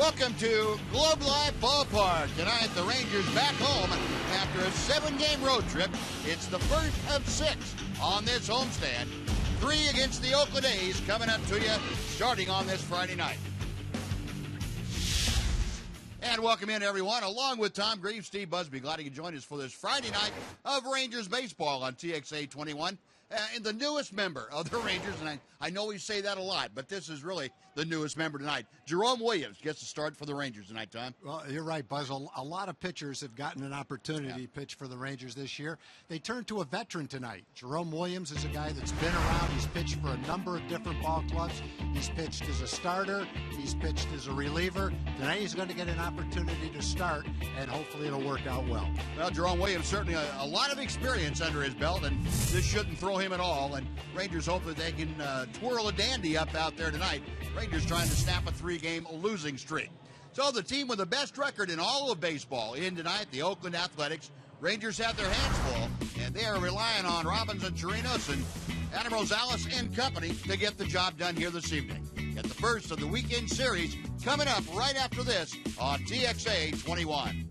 Welcome to Globe Life Ballpark. Tonight, the Rangers back home after a 7-game road trip. It's the first of 6 on this homestand. 3 against the Oakland A's coming up to you starting on this Friday night. And welcome in, everyone. Along with Tom Greaves, Steve Busby. Glad you can join us for this Friday night of Rangers baseball on TXA 21. And the newest member of the Rangers, and I know we say that a lot, but this is really the newest member tonight. Jerome Williams gets to start for the Rangers tonight, Tom. Well, you're right, Buzz. A lot of pitchers have gotten an opportunity to pitch for the Rangers this year. They turned to a veteran tonight. Jerome Williams is a guy that's been around. He's pitched for a number of different ball clubs. He's pitched as a starter. He's pitched as a reliever. Tonight he's going to get an opportunity to start, and hopefully it'll work out well. Well, Jerome Williams certainly a lot of experience under his belt, and this shouldn't throw him at all. And Rangers hope that they can twirl a dandy up out there tonight. Rangers trying to snap a 3-game losing streak. So the team with the best record in all of baseball in tonight, the Oakland Athletics. Rangers have their hands full, and they are relying on Robinson Chirinos and Adam Rosales and company to get the job done here this evening. Get the first of the weekend series coming up right after this on TXA 21.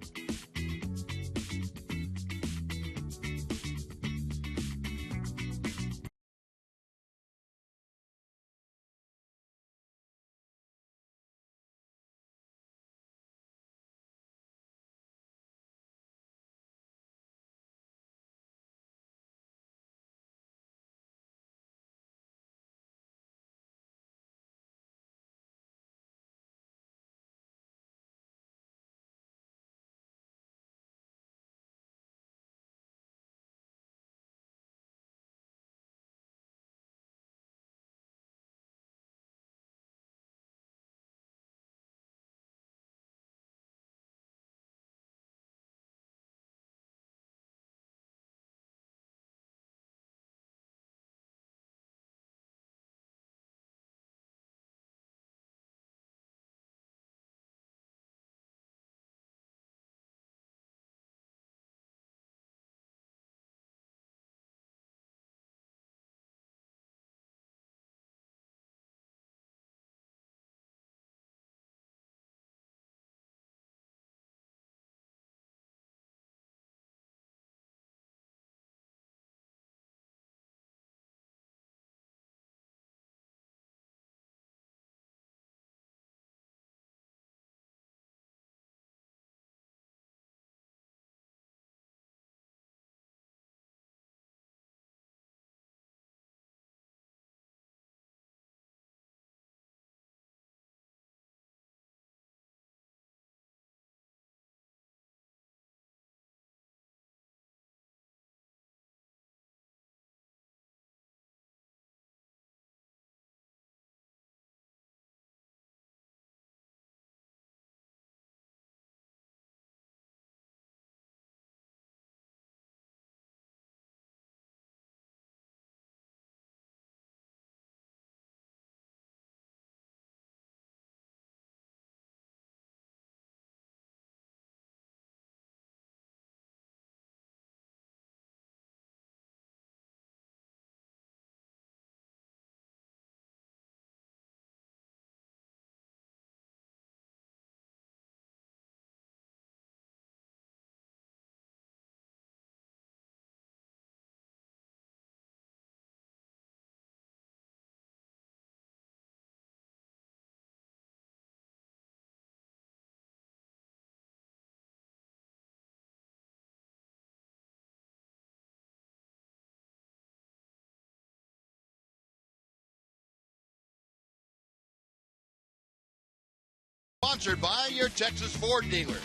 Sponsored by your Texas Ford dealer.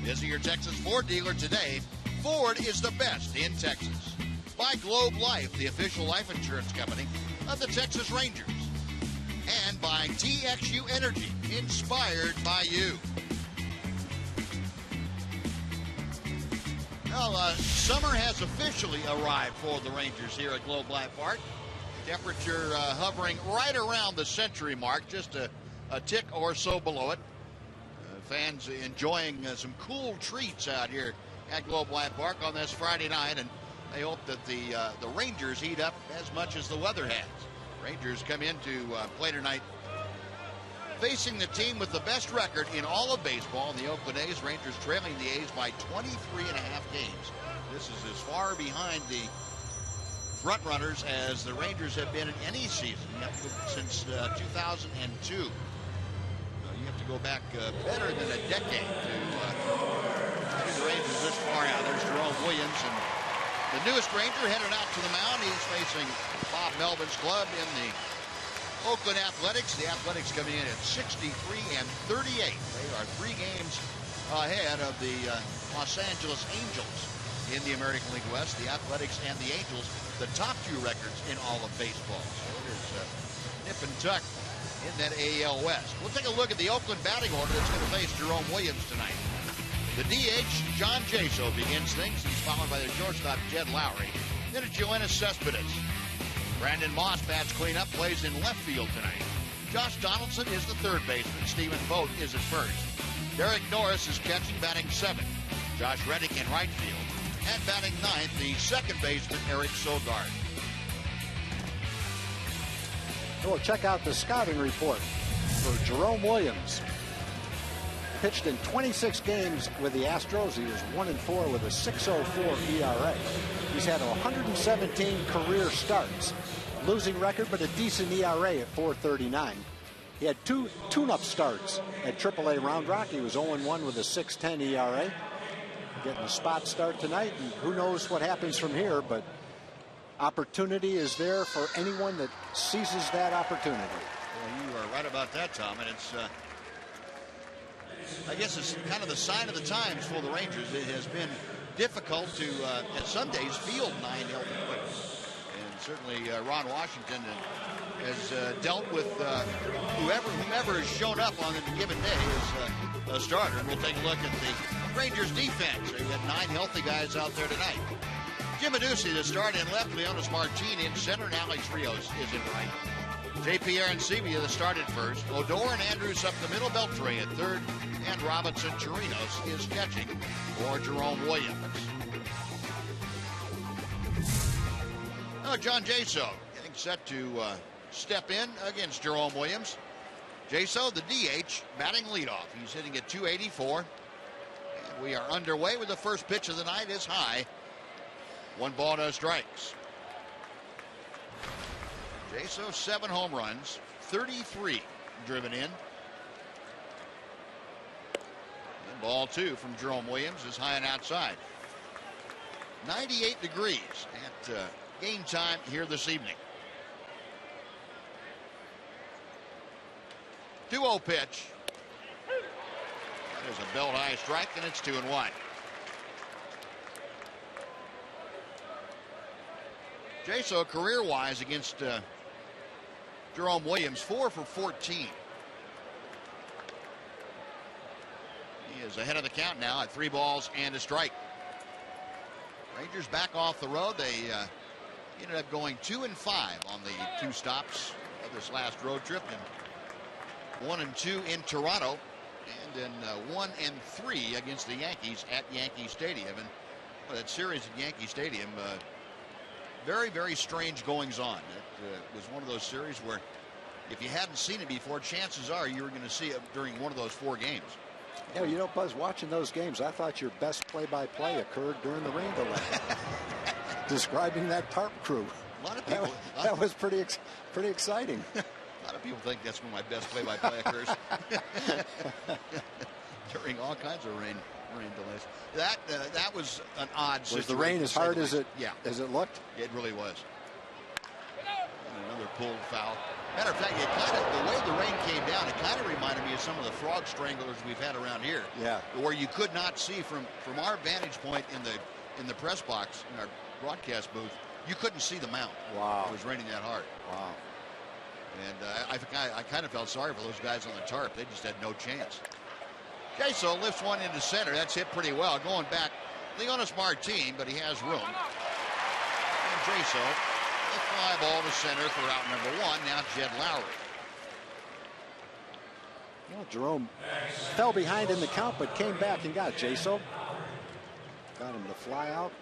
Visit your Texas Ford dealer today. Ford is the best in Texas. By Globe Life, the official life insurance company of the Texas Rangers. And by TXU Energy, inspired by you. Well, summer has officially arrived for the Rangers here at Globe Life Park. Temperature hovering right around the century mark, just a tick or so below it. Fans enjoying some cool treats out here at Globe Life Park on this Friday night, and they hope that the Rangers heat up as much as the weather has. Rangers come in to play tonight facing the team with the best record in all of baseball, the Oakland A's. Rangers trailing the A's by 23.5 games. This is as far behind the front runners as the Rangers have been in any season since 2002. You have to go back better than a decade to see the Rangers this far out. There's Jerome Williams, and the newest Ranger headed out to the mound. He's facing Bob Melvin's club in the Oakland Athletics. The Athletics coming in at 63-38. They are 3 games ahead of the Los Angeles Angels in the American League West. The Athletics and the Angels, the top 2 records in all of baseball. So it is nip and tuck in that AL West. We'll take a look at the Oakland batting order that's going to face Jerome Williams tonight. The DH, John Jaso, begins things. He's followed by the shortstop, Jed Lowry. Then it's Joannis Cespedes. Brandon Moss bats cleanup, plays in left field tonight. Josh Donaldson is the third baseman. Stephen Vogt is at first. Derek Norris is catching, batting 7th. Josh Reddick in right field. And batting 9th, the second baseman, Eric Sogard. We'll check out the scouting report for Jerome Williams. Pitched in 26 games with the Astros. He was 1-4 with a 6.04 ERA. He's had 117 career starts. Losing record, but a decent ERA at 4.39. He had 2 tune-up starts at AAA Round Rock. He was 0-1 with a 6.10 ERA. Getting a spot start tonight, and who knows what happens from here, but opportunity is there for anyone that seizes that opportunity. Well, you are right about that, Tom, and it's I guess it's kind of the sign of the times for the Rangers. It has been difficult to, at some days, field 9 healthy players. And certainly Ron Washington has dealt with whomever has shown up on a given day as a starter. And we'll take a look at the Rangers defense. They've got 9 healthy guys out there tonight. Jim Adduci to start in left, Leonis Martin in center, and Alex Rios is in right. J.P. Arancibia the start at first. Odor and Andrews up the middle, Beltre at third, and Robinson Chirinos is catching for Jerome Williams. Now John Jaso getting set to step in against Jerome Williams. Jaso, the DH, batting leadoff. He's hitting at 284. And we are underway with the first pitch of the night is high. 1 ball, no strikes. Jaso, 7 home runs, 33 driven in. And ball 2 from Jerome Williams is high and outside. 98 degrees at game time here this evening. 2-0 pitch. That is a belt high strike, and it's 2-1. Jaso, career-wise against Jerome Williams, 4 for 14. He is ahead of the count now at 3 balls and a strike. Rangers back off the road. They ended up going 2-5 on the 2 stops of this last road trip, and 1-2 in Toronto, and then 1-3 against the Yankees at Yankee Stadium. And that series at Yankee Stadium, very, very strange goings on. It was one of those series where if you hadn't seen it before, chances are you were going to see it during one of those 4 games. Yeah, you know, Buzz, watching those games, I thought your best play-by-play occurred during the rain delay. Describing that tarp crew. A lot of people. That was pretty exciting. A lot of people think that's when my best play-by-play occurs. During all kinds of rain delays. That was an odd situation. Was the rain as hard as it looked? It really was. And another pulled foul. Matter of fact, the way the rain came down, it kind of reminded me of some of the frog stranglers we've had around here. Yeah. Where you could not see from our vantage point in the press box in our broadcast booth, you couldn't see the mound. Wow. It was raining that hard. Wow. And I kind of felt sorry for those guys on the tarp. They just had no chance. Jaso lifts one into center. That's hit pretty well. Going back, Leonis Martin, but he has room. And Jaso, a fly ball to center for out number 1. Now Jed Lowry. Well, Jerome fell behind in the count, but came back and got Jaso. Got him to fly out.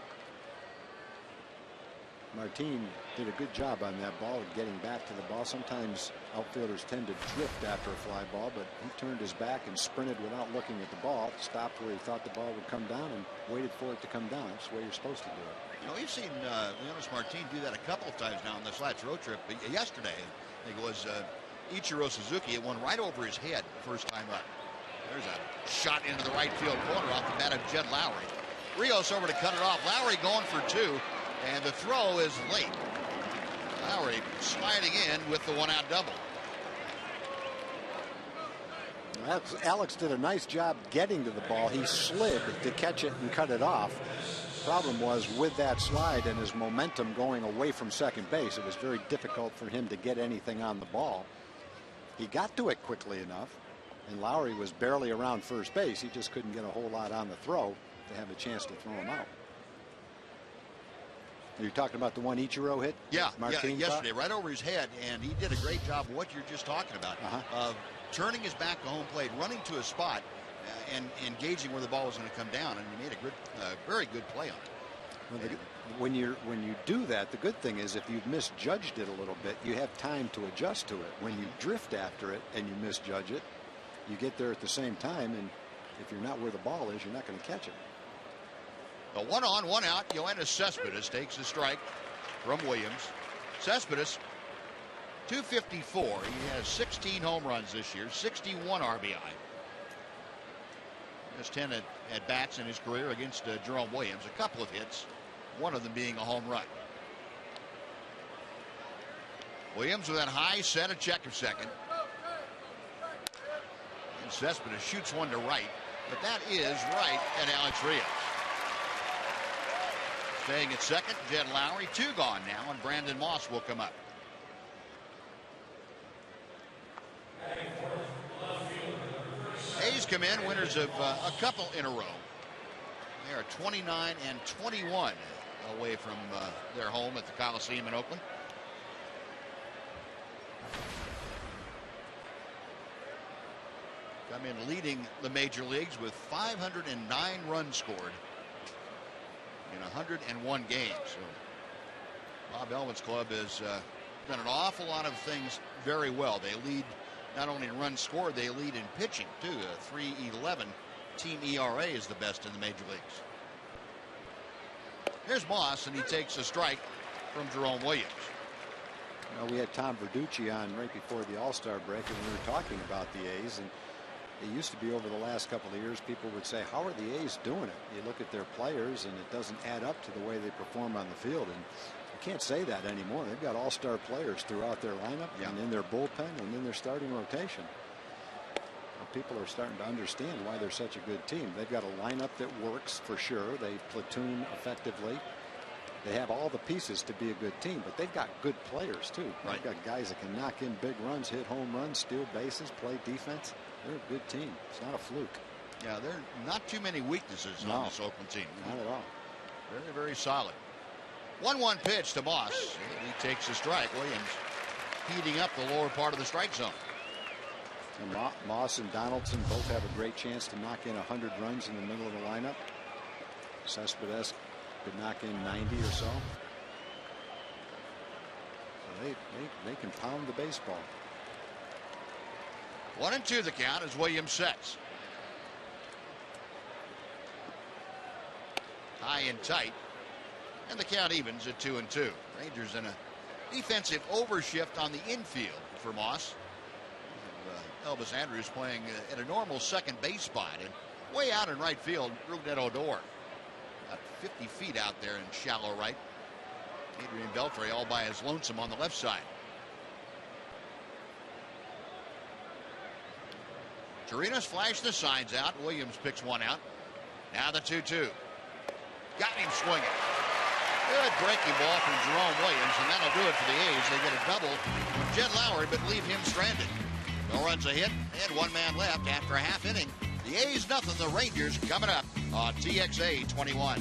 Martin did a good job on that ball of getting back to the ball. Sometimes outfielders tend to drift after a fly ball, but he turned his back and sprinted without looking at the ball, stopped where he thought the ball would come down and waited for it to come down. That's the way you're supposed to do it. You know, we've seen Leonard Martin do that a couple of times now on this last road trip. Yesterday, I think it was Ichiro Suzuki. It went right over his head first time up. There's a shot into the right field corner off the bat of Jed Lowry. Rios over to cut it off. Lowry going for two, and the throw is late. Lowry sliding in with the one-out double. Alex did a nice job getting to the ball. He slid to catch it and cut it off. Problem was, with that slide and his momentum going away from second base, it was very difficult for him to get anything on the ball. He got to it quickly enough, and Lowry was barely around first base. He just couldn't get a whole lot on the throw to have a chance to throw him out. You're talking about the one Ichiro hit? Yeah, yesterday, right over his head, and he did a great job of what you're just talking about, of turning his back to home plate, running to a spot, and engaging where the ball was going to come down, and he made a good, very good play on it. Well, when you do that, the good thing is if you've misjudged it a little bit, you have time to adjust to it. When you drift after it and you misjudge it, you get there at the same time, and if you're not where the ball is, you're not going to catch it. A 1 on, 1 out. Yoenis Cespedes takes a strike from Williams. Cespedes, 254. He has 16 home runs this year, 61 RBI. Has 10 at bats in his career against Jerome Williams. A couple of hits, one of them being a home run. Williams with that high set, a checker second. And Cespedes shoots one to right, but that is right at Alex Rios. Staying at second, Jed Lowry, 2 gone now, and Brandon Moss will come up. A's come in, winners of a couple in a row. They are 29 and 21 away from their home at the Coliseum in Oakland. Come in leading the major leagues with 509 runs scored in 101 games. So Bob Elwin's club has done an awful lot of things very well. They lead not only in runs scored, they lead in pitching too. A 3.11 team ERA is the best in the major leagues. Here's Moss, and he takes a strike from Jerome Williams. You know, we had Tom Verducci on right before the All-Star break, and we were talking about the A's, and it used to be over the last couple of years, people would say, how are the A's doing it? You look at their players, and it doesn't add up to the way they perform on the field. And you can't say that anymore. They've got all-star players throughout their lineup and in their bullpen and in their starting rotation. Well, people are starting to understand why they're such a good team. They've got a lineup that works for sure. They platoon effectively. They have all the pieces to be a good team, but they've got good players too. They've got guys that can knock in big runs, hit home runs, steal bases, play defense. They're a good team. It's not a fluke. Yeah, there are not too many weaknesses on this Oakland team. Not at all. Very, very solid. 1-1 pitch to Moss. He takes a strike. Williams heating up the lower part of the strike zone. And Moss and Donaldson both have a great chance to knock in 100 runs in the middle of the lineup. Cespedes could knock in 90 or so. So they can pound the baseball. 1-2 the count as Williams sets. High and tight. And the count evens at 2-2. Rangers in a defensive overshift on the infield for Moss. Elvis Andrews playing at a normal second base spot. And way out in right field, Rougned Odor. About 50 feet out there in shallow right. Adrian Beltre all by his lonesome on the left side. Chirinos flashed the signs out. Williams picks one out. Now the 2-2. Got him swinging. Good breaking ball from Jerome Williams, and that'll do it for the A's. They get a double from Jed Lowry, but leave him stranded. No runs a hit, and 1 man left after a half inning. The A's nothing, the Rangers coming up on TXA 21.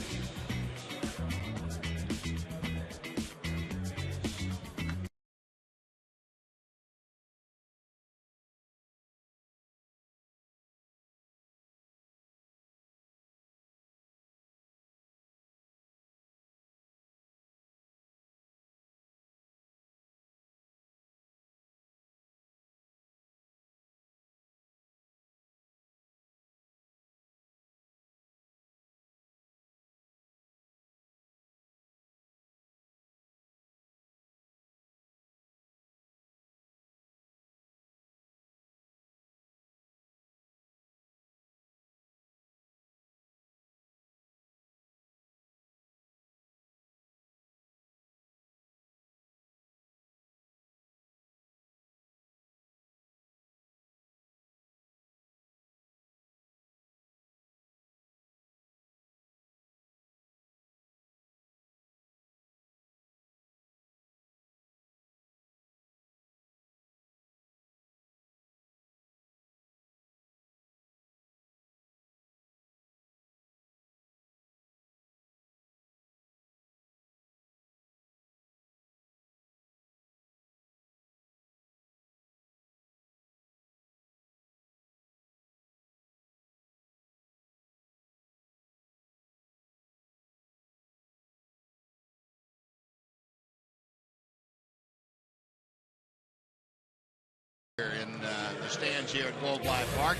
In the stands here at Globe Life Park.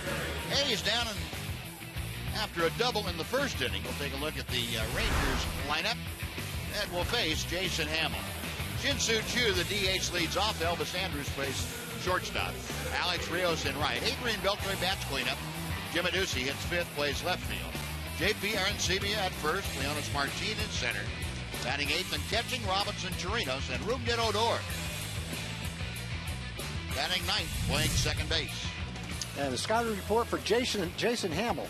A's down after a double in the first inning. We'll take a look at the Rangers lineup that will face Jason Hamill. Shin-Soo Choo, the DH, leads off. Elvis Andrus plays shortstop. Alex Rios in right. Adrian Beltre bats cleanup. Jim Adducci hits fifth, plays left field. J.P. Arancibia at first. Leonis Martin in center. Batting eighth and catching Robinson Chirinos and Rougned Odor. Batting ninth, playing second base. And the scouting report for Jason Hamill.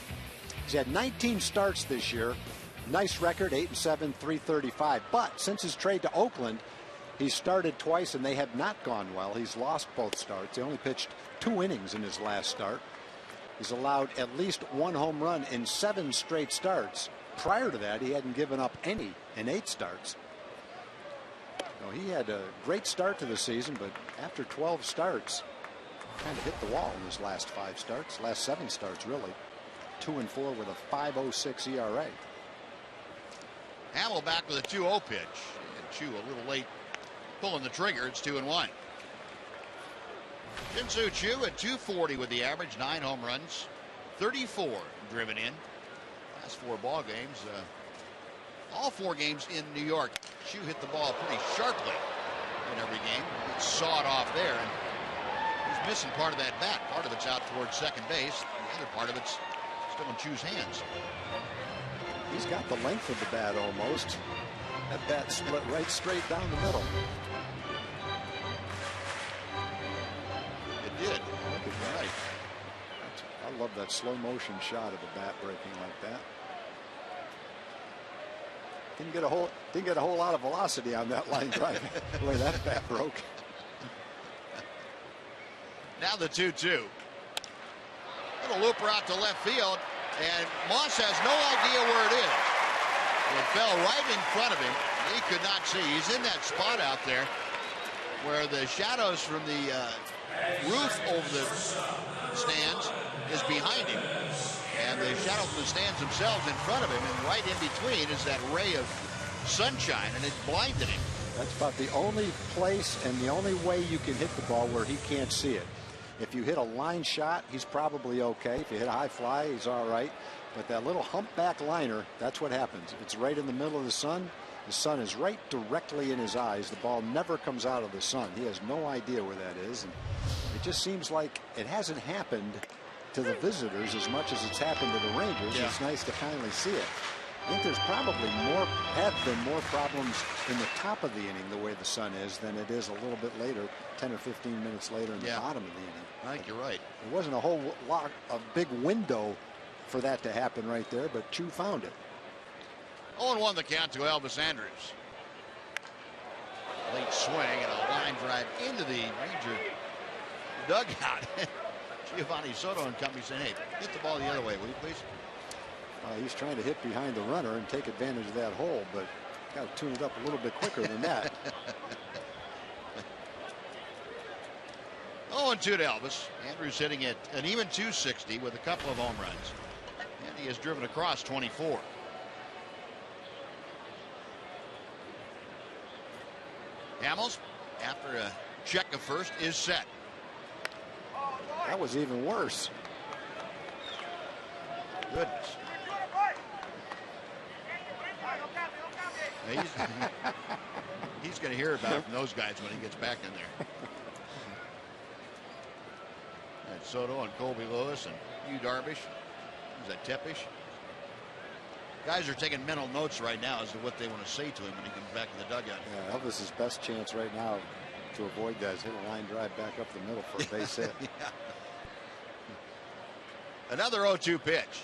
He's had 19 starts this year. Nice record, 8-7, 335. But since his trade to Oakland, he's started twice and they have not gone well. He's lost both starts. He only pitched 2 innings in his last start. He's allowed at least 1 home run in 7 straight starts. Prior to that, he hadn't given up any in 8 starts. No, he had a great start to the season, but after 12 starts, kind of hit the wall in his last 5 starts, last 7 starts really. 2-4 with a 5.06 ERA. Hamill back with a 2-0 pitch. And Choo a little late pulling the trigger. It's 2-1. Shin-Soo Choo at 240 with the average, 9 home runs, 34 driven in. Last 4 ball games. All 4 games in New York. Choo hit the ball pretty sharply in every game. It's sawed off there, and he's missing part of that bat. Part of it's out towards second base. The other part of it's still in Choo's hands. He's got the length of the bat almost. That bat split right straight down the middle. It did. Look at that. Right. I love that slow motion shot of a bat breaking like that. Didn't get a whole lot of velocity on that line drive the way that bat broke. Now the 2-2. Little looper out to left field, and Moss has no idea where it is. It fell right in front of him. He could not see. He's in that spot out there where the shadows from the roof over the stands is behind him, and the shadow from the stands themselves in front of him, and right in between is that ray of sunshine, and it blinded him. That's about the only place and the only way you can hit the ball where he can't see it. If you hit a line shot, he's probably okay. If you hit a high fly, he's all right. But that little humpback liner, that's what happens. It's right in the middle of the sun. The sun is right directly in his eyes. The ball never comes out of the sun. He has no idea where that is. And it just seems like it hasn't happened to the visitors as much as it's happened to the Rangers. Yeah. It's nice to finally see it. I think there's probably have been more problems in the top of the inning the way the sun is than it is a little bit later, 10 or 15 minutes later in the bottom of the inning. I think you're right. There wasn't a whole lot, a big window for that to happen right there, but Choo found it. 0-1 the count to Elvis Andrus. Late swing and a line drive into the Ranger dugout. Giovanni Soto and company saying, hey, hit the ball the other way, will you please? He's trying to hit behind the runner and take advantage of that hole, but got to tune it up a little bit quicker than that. 0-2 to Elvis. Andrus hitting at an even 260 with a couple of home runs. And he has driven across 24. Hamels, after a check of first, is set. That was even worse. Goodness. He's going to hear about it from those guys when he gets back in there. And Soto and Colby Lewis and Hugh Darvish. Is that Tepish? Guys are taking mental notes right now as to what they want to say to him when he comes back in the dugout. Yeah, Elvis's best chance right now to avoid that is hit a line drive back up the middle for a base hit. Yeah. Another 0-2 pitch.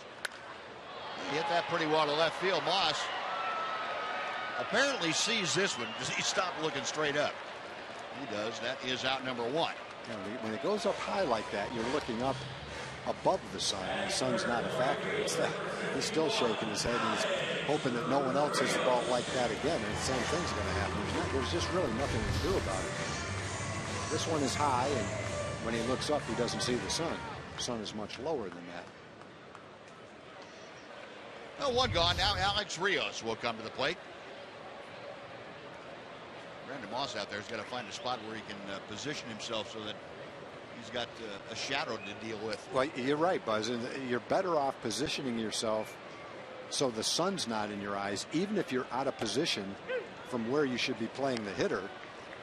He hit that pretty well to left field. Moss apparently sees this one because he stopped looking straight up. He does. That is out number 1. Yeah, when it goes up high like that, you're looking up above the sun, and the sun's not a factor. It's that he's still shaking his head, and he's hoping that no one else hits the ball like that again, and the same thing's going to happen. There's just really nothing to do about it. This one is high, and when he looks up, he doesn't see the sun. The sun is much lower than that. Well, 1 gone. Now Alex Rios will come to the plate. Brandon Moss out there has got to find a spot where he can position himself so that he's got a shadow to deal with. Well, you're right, Buzz. And you're better off positioning yourself so the sun's not in your eyes, even if you're out of position from where you should be playing the hitter,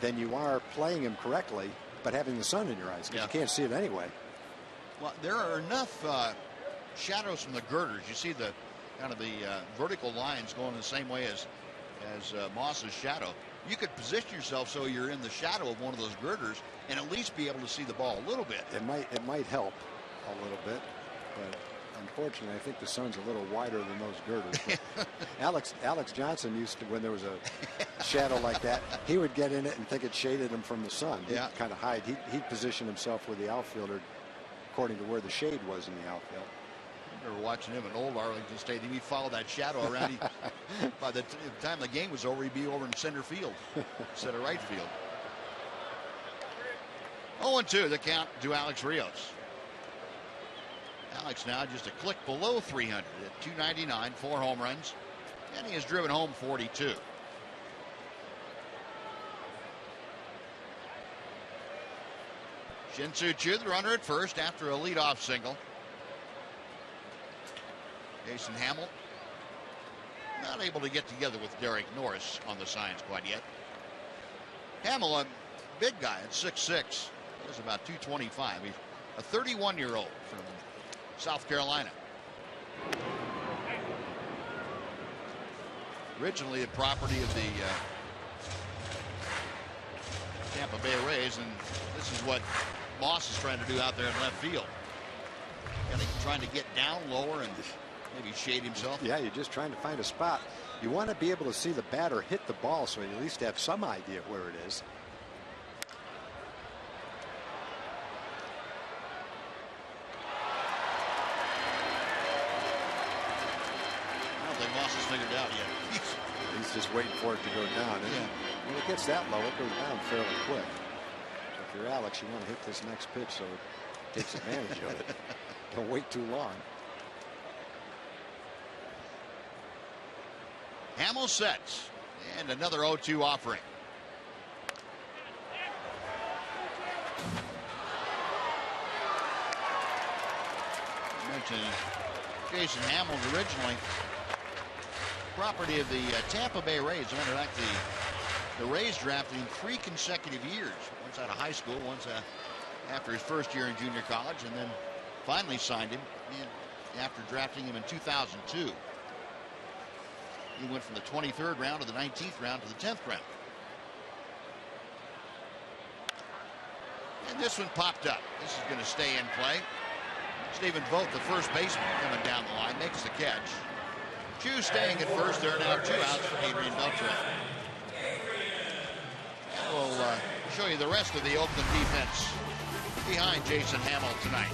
than you are playing him correctly, but having the sun in your eyes, because you can't see it anyway. Well, there are enough shadows from the girders. You see the kind of the vertical lines going the same way as Moss's shadow. You could position yourself so you're in the shadow of one of those girders and at least be able to see the ball a little bit. It might help a little bit, but unfortunately, I think the sun's a little wider than those girders. Alex Johnson used to, when there was a shadow like that, he would get in it and think it shaded him from the sun. He'd kind of hide. He'd position himself with the outfielder according to where the shade was in the outfield. I remember watching him in old Arlington Stadium. He'd follow that shadow around. By the time the game was over, he'd be over in center field instead of right field. 0-2 the count to Alex Rios. Alex now just a click below 300 at 299, 4 home runs, and he has driven home 42. Shin-Soo Choo, the runner at first after a leadoff single. Jason Hamill not able to get together with Derek Norris on the signs quite yet. Hamill, a big guy at 6'6", is about 225. He's a 31-year-old from South Carolina. Originally the property of the Tampa Bay Rays, and this is what Moss is trying to do out there in left field. Trying to get down lower and maybe shade himself. Yeah, you're just trying to find a spot. You want to be able to see the batter hit the ball so you at least have some idea of where it is. I don't think Moss has figured it out yet. He's just waiting for it to go down. When it gets that low, it goes down fairly quick. So if you're Alex, you want to hit this next pitch so it takes advantage of it. Don't wait too long. Hamill sets, and another 0-2 offering. I mentioned Jason Hamill originally property of the Tampa Bay Rays. I wonder, like the Rays drafted him 3 consecutive years. Once out of high school, once after his first year in junior college, and then finally signed him after drafting him in 2002. He went from the 23rd round to the 19th round to the 10th round. And this one popped up. This is going to stay in play. Stephen Vogt, the first baseman, coming down the line, makes the catch. Choo staying at first. There are now 2 outs for Adrian Beltre. We'll show you the rest of the Oakland defense behind Jason Hamill tonight.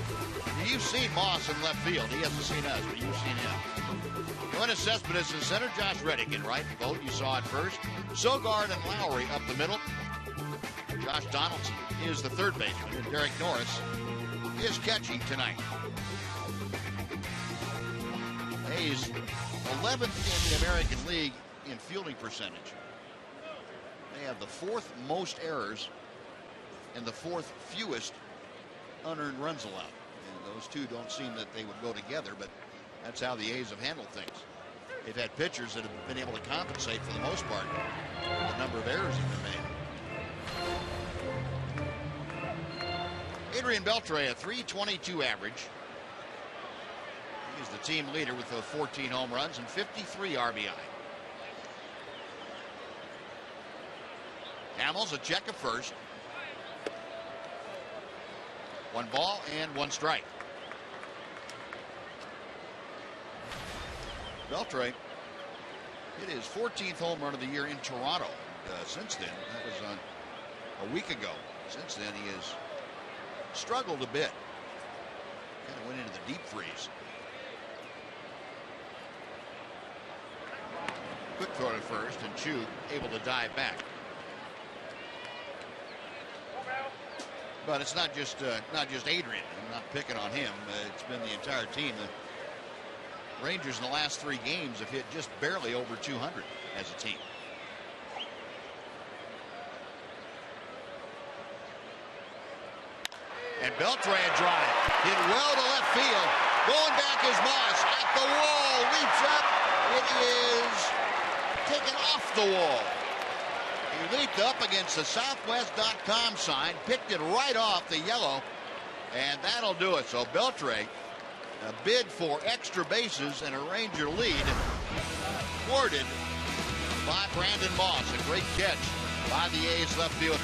You've seen Moss in left field. He hasn't seen us, but you've seen him. Jonas Cespedes in center. Josh Reddick in right. Vogt, you saw it first. Sogard and Lowry up the middle. Josh Donaldson is the third baseman, and Derek Norris is catching tonight. A's 11th in the American League in fielding percentage. They have the 4th most errors and the 4th fewest unearned runs allowed. And those two don't seem that they would go together, but that's how the A's have handled things. They've had pitchers that have been able to compensate for the most part the number of errors that have been made. Adrian Beltre, a .322 average. He's the team leader with 14 home runs and 53 RBI. Hamill's a check at first. 1 ball and 1 strike. Beltre hit his 14th home run of the year in Toronto. Since then, that was a week ago. Since then, he has struggled a bit. Kind of went into the deep freeze. Quick throw to first, and Choo able to dive back. But it's not just Adrian. I'm not picking on him. It's been the entire team. The Rangers in the last 3 games have hit just barely over 200 as a team. And Beltran drive. Hit well to left field. Going back is Moss. At the wall. Leaps up. It is taken off the wall. He leaped up against the Southwest.com sign. Picked it right off the yellow. And that'll do it. So Beltran, a bid for extra bases and a Ranger lead, thwarted by Brandon Moss. A great catch by the A's left fielder.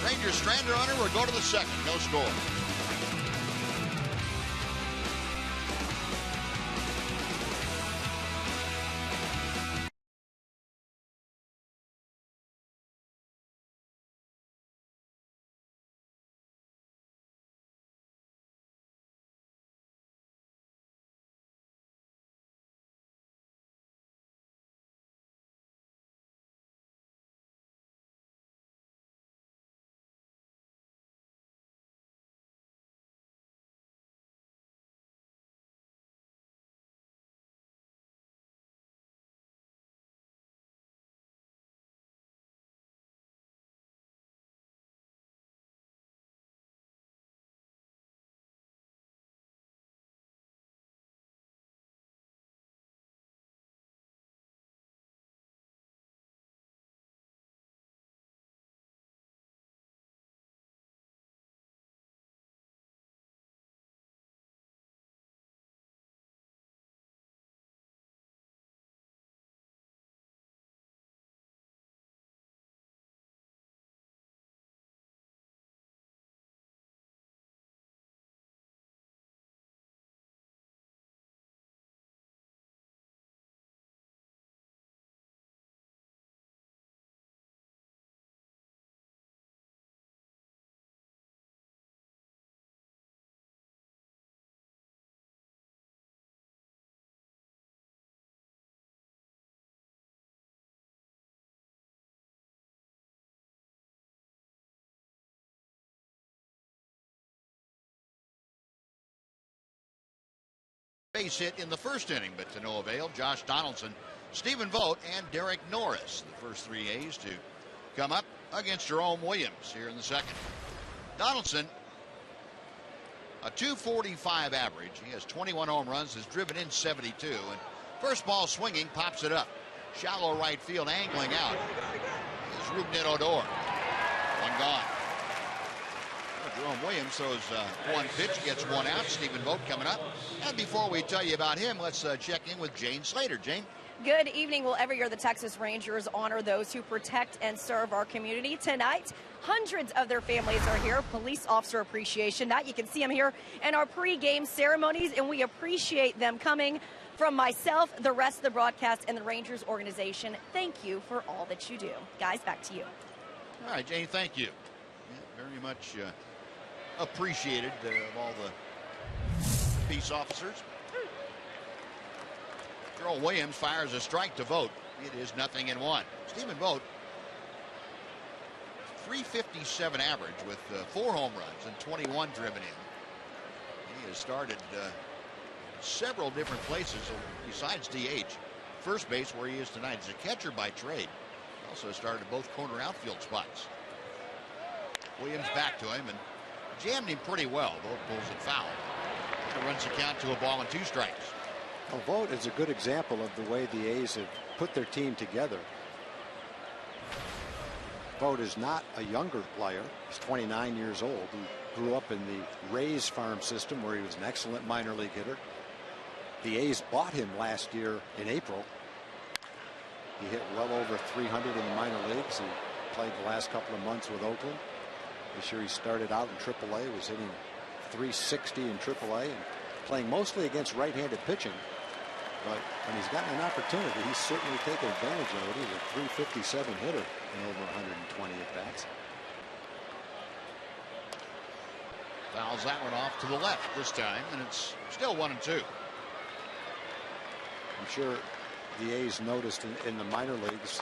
Rangers stranded runner will go to the second. No score. Base hit in the first inning, but to no avail. Josh Donaldson, Stephen Vogt, and Derek Norris, the first three A's to come up against Jerome Williams here in the second. Donaldson, a .245 average. He has 21 home runs, has driven in 72, and first ball swinging, pops it up. Shallow right field, angling out is Rougned Odor. One gone. Jerome Williams throws one pitch, gets one out. Stephen Vogt coming up. And before we tell you about him, let's check in with Jane Slater. Jane? Good evening. Well, every year the Texas Rangers honor those who protect and serve our community. Tonight, hundreds of their families are here. Police Officer Appreciation Night. You can see them here in our pregame ceremonies, and we appreciate them coming. From myself, the rest of the broadcast, and the Rangers organization, thank you for all that you do. Guys, back to you. All right, Jane, thank you. Yeah, very much appreciated of all the peace officers. Jerome Williams fires a strike to Vogt. It is 0-1. Stephen Vogt, .357 average with 4 home runs and 21 driven in. He has started several different places besides DH. First base, where he is tonight, is a catcher by trade. Also started both corner outfield spots. Williams back to him and jammed him pretty well. Vogt pulls it foul. It runs the count to a ball and 2 strikes. Well, Vogt is a good example of the way the A's have put their team together. Vogt is not a younger player. He's 29 years old. He grew up in the Rays farm system where he was an excellent minor league hitter. The A's bought him last year in April. He hit well over 300 in the minor leagues. He played the last couple of months with Oakland. This year he started out in AAA, was hitting .360 in AAA and playing mostly against right-handed pitching. But when he's gotten an opportunity, he's certainly taken advantage of it. He's a .357 hitter in over 120 at-bats. Fouls that one off to the left this time, and it's still 1-2. I'm sure the A's noticed in the minor leagues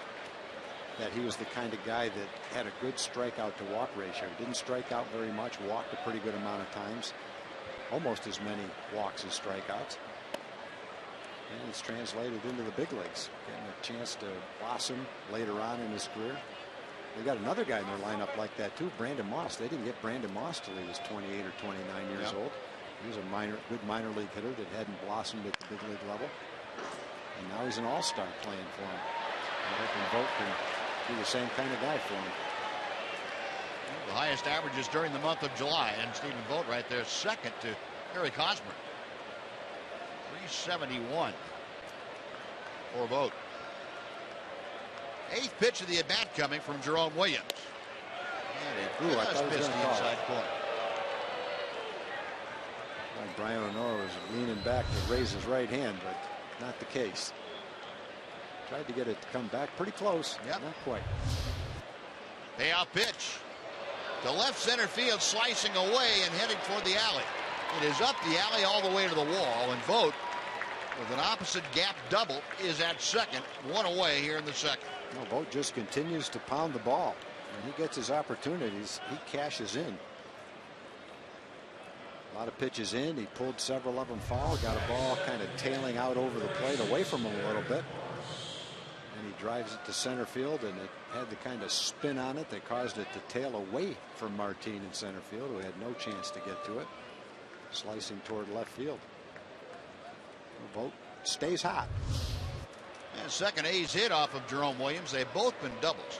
that he was the kind of guy that had a good strikeout to walk ratio. He didn't strike out very much, walked a pretty good amount of times, almost as many walks as strikeouts. And it's translated into the big leagues, getting a chance to blossom later on in his career. They got another guy in their lineup like that too, Brandon Moss. They didn't get Brandon Moss till he was 28 or 29 years old. He was a good minor league hitter that hadn't blossomed at the big league level, and now he's an all-star playing for him. I'm hoping Vogt can be the same kind of guy for him. The highest averages during the month of July, and Stephen Vogt right there, second to Eric Hosmer. 371 for Vogt. Eighth pitch of the at-bat coming from Jerome Williams. And it just missed the inside corner. Like Brian O'Nora was leaning back to raise his right hand, but not the case. Tried to get it to come back pretty close. Not quite. Payoff pitch to left center field, slicing away and heading toward the alley. It is up the alley all the way to the wall, and Vogt, with an opposite gap double, is at second, one away here in the second. No, Vogt just continues to pound the ball. When he gets his opportunities, he cashes in. A lot of pitches in. He pulled several of them foul. Got a ball kind of tailing out over the plate away from him a little bit. And he drives it to center field, and it had the kind of spin on it that caused it to tail away from Martin in center field, who had no chance to get to it. Slicing toward left field. Vogt stays hot. And second A's hit off of Jerome Williams. They've both been doubles.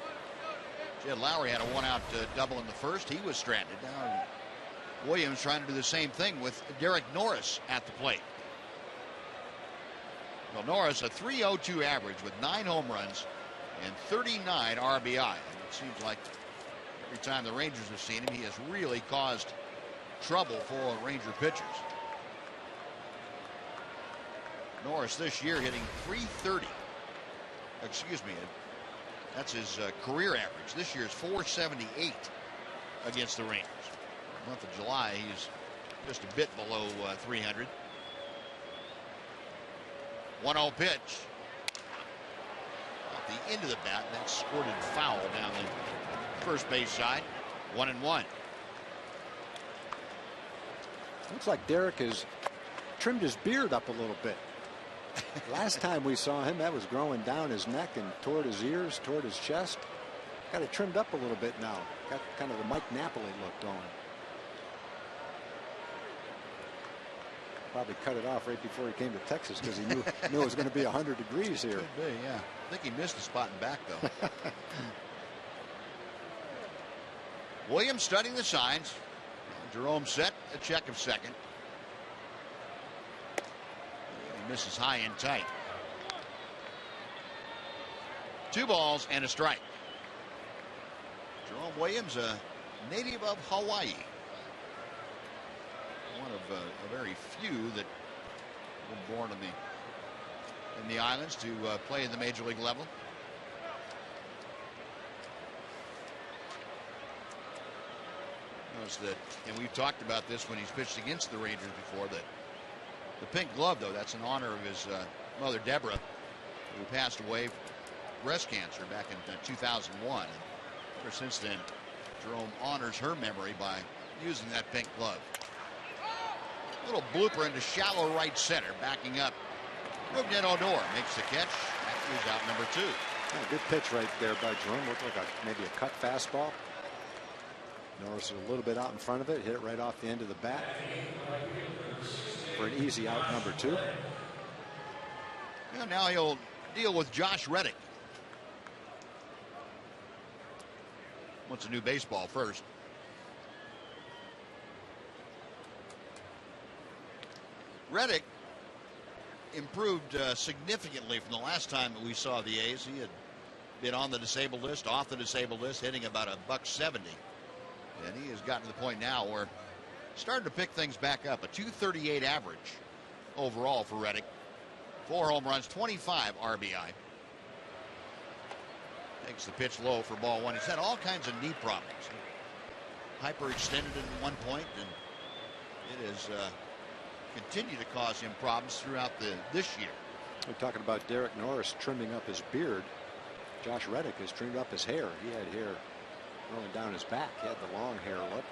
Jed Lowry had a one-out double in the first. He was stranded. Now Williams trying to do the same thing with Derek Norris at the plate. Well, Norris, a .302 average with 9 home runs and 39 RBI. And it seems like every time the Rangers have seen him, he has really caused trouble for Ranger pitchers. Norris this year hitting .330. Excuse me, that's his career average. This year's .478 against the Rangers. The month of July, he's just a bit below 300. 1-0 pitch. At the end of the bat, that squirted foul down the first base side. 1-1. Looks like Derek has trimmed his beard up a little bit. Last time we saw him, that was growing down his neck and toward his ears, toward his chest. Got it trimmed up a little bit now. Got kind of the Mike Napoli look going. Probably cut it off right before he came to Texas because he knew it was going to be 100 degrees here. Could be, yeah. I think he missed the spot in back, though. Williams studying the signs. Jerome set, a check of second. He misses high and tight. 2 balls and a strike. Jerome Williams, a native of Hawaii. One of a very few that were born in the islands to play in the major league level. Notice that, and we've talked about this when he's pitched against the Rangers before, that the pink glove, though, that's in honor of his mother, Deborah, who passed away from breast cancer back in 2001. And ever since then, Jerome honors her memory by using that pink glove. Little blooper into shallow right center, backing up. Rougned Odor makes the catch. That is out number 2. Yeah, good pitch right there by Jerome. Looked like maybe a cut fastball. Norris a little bit out in front of it, hit it right off the end of the bat for an easy out number 2. Yeah, now he'll deal with Josh Reddick. Wants a new baseball first. Reddick improved significantly from the last time that we saw the A's. He had been on the disabled list, off the disabled list, hitting about $170. And he has gotten to the point now where starting to pick things back up. A .238 average overall for Reddick. 4 home runs, 25 RBI. Takes the pitch low for ball 1. He's had all kinds of knee problems. Hyperextended at one point, and it has continued to cause him problems throughout this year. We're talking about Derek Norris trimming up his beard. Josh Reddick has trimmed up his hair. He had hair rolling down his back. He had the long hair look.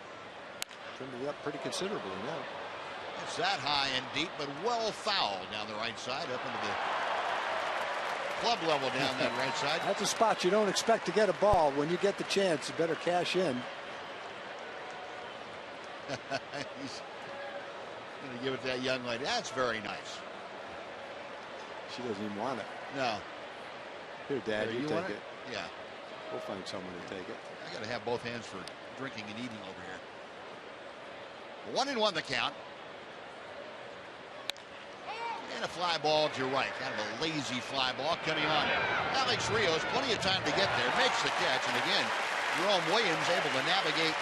Trimmed it up pretty considerably now. It's that high and deep, but well fouled down the right side up into the club level down that right side. That's a spot you don't expect to get a ball. When you get the chance, you better cash in. He's going to give it to that young lady. That's very nice. She doesn't even want it. No. Here, Dad, Here, you take it. Yeah. We'll find someone to take it. I got to have both hands for drinking and eating over here. 1-1 the count. And a fly ball to right. Kind of a lazy fly ball coming on. Alex Rios, plenty of time to get there. Makes the catch. And again, Jerome Williams able to navigate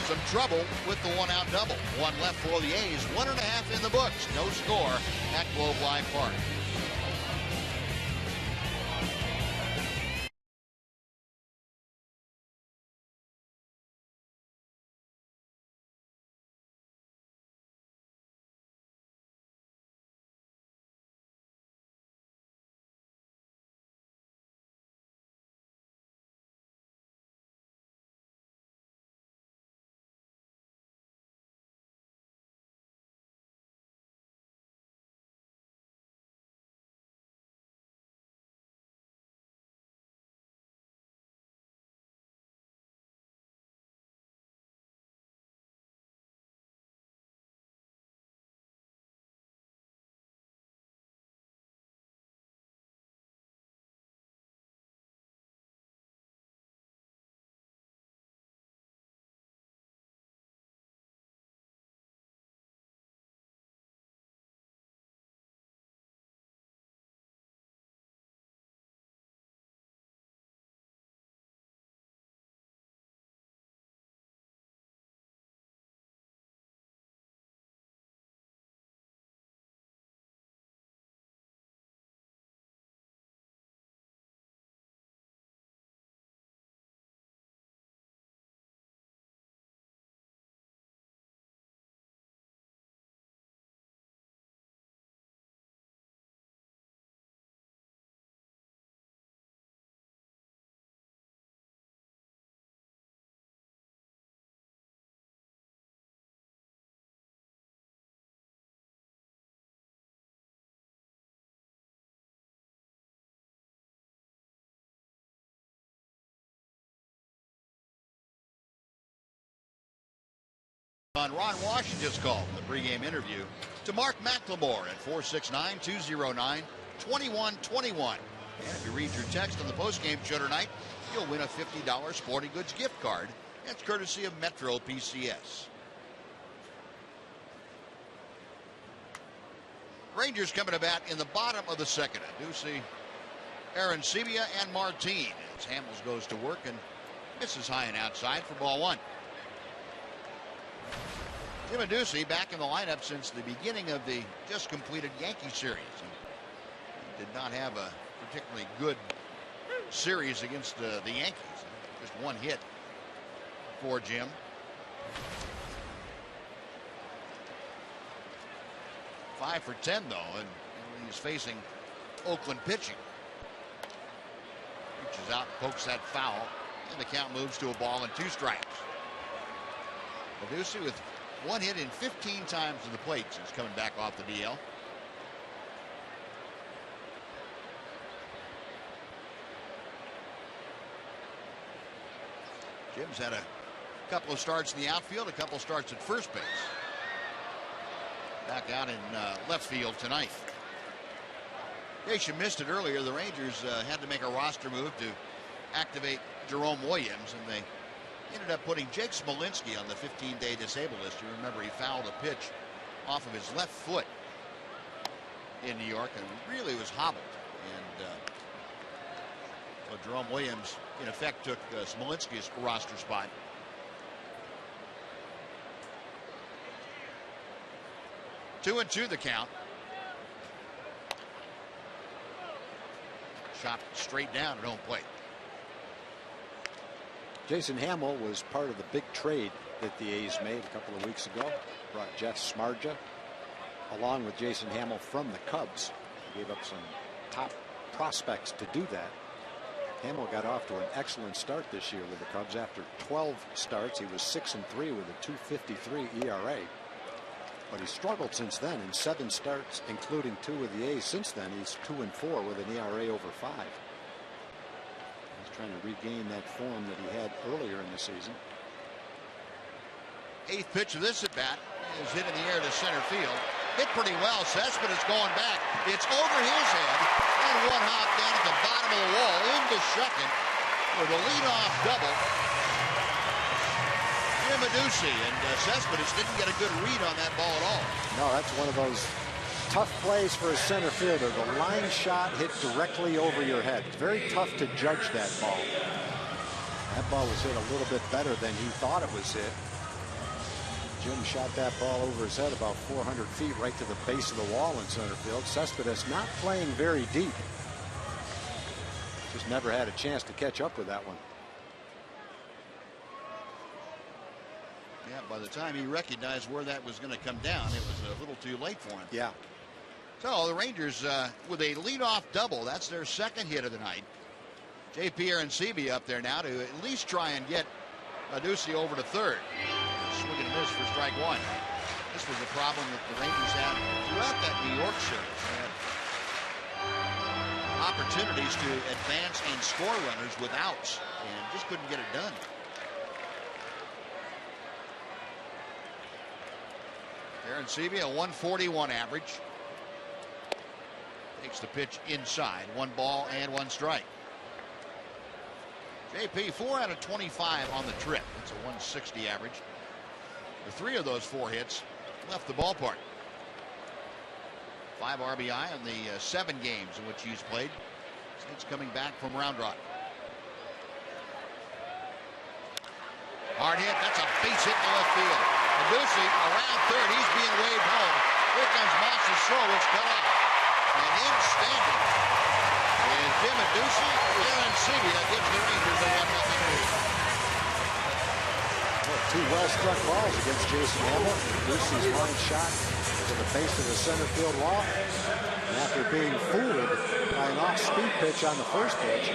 some trouble with the one-out double. One left for the A's. 1.5 in the books. No score at Globe Life Park. On Ron Washington's call, the pregame interview to Mark McLemore at 469-209-2121. And if you read your text on the postgame show tonight, you'll win a $50 Sporting Goods gift card. That's courtesy of Metro PCS. Rangers coming to bat in the bottom of the second. Ducey, Arancibia, and Martin. As Hamels goes to work and misses high and outside for ball one. Tim Ducey back in the lineup since the beginning of the just completed Yankee series. He did not have a particularly good series against the Yankees. Just one hit for Jim. Five for 10 though, and he's facing Oakland pitching. Reaches out, pokes that foul, and the count moves to a ball and 2 strikes. Ducey with one hit in 15 times to the plate since coming back off the DL. Jim's had a couple of starts in the outfield, a couple of starts at first base. Back out in left field tonight. In case you missed it earlier, the Rangers had to make a roster move to activate Jerome Williams, and they ended up putting Jake Smolinski on the 15-day disabled list. You remember he fouled a pitch off of his left foot in New York and really was hobbled. And so Jerome Williams, in effect, took Smolinski's roster spot. Two and two the count. Shot straight down at home plate. Jason Hamill was part of the big trade that the A's made a couple of weeks ago. Brought Jeff Smarja along with Jason Hamill from the Cubs. He gave up some top prospects to do that. Hamill got off to an excellent start this year with the Cubs. After 12 starts, he was 6-3 with a 2.53 ERA. but he struggled since then in 7 starts, including 2 with the A's. Since then, he's 2-4 with an ERA over 5. He's trying to regain that form that he had earlier in the season. 8th pitch of this at bat is hit in the air to center field. Hit pretty well. Cespedes going back. It's over his head, and one hop down at the bottom of the wall into second with a leadoff double. Jim Adduci, and Cespedes didn't get a good read on that ball at all. No, that's one of those tough plays for a center fielder. The line shot hit directly over your head. It's very tough to judge that ball. That ball was hit a little bit better than he thought it was hit. Jim shot that ball over his head about 400 feet right to the base of the wall in center field. Cespedes not playing very deep. Just never had a chance to catch up with that one. Yeah, by the time he recognized where that was going to come down, it was a little too late for him. Yeah. So the Rangers with a leadoff double. That's their 2nd hit of the night. J.P. Arencibia up there now to at least try and get Adduci over to 3rd. Swing and miss for strike 1. This was a problem that the Rangers had throughout that New York series. They had opportunities to advance and score runners with outs and just couldn't get it done. Arencibia, a 141 average. Takes the pitch inside. 1 ball and 1 strike. JP 4 out of 25 on the trip. That's a 160 average. The 3 of those 4 hits left the ballpark. 5 RBI in the 7 games in which he's played since coming back from Round Rock. Hard hit. That's a base hit to left field. Adduci around 3rd. He's being waved home. Here comes Moss's throw. It's cut off. And in standing is Jim Adduci. Arencibia gives the Rangers a 1-0 lead. 2 well-struck balls against Jason Hammel. Adduci's line shot to the base of the center field wall. And after being fooled by an off-speed pitch on the first pitch,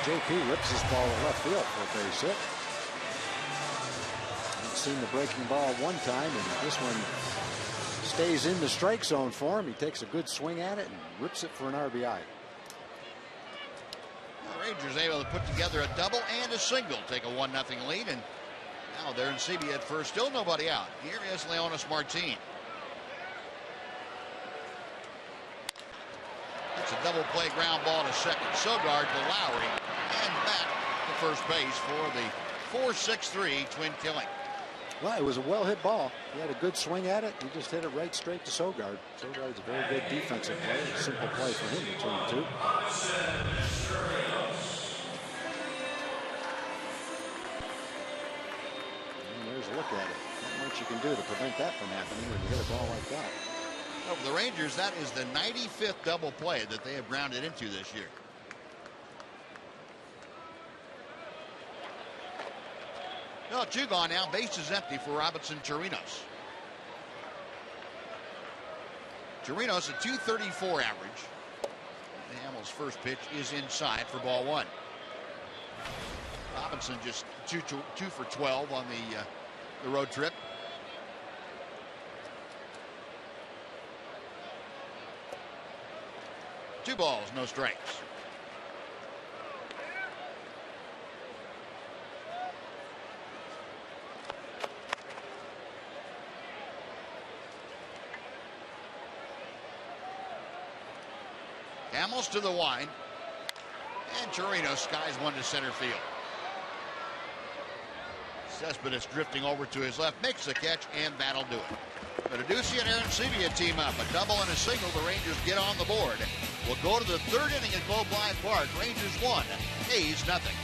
JP rips his ball to left field for a base hit. Seen the breaking ball one time, and this one stays in the strike zone for him. He takes a good swing at it and rips it for an RBI. The Rangers able to put together a double and a single, take a 1-0 lead, and now they're in CB at first. Still nobody out. Here is Leonis Martin. It's a double play ground ball to second. Sogard to Lowry, and back to first base for the 4-6-3 twin killing. Well, it was a well-hit ball. He had a good swing at it. He just hit it right straight to Sogard. Sogard's a very good defensive player. A simple play for him between the 2. And there's a look at it. Not much you can do to prevent that from happening when you hit a ball like that. Well, for the Rangers, that is the 95th double play that they have grounded into this year. No, 2 gone now. Base is empty for Robinson Chirinos. Chirinos a 234 average. Hamill's first pitch is inside for ball 1. Robinson just 2 for 12 on the road trip. Two balls, no strikes. Hamels to the wide, and Chirinos skies one to center field. Cespedes drifting over to his left, makes the catch, and that'll do it. But Adduci and Arencibia team up. A double and a single. The Rangers get on the board. We'll go to the 3rd inning at Globe Life Park. Rangers 1, A's nothing.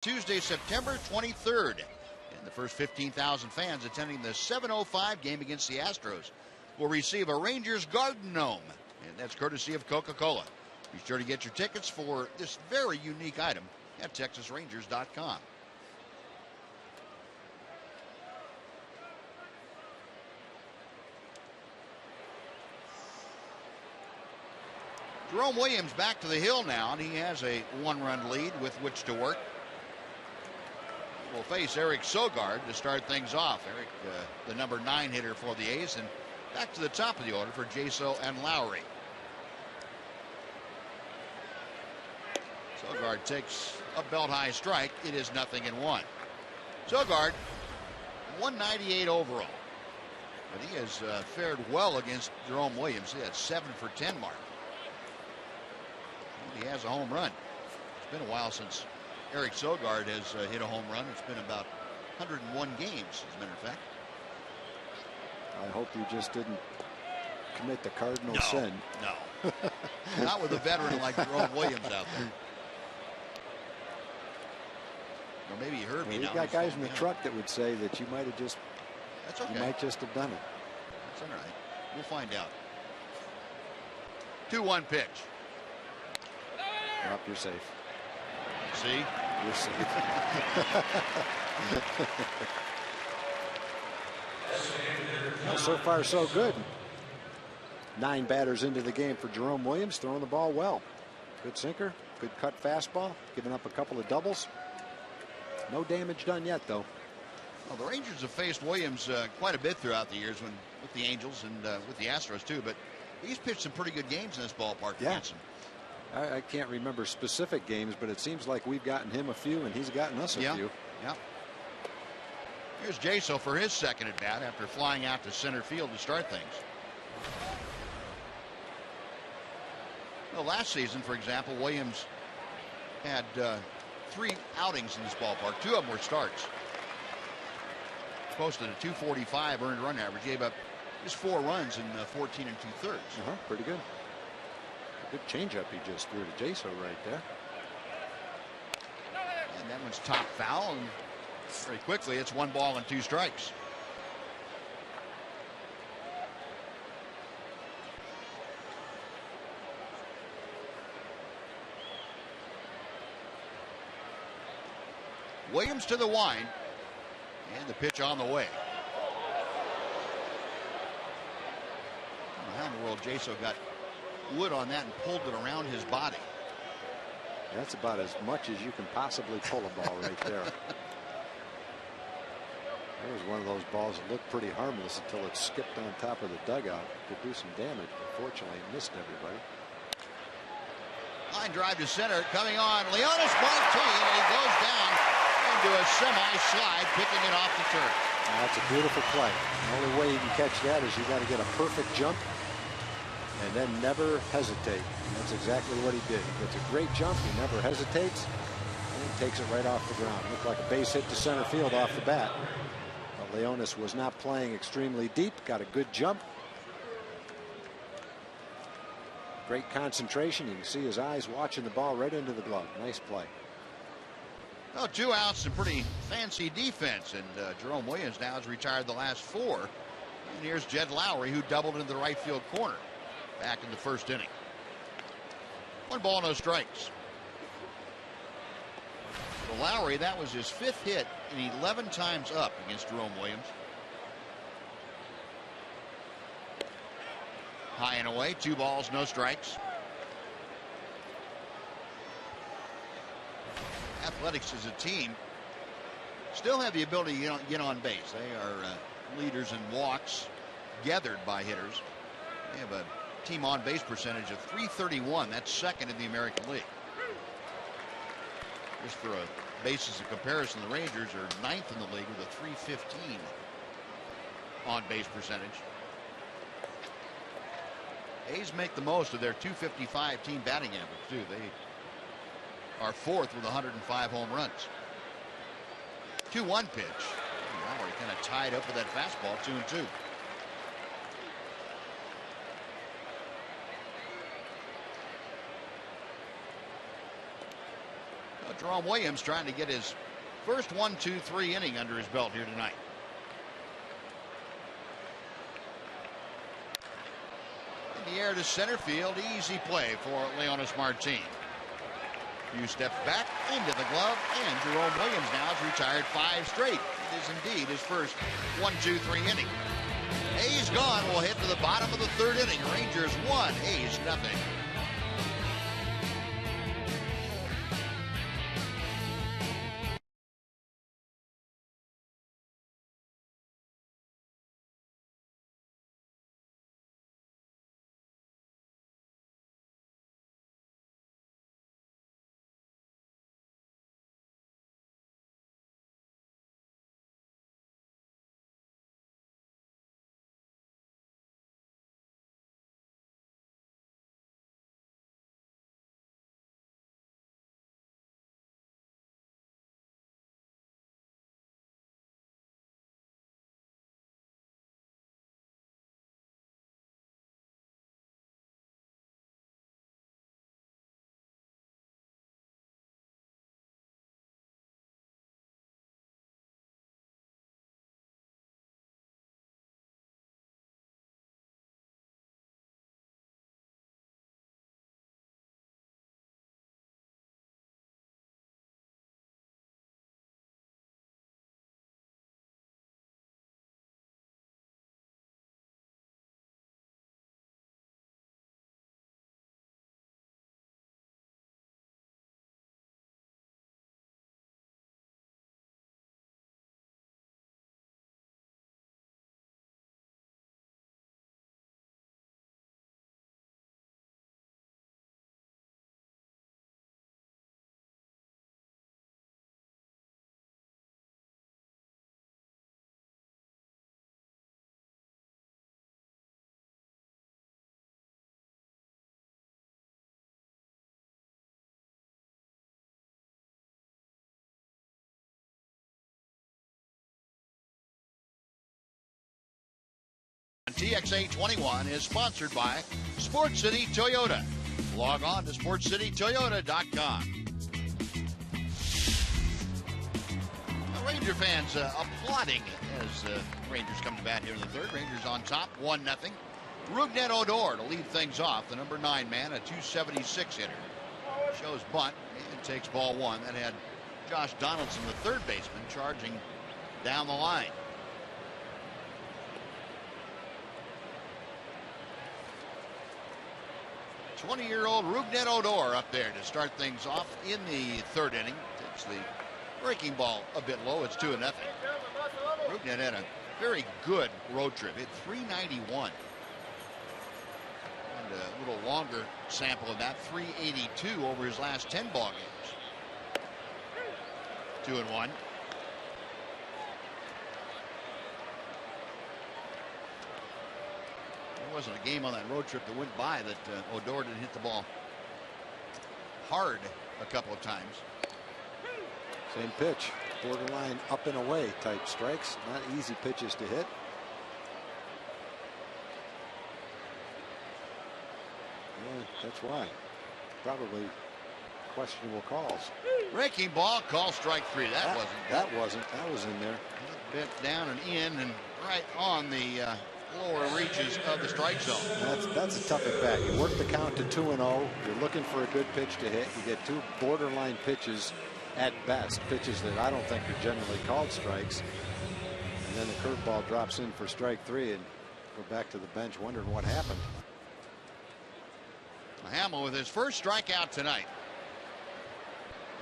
Tuesday, September 23rd. And the first 15,000 fans attending the 7:05 game against the Astros will receive a Rangers Garden Gnome. And that's courtesy of Coca-Cola. Be sure to get your tickets for this very unique item at TexasRangers.com. Jerome Williams back to the hill now, and he has a one-run lead with which to work. Will face Eric Sogard to start things off. Eric, the number 9 hitter for the A's, and back to the top of the order for Jaso and Lowry. Sogard takes a belt-high strike. It is 0-1. Sogard, 198 overall. But he has fared well against Jerome Williams. He had 7 for 10 mark. And he has a home run. It's been a while since Eric Sogard has hit a home run. It's been about 101 games, as a matter of fact. I hope you just didn't commit the cardinal sin. No. Not with a veteran like Jerome Williams out there. Or maybe he heard me now. We've got guys in the truck that would say that you might have just. That's okay. You might just have done it. That's all right. We'll find out. 2-1 pitch. Nope, you're safe. See? You're safe. Well, so far, so good. 9 batters into the game for Jerome Williams, throwing the ball well. Good sinker, good cut fastball, giving up a couple of doubles. No damage done yet, though. Well, the Rangers have faced Williams quite a bit throughout the years with the Angels and with the Astros, too. But he's pitched some pretty good games in this ballpark against them. I can't remember specific games, but it seems like we've gotten him a few and he's gotten us a few. Yeah. Here's Jaso for his second at bat after flying out to center field to start things. Well, last season, for example, Williams had 3 outings in this ballpark. 2 of them were starts. Posted a 245 earned run average. Gave up just 4 runs in 14 2/3. Pretty good. Good changeup he just threw to Jaso right there. And that one's top foul, and very quickly it's 1 ball and 2 strikes. Williams to the wind, and the pitch on the way. How in the world Jaso got wood on that and pulled it around his body? That's about as much as you can possibly pull a ball right there. That was one of those balls that looked pretty harmless until it skipped on top of the dugout. Could do some damage, but fortunately it missed everybody. Line drive to center, coming on. Leonis Martin, and he goes down into a semi-slide, picking it off the turf. That's a beautiful play. The only way you can catch that is you got to get a perfect jump and then never hesitate. And that's exactly what he did. He gets a great jump, he never hesitates, and he takes it right off the ground. Looked like a base hit to center field off the bat. But Leonis was not playing extremely deep, got a good jump. Great concentration. You can see his eyes watching the ball right into the glove. Nice play. Well, 2 outs and pretty fancy defense, and Jerome Williams now has retired the last 4. And here's Jed Lowry, who doubled into the right field corner back in the first inning. 1 ball, no strikes. For Lowry, that was his 5th hit and 11 times up against Jerome Williams. High and away, 2 balls, no strikes. Athletics as a team still have the ability to get on base. They are leaders in walks gathered by hitters. They have a team on base percentage of .331. That's second in the American League. Just for a basis of comparison, the Rangers are 9th in the league with a .315 on base percentage. A's make the most of their .255 team batting average too. They are 4th with 105 home runs. 2-1 pitch. Lowry kind of tied up with that fastball, 2-2. Jerome Williams trying to get his first 1-2-3 inning under his belt here tonight. In the air to center field, easy play for Leonys Martin. Few steps back into the glove, and Jerome Williams now has retired 5 straight. It is indeed his first 1-2-3 inning. A's gone will hit to the bottom of the 3rd inning. Rangers 1, A's nothing. TX821 is sponsored by Sports City Toyota. Log on to sportscitytoyota.com. Ranger fans applauding as Rangers come to bat here in the 3rd. Rangers on top, 1-0. Rougned Odor to lead things off. The number 9 man, a .276 hitter. Shows bunt and takes ball 1. That had Josh Donaldson, the 3rd baseman, charging down the line. 20-year-old Rougned Odor up there to start things off in the 3rd inning. Takes the breaking ball a bit low. It's 2-0. Rougned had a very good road trip. Hit .391. And a little longer sample of that, .382 over his last 10 ball games. 2-1. There wasn't a game on that road trip that went by that Odor didn't hit the ball hard a couple of times. Same pitch, borderline up and away type strikes, not easy pitches to hit. Yeah, that's why. Probably questionable calls. Breaking ball, call strike 3. That wasn't. That was in there. A bit down and in and right on the lower reaches of the strike zone. That's a tough at bat. You work the count to 2-0. You're looking for a good pitch to hit. You get 2 borderline pitches at best, pitches that I don't think are generally called strikes. And then the curveball drops in for strike 3 and go back to the bench wondering what happened. Hamill with his first strikeout tonight.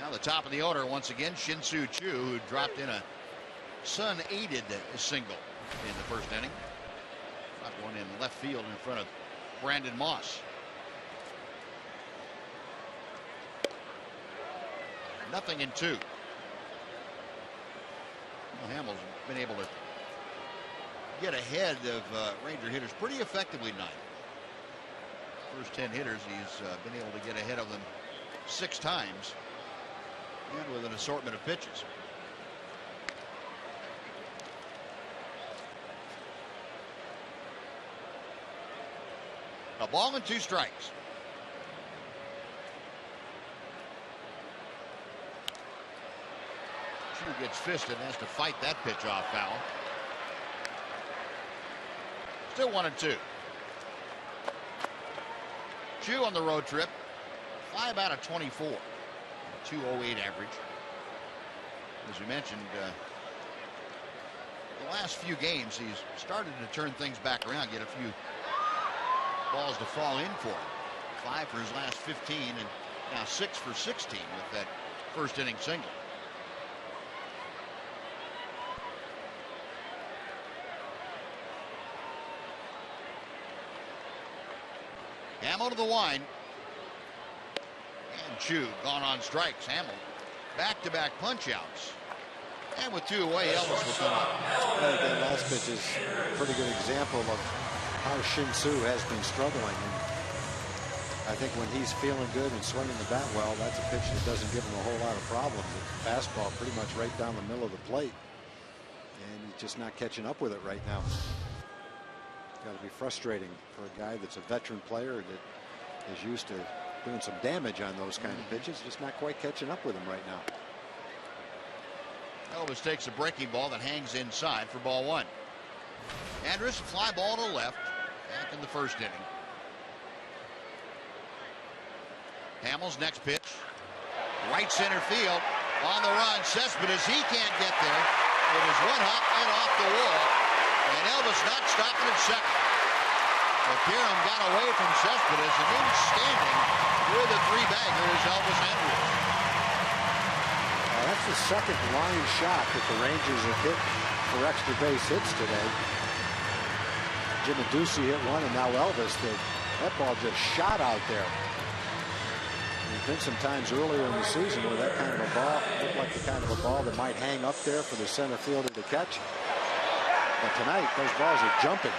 Now the top of the order once again, Shin-Soo Choo, who dropped in a Sun-aided single in the 1st inning. Dropped one in left field in front of Brandon Moss. 0-2. Well, Hamill's been able to get ahead of Ranger hitters pretty effectively tonight. First 10 hitters, he's been able to get ahead of them 6 times, and with an assortment of pitches. A ball and 2 strikes. gets fisted and has to fight that pitch off foul. Still 1-2. Chu on the road trip, 5 out of 24, 2.08 average. As we mentioned, the last few games he's started to turn things back around, get a few balls to fall in for him. 5 for his last 15 and now 6 for 16 with that first inning single. Hamill to the line. And Chu gone on strikes. Hamill back-to-back punch-outs. And with 2 away, Elvis will come up. That last pitch is a pretty good example of how Shin-Soo has been struggling. And I think when he's feeling good and swinging the bat well, that's a pitch that doesn't give him a whole lot of problems. It's a fastball pretty much right down the middle of the plate. And he's just not catching up with it right now. Got to be frustrating for a guy that's a veteran player that is used to doing some damage on those kind of pitches. Just not quite catching up with him right now. Elvis takes a breaking ball that hangs inside for ball 1. Andrus, fly ball to left back in the first inning. Hamill's next pitch, right center field, on the run. Cespedes, he can't get there. It is one hop and off the wall, and Elvis not stopping at second. But Karam got away from Cespedes, and then standing with a 3-bagger is Elvis Andrus. That's the second line shot that the Rangers have hit for extra base hits today. Jim Ducey hit one, and now Elvis. That ball just shot out there. There's been some times earlier in the season where that kind of a ball looked like the kind of a ball that might hang up there for the center fielder to catch. But tonight, those balls are jumping.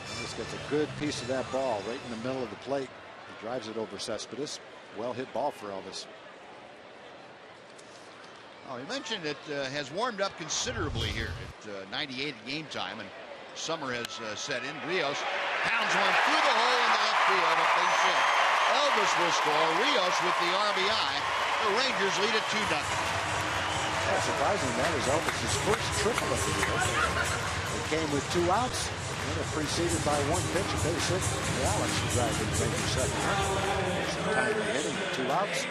Elvis gets a good piece of that ball right in the middle of the plate. He drives it over Cespedes. Well hit ball for Elvis. Oh, he mentioned it has warmed up considerably here at 98 at game time, and summer has set in. Rios pounds one through the hole into left field, a base hit. Elvis will score. Rios with the RBI. The Rangers lead at 2-0. Yeah, surprising, that is Elvis' first triple of the year. It came with 2 outs, and it preceded by 1 pitch, a base hit. Alex who drives in the Rangers second run. Some timely hitting with 2 outs.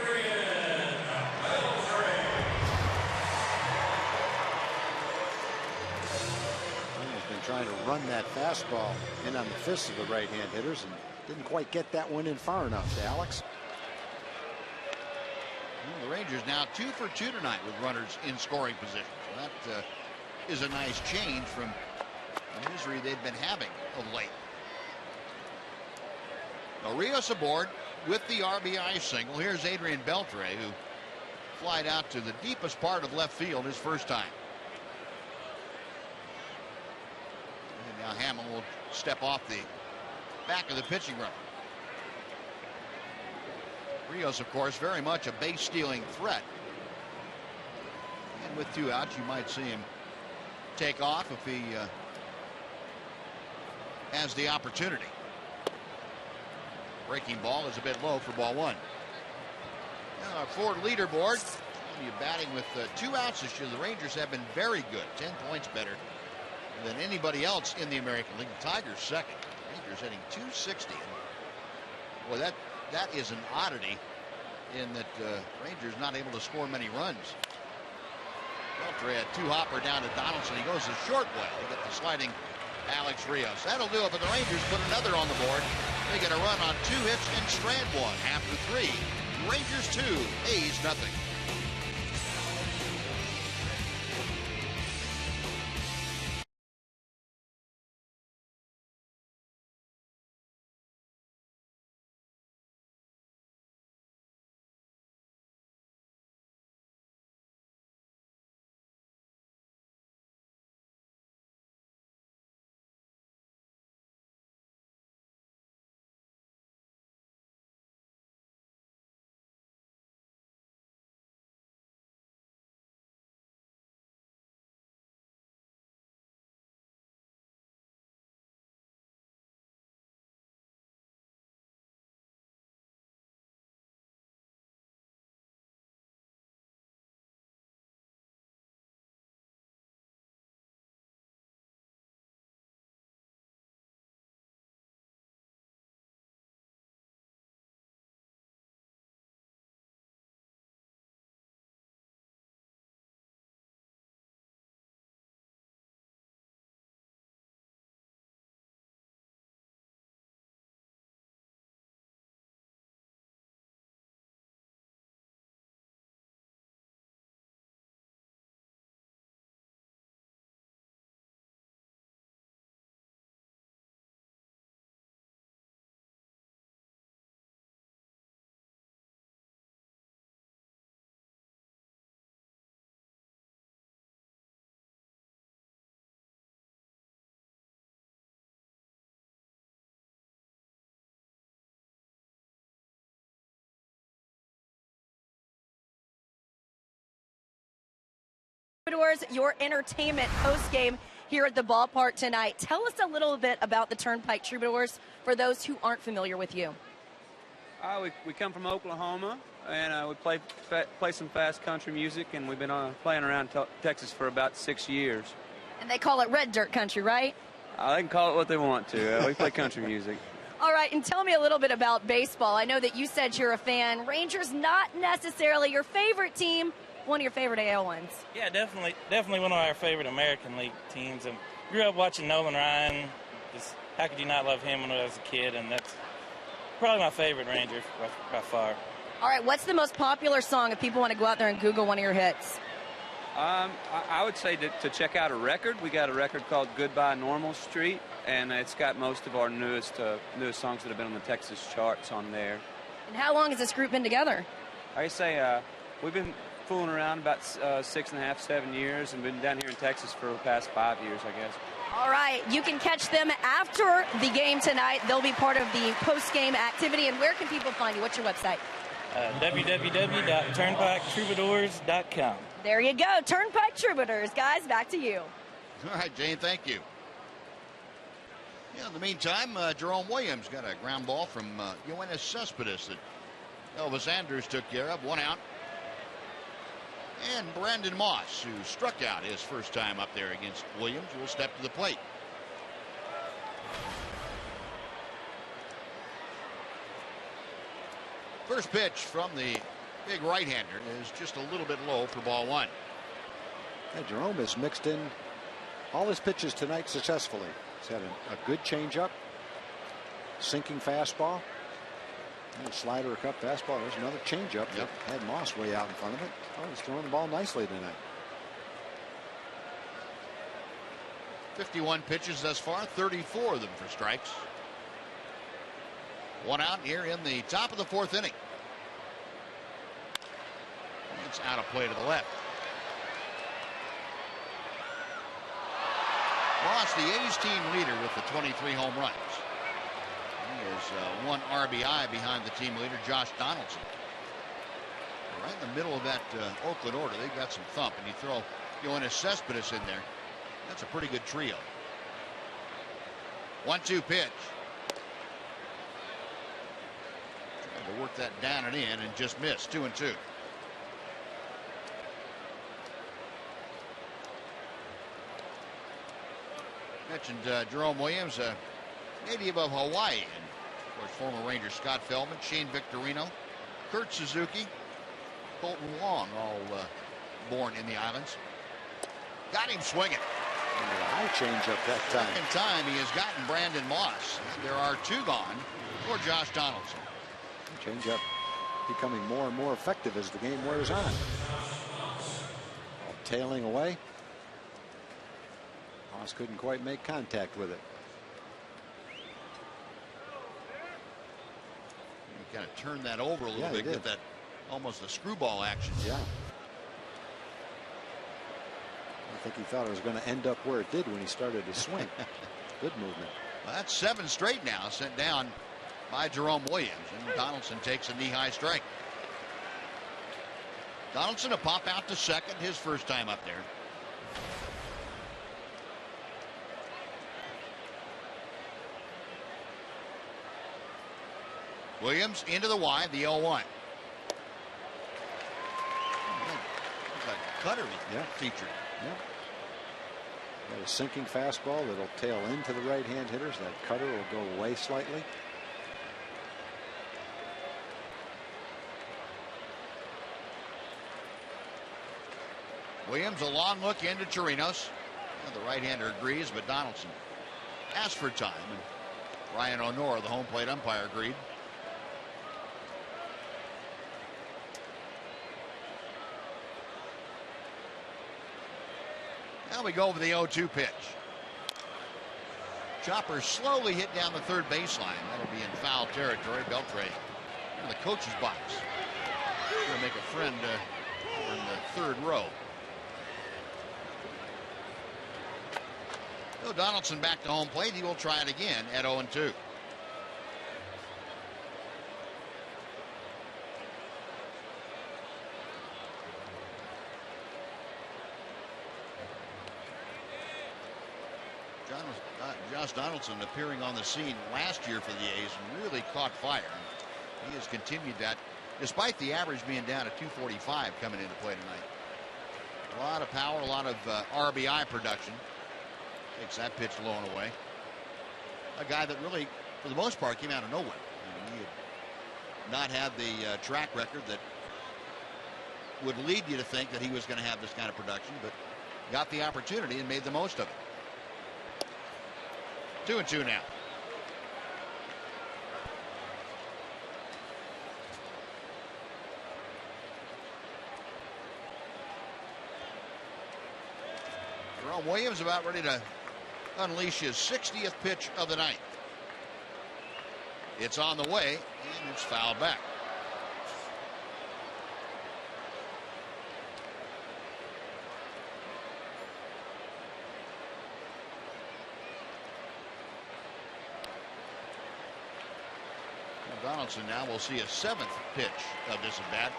Trying to run that fastball in on the fists of the right-hand hitters and didn't quite get that one in far enough to Alex. Well, the Rangers now 2 for 2 tonight with runners in scoring position. So that is a nice change from the misery they've been having of late. Now Rios aboard with the RBI single. Here's Adrian Beltre, who flied out to the deepest part of left field his first time. Now Hamill will step off the back of the pitching rubber. Rios, of course, very much a base stealing threat. And with 2 outs, you might see him take off if he has the opportunity. Breaking ball is a bit low for ball 1. Now our Ford leaderboard. You're batting with 2 outs this year. The Rangers have been very good, 10 points better than anybody else in the American League. The Tigers second. Rangers hitting .260. Boy, that is an oddity in that Rangers not able to score many runs. Beltre had 2-hopper down to Donaldson. He goes a short way to get the sliding Alex Rios. That'll do it, but the Rangers put another on the board. They get a run on 2 hits and strand 1 after 3. Rangers 2, A's nothing. Troubadours, your entertainment post-game here at the ballpark tonight. Tell us a little bit about the Turnpike Troubadours for those who aren't familiar with you. We come from Oklahoma, and we play some fast country music, and we've been playing around Texas for about 6 years. And they call it red dirt country, right? They can call it what they want to. We play country music. All right, and tell me a little bit about baseball. I know that you said you're a fan. Rangers not necessarily your favorite team, one of your favorite AL ones. Yeah, definitely one of our favorite American League teams. And grew up watching Nolan Ryan. Just, how could you not love him when I was a kid? And that's probably my favorite Ranger by far. All right, what's the most popular song if people want to go out there and Google one of your hits? I would say to check out a record. We got a record called Goodbye Normal Street, and it's got most of our newest songs that have been on the Texas charts on there. And how long has this group been together? I say we've been fooling around about 6.5, 7 years, and been down here in Texas for the past 5 years, I guess. All right, you can catch them after the game tonight. They'll be part of the post-game activity. And where can people find you? What's your website? www.turnpiketroubadours.com. There you go, Turnpike Troubadours. Guys, back to you. All right, Jane, thank you. Yeah, in the meantime, Jerome Williams got a ground ball from Yoenis Cespedes that Elvis Andrus took care of. 1 out. And Brandon Moss, who struck out his first time up there against Williams, will step to the plate. First pitch from the big right-hander is just a little bit low for ball 1. Yeah, Jerome has mixed in all his pitches tonight successfully. He's had a good changeup, sinking fastball, and a slider, a cut fastball. There's another changeup that had Moss way out in front of it. Oh, he's throwing the ball nicely tonight. 51 pitches thus far, 34 of them for strikes. 1 out here in the top of the 4th inning. It's out of play to the left. Moss, the A's team leader with the 23 home runs. He is 1 RBI behind the team leader, Josh Donaldson. Right in the middle of that Oakland order, they've got some thump, and you throw Yoenis Cespedes in there. That's a pretty good trio. 1-2 pitch. Tried to work that down and in and just missed. 2-2. Mentioned Jerome Williams, a native of Hawaii, and of course former Ranger Scott Feldman, Shane Victorino, Kurt Suzuki, Colton Wong, all born in the islands. Got him swinging. And a high changeup that time. Second time he has gotten Brandon Moss. There are 2 gone for Josh Donaldson. Changeup becoming more and more effective as the game wears on. Tailing away. Moss couldn't quite make contact with it. He kind of turned that over a little bit, get that almost a screwball action. Yeah. I think he thought it was going to end up where it did when he started to swing. Good movement. Well, that's 7 straight now sent down by Jerome Williams, and Donaldson takes a knee-high strike. Donaldson to pop out to second, his first time up there. Williams into the wide, the 0-1. That cutter featured. Yeah. Got a sinking fastball that'll tail into the right-hand hitters. That cutter will go away slightly. Williams, a long look into Chirinos. Well, the right-hander agrees, but Donaldson asked for time, and Ryan O'Nora, the home plate umpire, agreed. Now we go over the 0-2 pitch. Chopper slowly hit down the 3rd baseline. That'll be in foul territory. Beltre in the coach's box. Going to make a friend over in the 3rd row. So Donaldson back to home plate. He will try it again at 0-2. Josh Donaldson appearing on the scene last year for the A's and really caught fire. He has continued that despite the average being down at 245 coming into play tonight. A lot of power, a lot of RBI production. Takes that pitch low and away. A guy that really, for the most part, came out of nowhere. He had not had the track record that would lead you to think that he was going to have this kind of production, but got the opportunity and made the most of it. 2-2 now. Jerome Williams about ready to unleash his 60th pitch of the night. It's on the way, and it's fouled back. Donaldson now will see a 7th pitch of this at bat.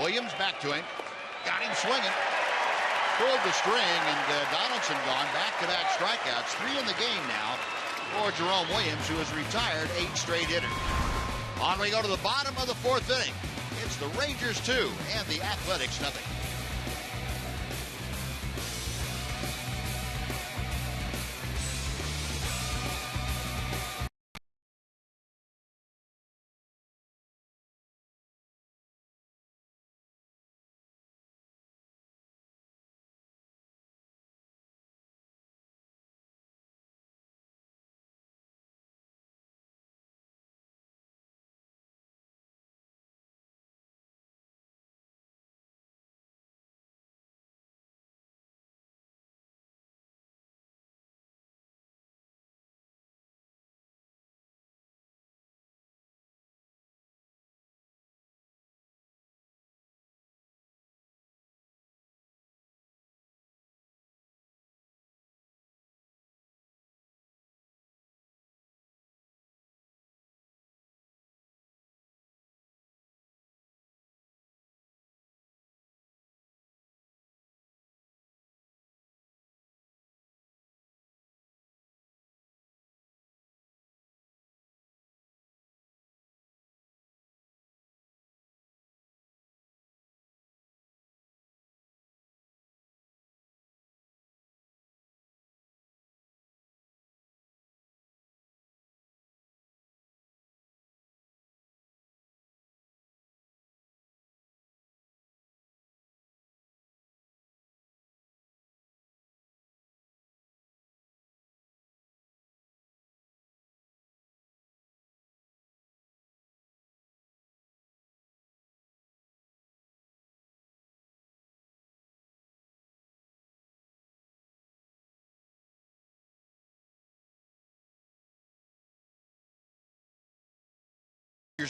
Williams back to him. Got him swinging. Pulled the string, and Donaldson gone. Back-to-back strikeouts. 3 in the game now for Jerome Williams, who has retired 8 straight hitters. On we go to the bottom of the 4th inning. It's the Rangers 2 and the Athletics nothing.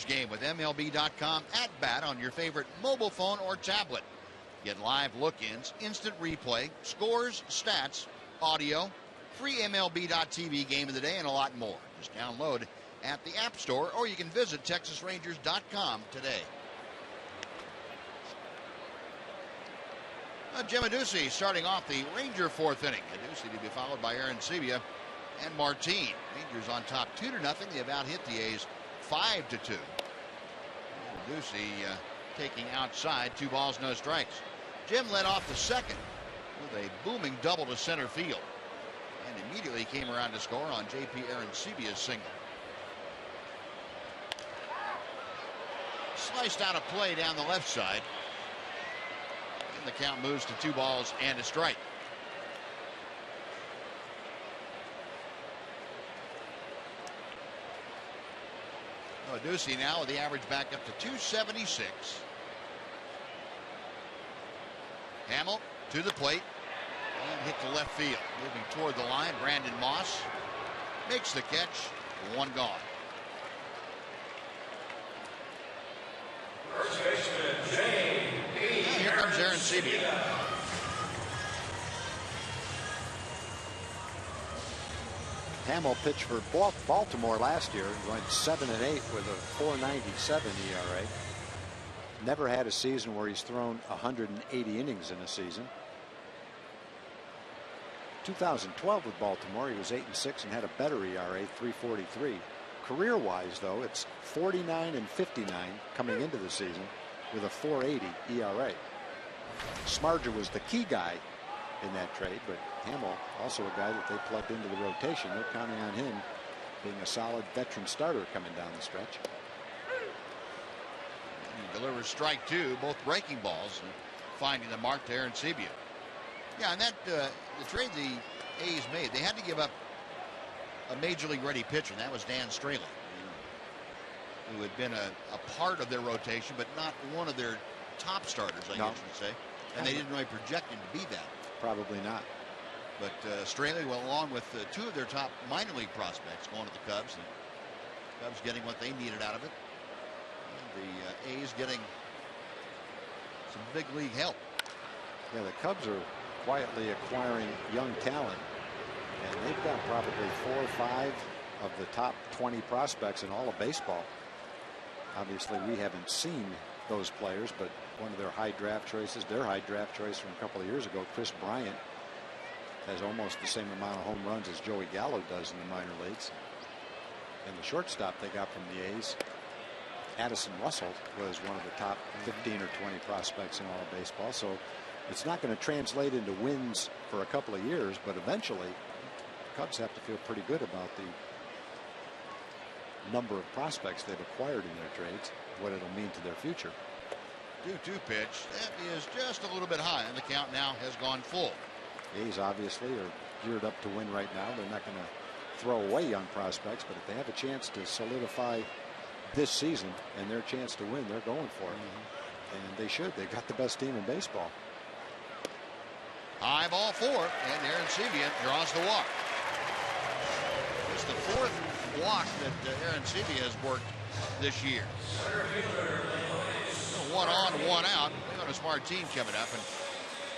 Game with MLB.com at bat on your favorite mobile phone or tablet. Get live look-ins, instant replay, scores, stats, audio, free MLB.tv game of the day, and a lot more. Just download at the App Store, or you can visit TexasRangers.com today. Jim Adduci starting off the Ranger 4th inning. Adduci to be followed by Aaron Sebia and Martin. Rangers on top 2-0. They about hit the A's 5-2. Adduci taking outside, 2 balls, no strikes. Jim led off the 2nd with a booming double to center field, and immediately came around to score on J.P. Aaron Sebia's single. Sliced out a play down the left side, and the count moves to 2 balls and a strike. Adduci now with the average back up to 276. Hamill to the plate and hit to left field. Moving toward the line, Brandon Moss makes the catch. 1 gone. And here comes Aaron Sebia. Hamill pitched for Baltimore last year, went 7-8 with a 4.97 ERA. Never had a season where he's thrown 180 innings in a season. 2012 with Baltimore, he was 8-6 and had a better ERA, 3.43. Career-wise, though, it's 49 and 59 coming into the season with a 4.80 ERA. Smarger was the key guy in that trade, but Hamill also a guy that they plugged into the rotation. They're counting on him being a solid veteran starter coming down the stretch. He delivers strike two, both breaking balls, and finding the mark to Arancibia. Yeah, and that the trade the A's made, they had to give up a major league ready pitcher, and that was Dan Straley, who had been a part of their rotation, but not one of their top starters, I guess you'd say. And they didn't really project him to be that. Probably not. But Straley, well, along with two of their top minor league prospects going to the Cubs, and Cubs getting what they needed out of it. And the A's getting some big league help. Yeah, the Cubs are quietly acquiring young talent, and they've got probably 4 or 5 of the top 20 prospects in all of baseball. Obviously, we haven't seen those players, but one of their high draft choices, their high draft choice from a couple of years ago, Chris Bryant, has almost the same amount of home runs as Joey Gallo does in the minor leagues. And the shortstop they got from the A's, Addison Russell, was one of the top 15 or 20 prospects in all of baseball. So it's not going to translate into wins for a couple of years, but eventually the Cubs have to feel pretty good about the number of prospects they've acquired in their trades, what it'll mean to their future. 2-2 pitch. That is just a little bit high, and the count now has gone full. A's obviously are geared up to win right now. They're not going to throw away young prospects, but if they have a chance to solidify this season and their chance to win, they're going for it. And they should. They've got the best team in baseball. High ball 4, and Arancibia draws the walk. It's the 4th walk that Arancibia has worked this year. 1 on, 1 out. We got a smart team coming up. And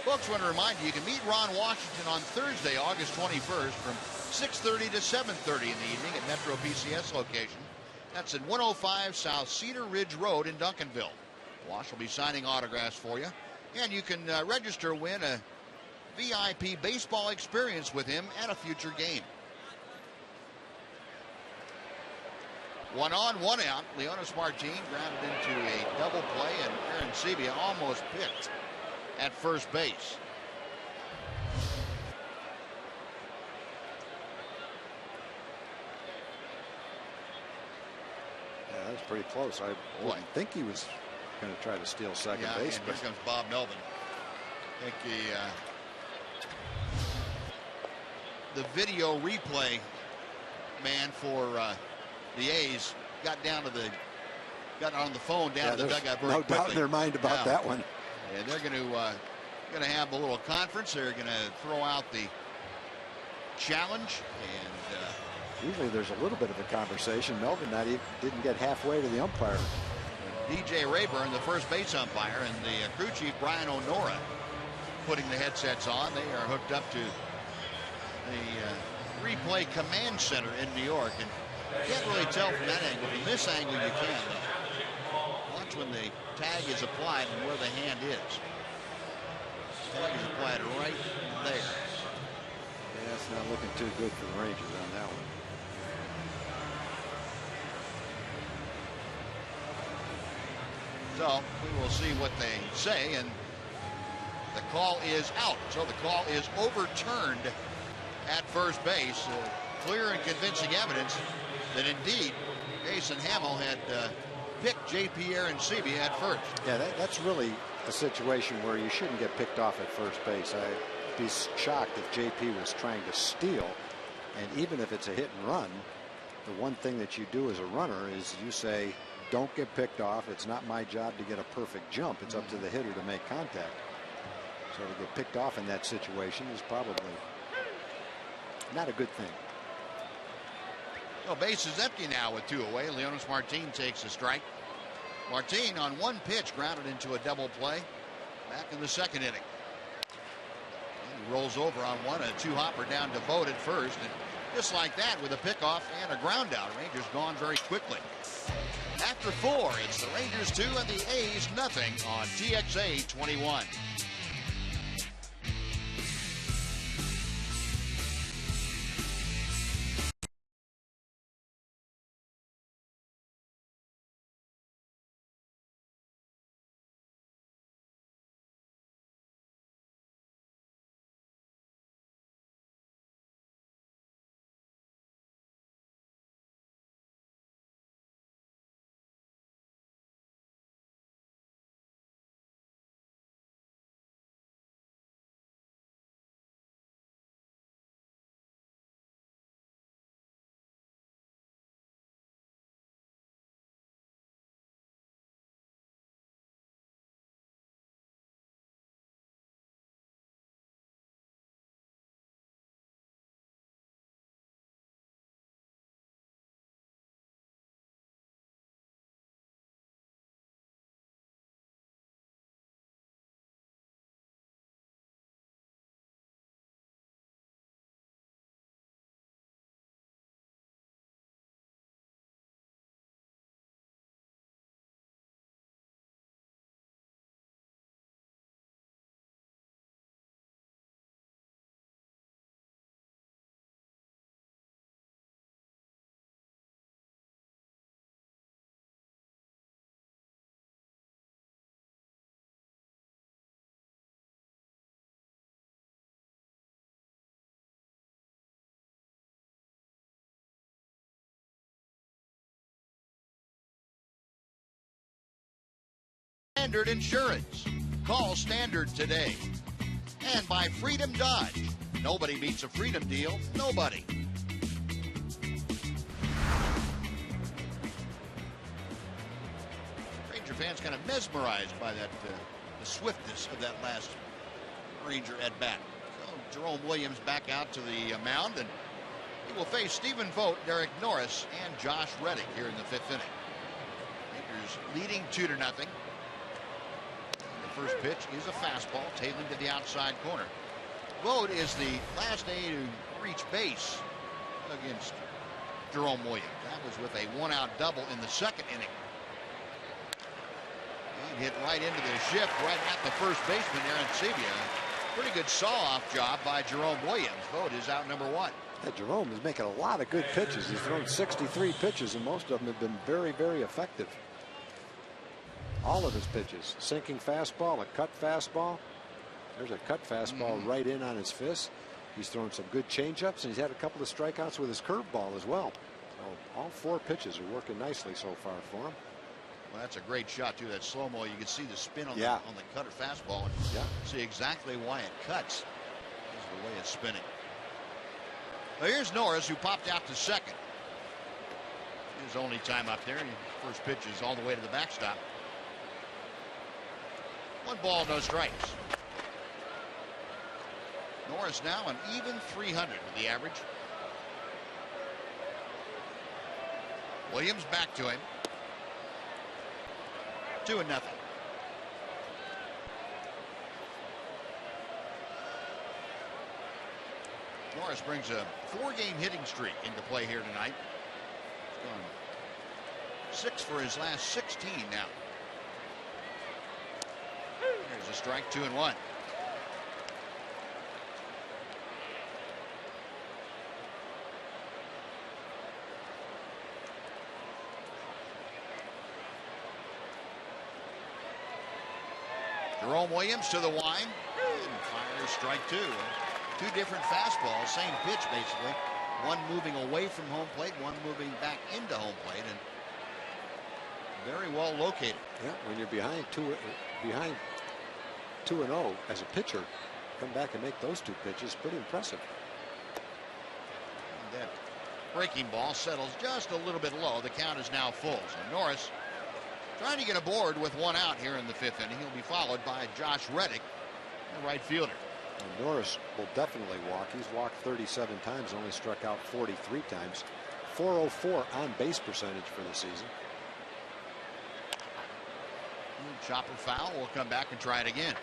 folks, want to remind you, you can meet Ron Washington on Thursday, August 21st from 6:30 to 7:30 in the evening at Metro PCS location. That's at 105 South Cedar Ridge Road in Duncanville. Wash will be signing autographs for you. And you can register, win a VIP baseball experience with him at a future game. 1 on, 1 out. Leonis Martin grounded into a double play, and Arancibia almost picked at first base. Yeah, that was pretty close. I wouldn't think he was going to try to steal second base. And here comes Bob Melvin. I think the video replay man for the A's got on the phone down to the dugout very quickly. No doubt in their mind about that one. And they're going to have a little conference. They're going to throw out the challenge, and usually there's a little bit of a conversation. Melvin didn't get halfway to the umpire. DJ Rayburn, the first base umpire, and the crew chief Brian O'Nora putting the headsets on. They are hooked up to the replay command center in New York, and you can't really tell from that angle. From this angle, you can, though. Watch when the tag is applied and where the hand is. The tag is applied right there. Yeah, it's not looking too good for the Rangers on that one. So we will see what they say, and the call is out. So the call is overturned at first base. Clear and convincing evidence that indeed Jason Hamill had picked J.P. Arancibia at first. Yeah, that's really a situation where you shouldn't get picked off at first base. I'd be shocked if J.P. was trying to steal, and even if it's a hit and run, the one thing that you do as a runner is you say, don't get picked off. It's not my job to get a perfect jump. It's up to the hitter to make contact. So to get picked off in that situation is probably not a good thing. Well, base is empty now with 2 away. Leonis Martin takes a strike. Martin on 1 pitch grounded into a double play back in the 2nd inning. And he rolls over on 1, a 2-hopper down to Bode at first, and just like that with a pickoff and a ground out. Rangers gone very quickly. After 4, it's the Rangers 2 and the A's nothing on TXA 21. Standard Insurance. Call Standard today. And by Freedom Dodge. Nobody beats a Freedom deal. Nobody. Ranger fans kind of mesmerized by that the swiftness of that last Ranger at bat. So Jerome Williams back out to the mound, and he will face Stephen Vogt, Derek Norris, and Josh Reddick here in the 5th inning. Rangers leading 2-0. The first pitch is a fastball tailing to the outside corner. Vogt is the last A to reach base against Jerome Williams. That was with a 1-out double in the 2nd inning. And hit right into the shift right at the first baseman, Aaron Sebia. Pretty good saw-off job by Jerome Williams. Vogt is out number 1. Yeah, Jerome is making a lot of good pitches. He's thrown 63 pitches, and most of them have been very, very effective. All of his pitches. Sinking fastball, a cut fastball. There's a cut fastball right in on his fist. He's thrown some good changeups, and he's had a couple of strikeouts with his curveball as well. So all 4 pitches are working nicely so far for him. Well, that's a great shot, too. That slow-mo, you can see the spin on, Yeah. the cutter fastball and see exactly why it cuts. This is the way it's spinning. Well, here's Norris, who popped out to second. His only time up there. First pitch is all the way to the backstop. 1 ball, no strikes. Norris now an even 300 with the average. Williams back to him. 2-0. Norris brings a 4-game hitting streak into play here tonight. He's gone 6 for his last 16 now. There's a strike, 2-1. Jerome Williams to the line and fires strike 2. 2 different fastballs, same pitch basically. One moving away from home plate, one moving back into home plate, and very well located. Yeah, when you're behind 2-0 as a pitcher, come back and make those 2 pitches, pretty impressive. And that breaking ball settles just a little bit low. The count is now full. So Norris trying to get aboard with 1 out here in the 5th inning. He'll be followed by Josh Reddick, the right fielder. And Norris will definitely walk. He's walked 37 times, only struck out 43 times. 404 on base percentage for the season. Chopper foul. We'll come back and try it again.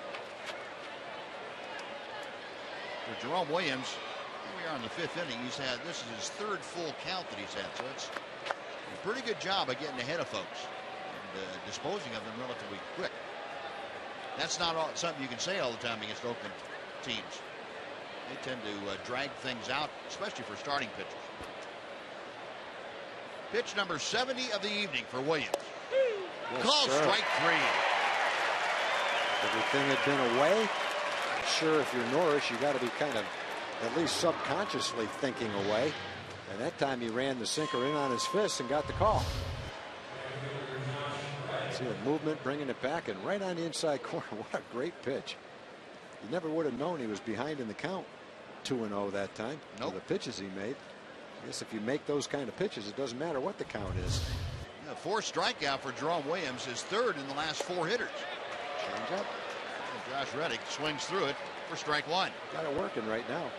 For Jerome Williams, here we are in the 5th inning. This is his 3rd full count that he's had. So it's a pretty good job of getting ahead of folks and disposing of them relatively quick. That's not something you can say all the time against Oakland teams. They tend to drag things out, especially for starting pitchers. Pitch number 70 of the evening for Williams. Call strike 3. Everything had been away. I'm sure if you're Norris, you got to be kind of at least subconsciously thinking away. And that time he ran the sinker in on his fist and got the call. See the movement, bringing it back, and right on the inside corner. What a great pitch. You never would have known he was behind in the count 2-0 that time. Nope. The pitches he made. I guess if you make those kind of pitches, it doesn't matter what the count is. Yeah, 4th strikeout for Jerome Williams, his 3rd in the last 4 hitters. Change up. And Josh Reddick swings through it for strike 1. Got it working right now.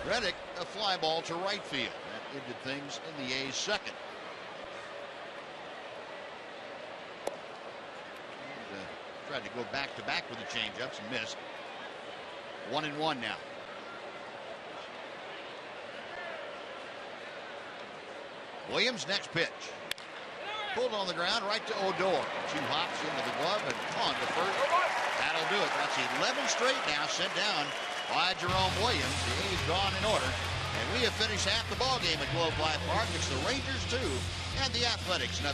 Reddick, a fly ball to right field. That ended things in the A's 2nd. Tried to go back-to-back with the changeups and missed. 1-1 now. Williams' next pitch. Pulled on the ground right to Odor. 2 hops into the glove and on to first. That'll do it. That's 11 straight now sent down by Jerome Williams. The A's gone in order. And we have finished half the ball game at Globe Life Park. It's the Rangers 2 and the Athletics 0.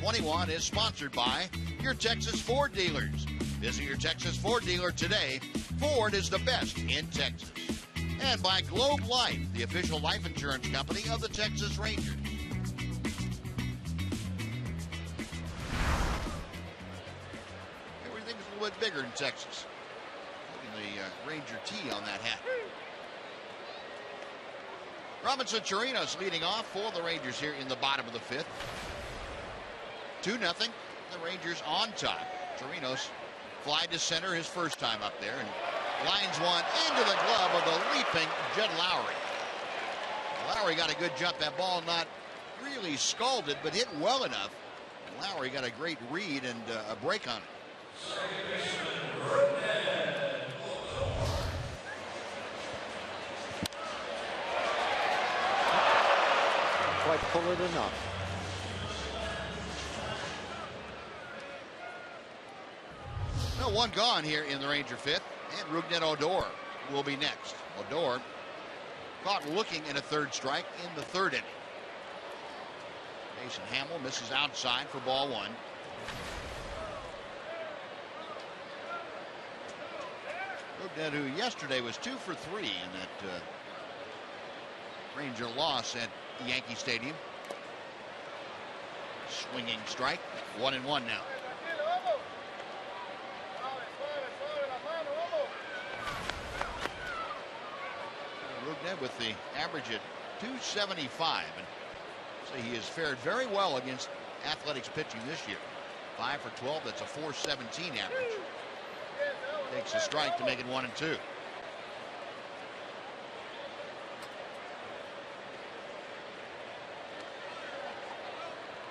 21 is sponsored by your Texas Ford dealers. Visit your Texas Ford dealer today. Ford is the best in Texas. And by Globe Life, the official life insurance company of the Texas Rangers. Everything's a little bit bigger in Texas. Look at the Ranger T on that hat. Robinson Chirinos leading off for the Rangers here in the bottom of the fifth. 2-0. The Rangers on top. Chirinos fly to center his first time up there and lines one into the glove of the leaping Jed Lowry. Lowry got a good jump. That ball not really scalded, but hit well enough. Lowry got a great read and a break on it. Quite pull it enough. No, one gone here in the Ranger fifth, and Rougned Odor will be next. Odor caught looking in a third strike in the third inning. Jason Hamill misses outside for ball one. Rougned, who yesterday was 2 for 3 in that Ranger loss at Yankee Stadium. Swinging strike, 1-1 now. Rougned with the average at 275, and say he has fared very well against Athletics pitching this year. 5 for 12, that's a 417 average. Takes a strike to make it 1-2.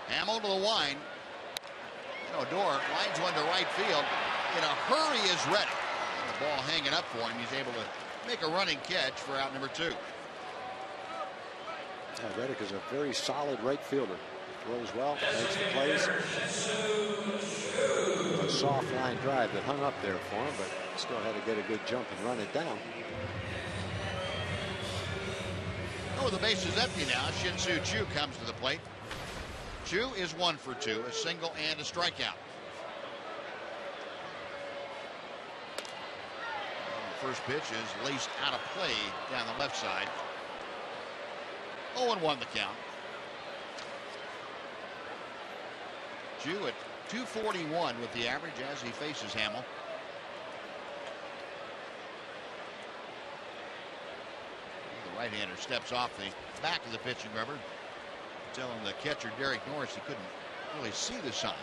Hamill to the line. And Odor lines one to right field. In a hurry is Reddick. And the ball hanging up for him. He's able to make a running catch for out number 2. Yeah, Reddick is a very solid right fielder. Throws well, makes the plays. A soft line drive that hung up there for him, but still had to get a good jump and run it down. Oh, the base is empty now. Shin-Soo Choo comes to the plate. Choo is 1 for 2, a single and a strikeout. The first pitch is laced out of play down the left side. 0-1 the count. Choo at 241 with the average as he faces Hamill. The right-hander steps off the back of the pitching rubber, telling the catcher Derek Norris he couldn't really see the sign.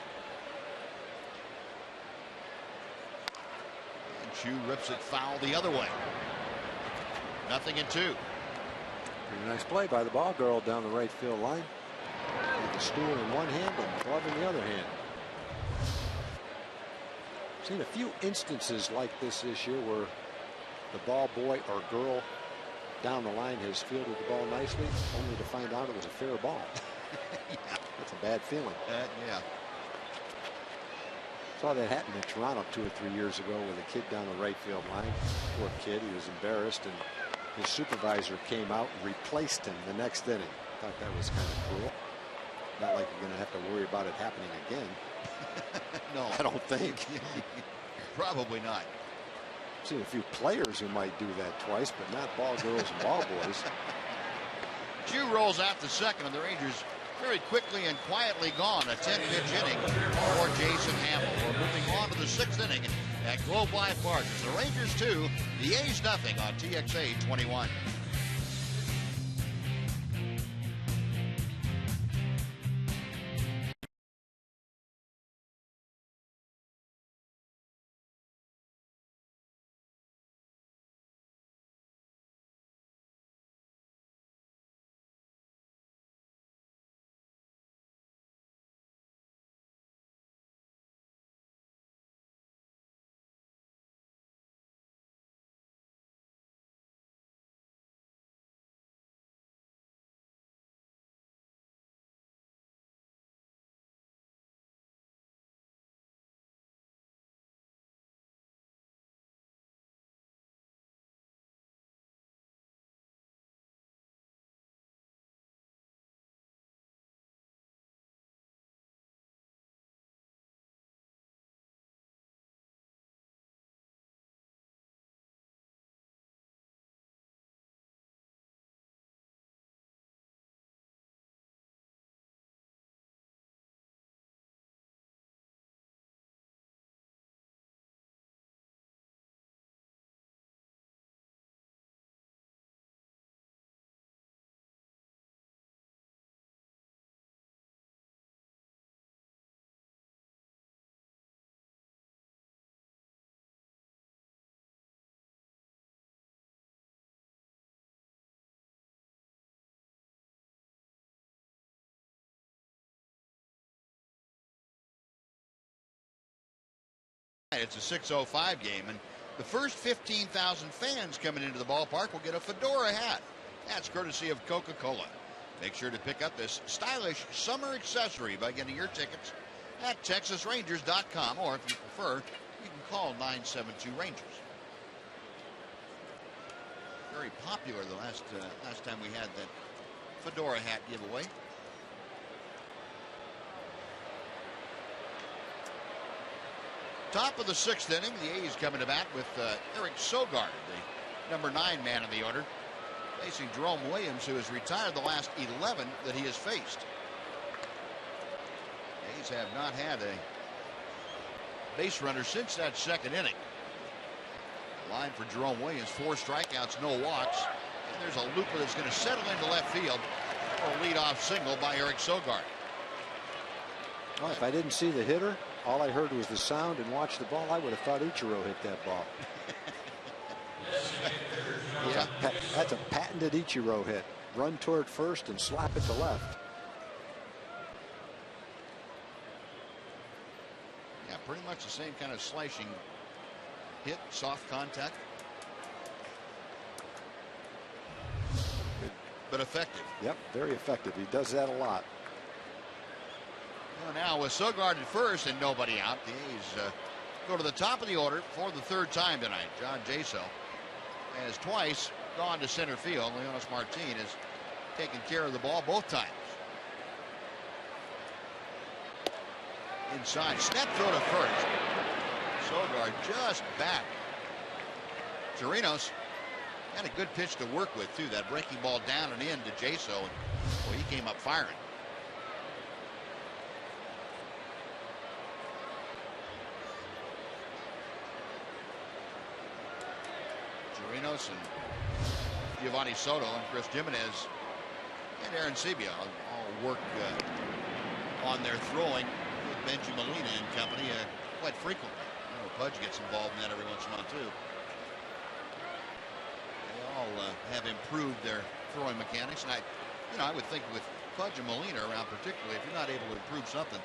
And Choo rips it foul the other way. 0-2. Pretty nice play by the ball girl down the right field line. With the stool in one hand and glove in the other hand. Seen a few instances like this year where the ball boy or girl down the line has fielded the ball nicely, only to find out it was a fair ball. Yeah. That's a bad feeling. Yeah. Saw that happen in Toronto 2 or 3 years ago with a kid down the right field line. Poor kid, he was embarrassed, and his supervisor came out and replaced him the next inning. Thought that was kind of cruel. Not like you're going to have to worry about it happening again. No, I don't think. Probably not. I've seen a few players who might do that twice, but not ball girls and ball boys. Choo rolls out to second, and the Rangers very quickly and quietly gone. A 10-pitch inning for Jason Hamill. We're moving on to the 6th inning at Globe Life Park. The Rangers 2, the A's nothing on TXA 21. It's a 6:05 game, and the first 15,000 fans coming into the ballpark will get a fedora hat. That's courtesy of Coca-Cola. Make sure to pick up this stylish summer accessory by getting your tickets at TexasRangers.com, or if you prefer, you can call 972 Rangers. Very popular the last time we had that fedora hat giveaway. Top of the 6th inning, the A's coming to bat with Eric Sogard, the number 9 man in the order, facing Jerome Williams, who has retired the last 11 that he has faced. The A's have not had a base runner since that 2nd inning. Line for Jerome Williams, 4 strikeouts, no walks. And there's a looper that's going to settle into left field for a leadoff single by Eric Sogard. Well, if I didn't see the hitter, all I heard was the sound and watched the ball, I would have thought Ichiro hit that ball. Yeah. That's a patented Ichiro hit. Run toward first and slap it to left. Yeah, pretty much the same kind of slashing hit, soft contact. But effective. Yep, very effective. He does that a lot. Well, now with Sogard at first and nobody out, the A's go to the top of the order for the 3rd time tonight. John Jaso has twice gone to center field. Leonis Martin has taken care of the ball both times. Inside, snap throw to first. Sogard just back. Chirinos had a good pitch to work with too. That breaking ball down and in to Jaso, and boy, he came up firing. Chirinos and Giovanni Soto and Chris Jimenez and Aaron Sebia all work on their throwing with Benji Molina and company quite frequently. I know Pudge gets involved in that every once in a while too. They all have improved their throwing mechanics, and I would think with Pudge and Molina around particularly, if you're not able to improve something,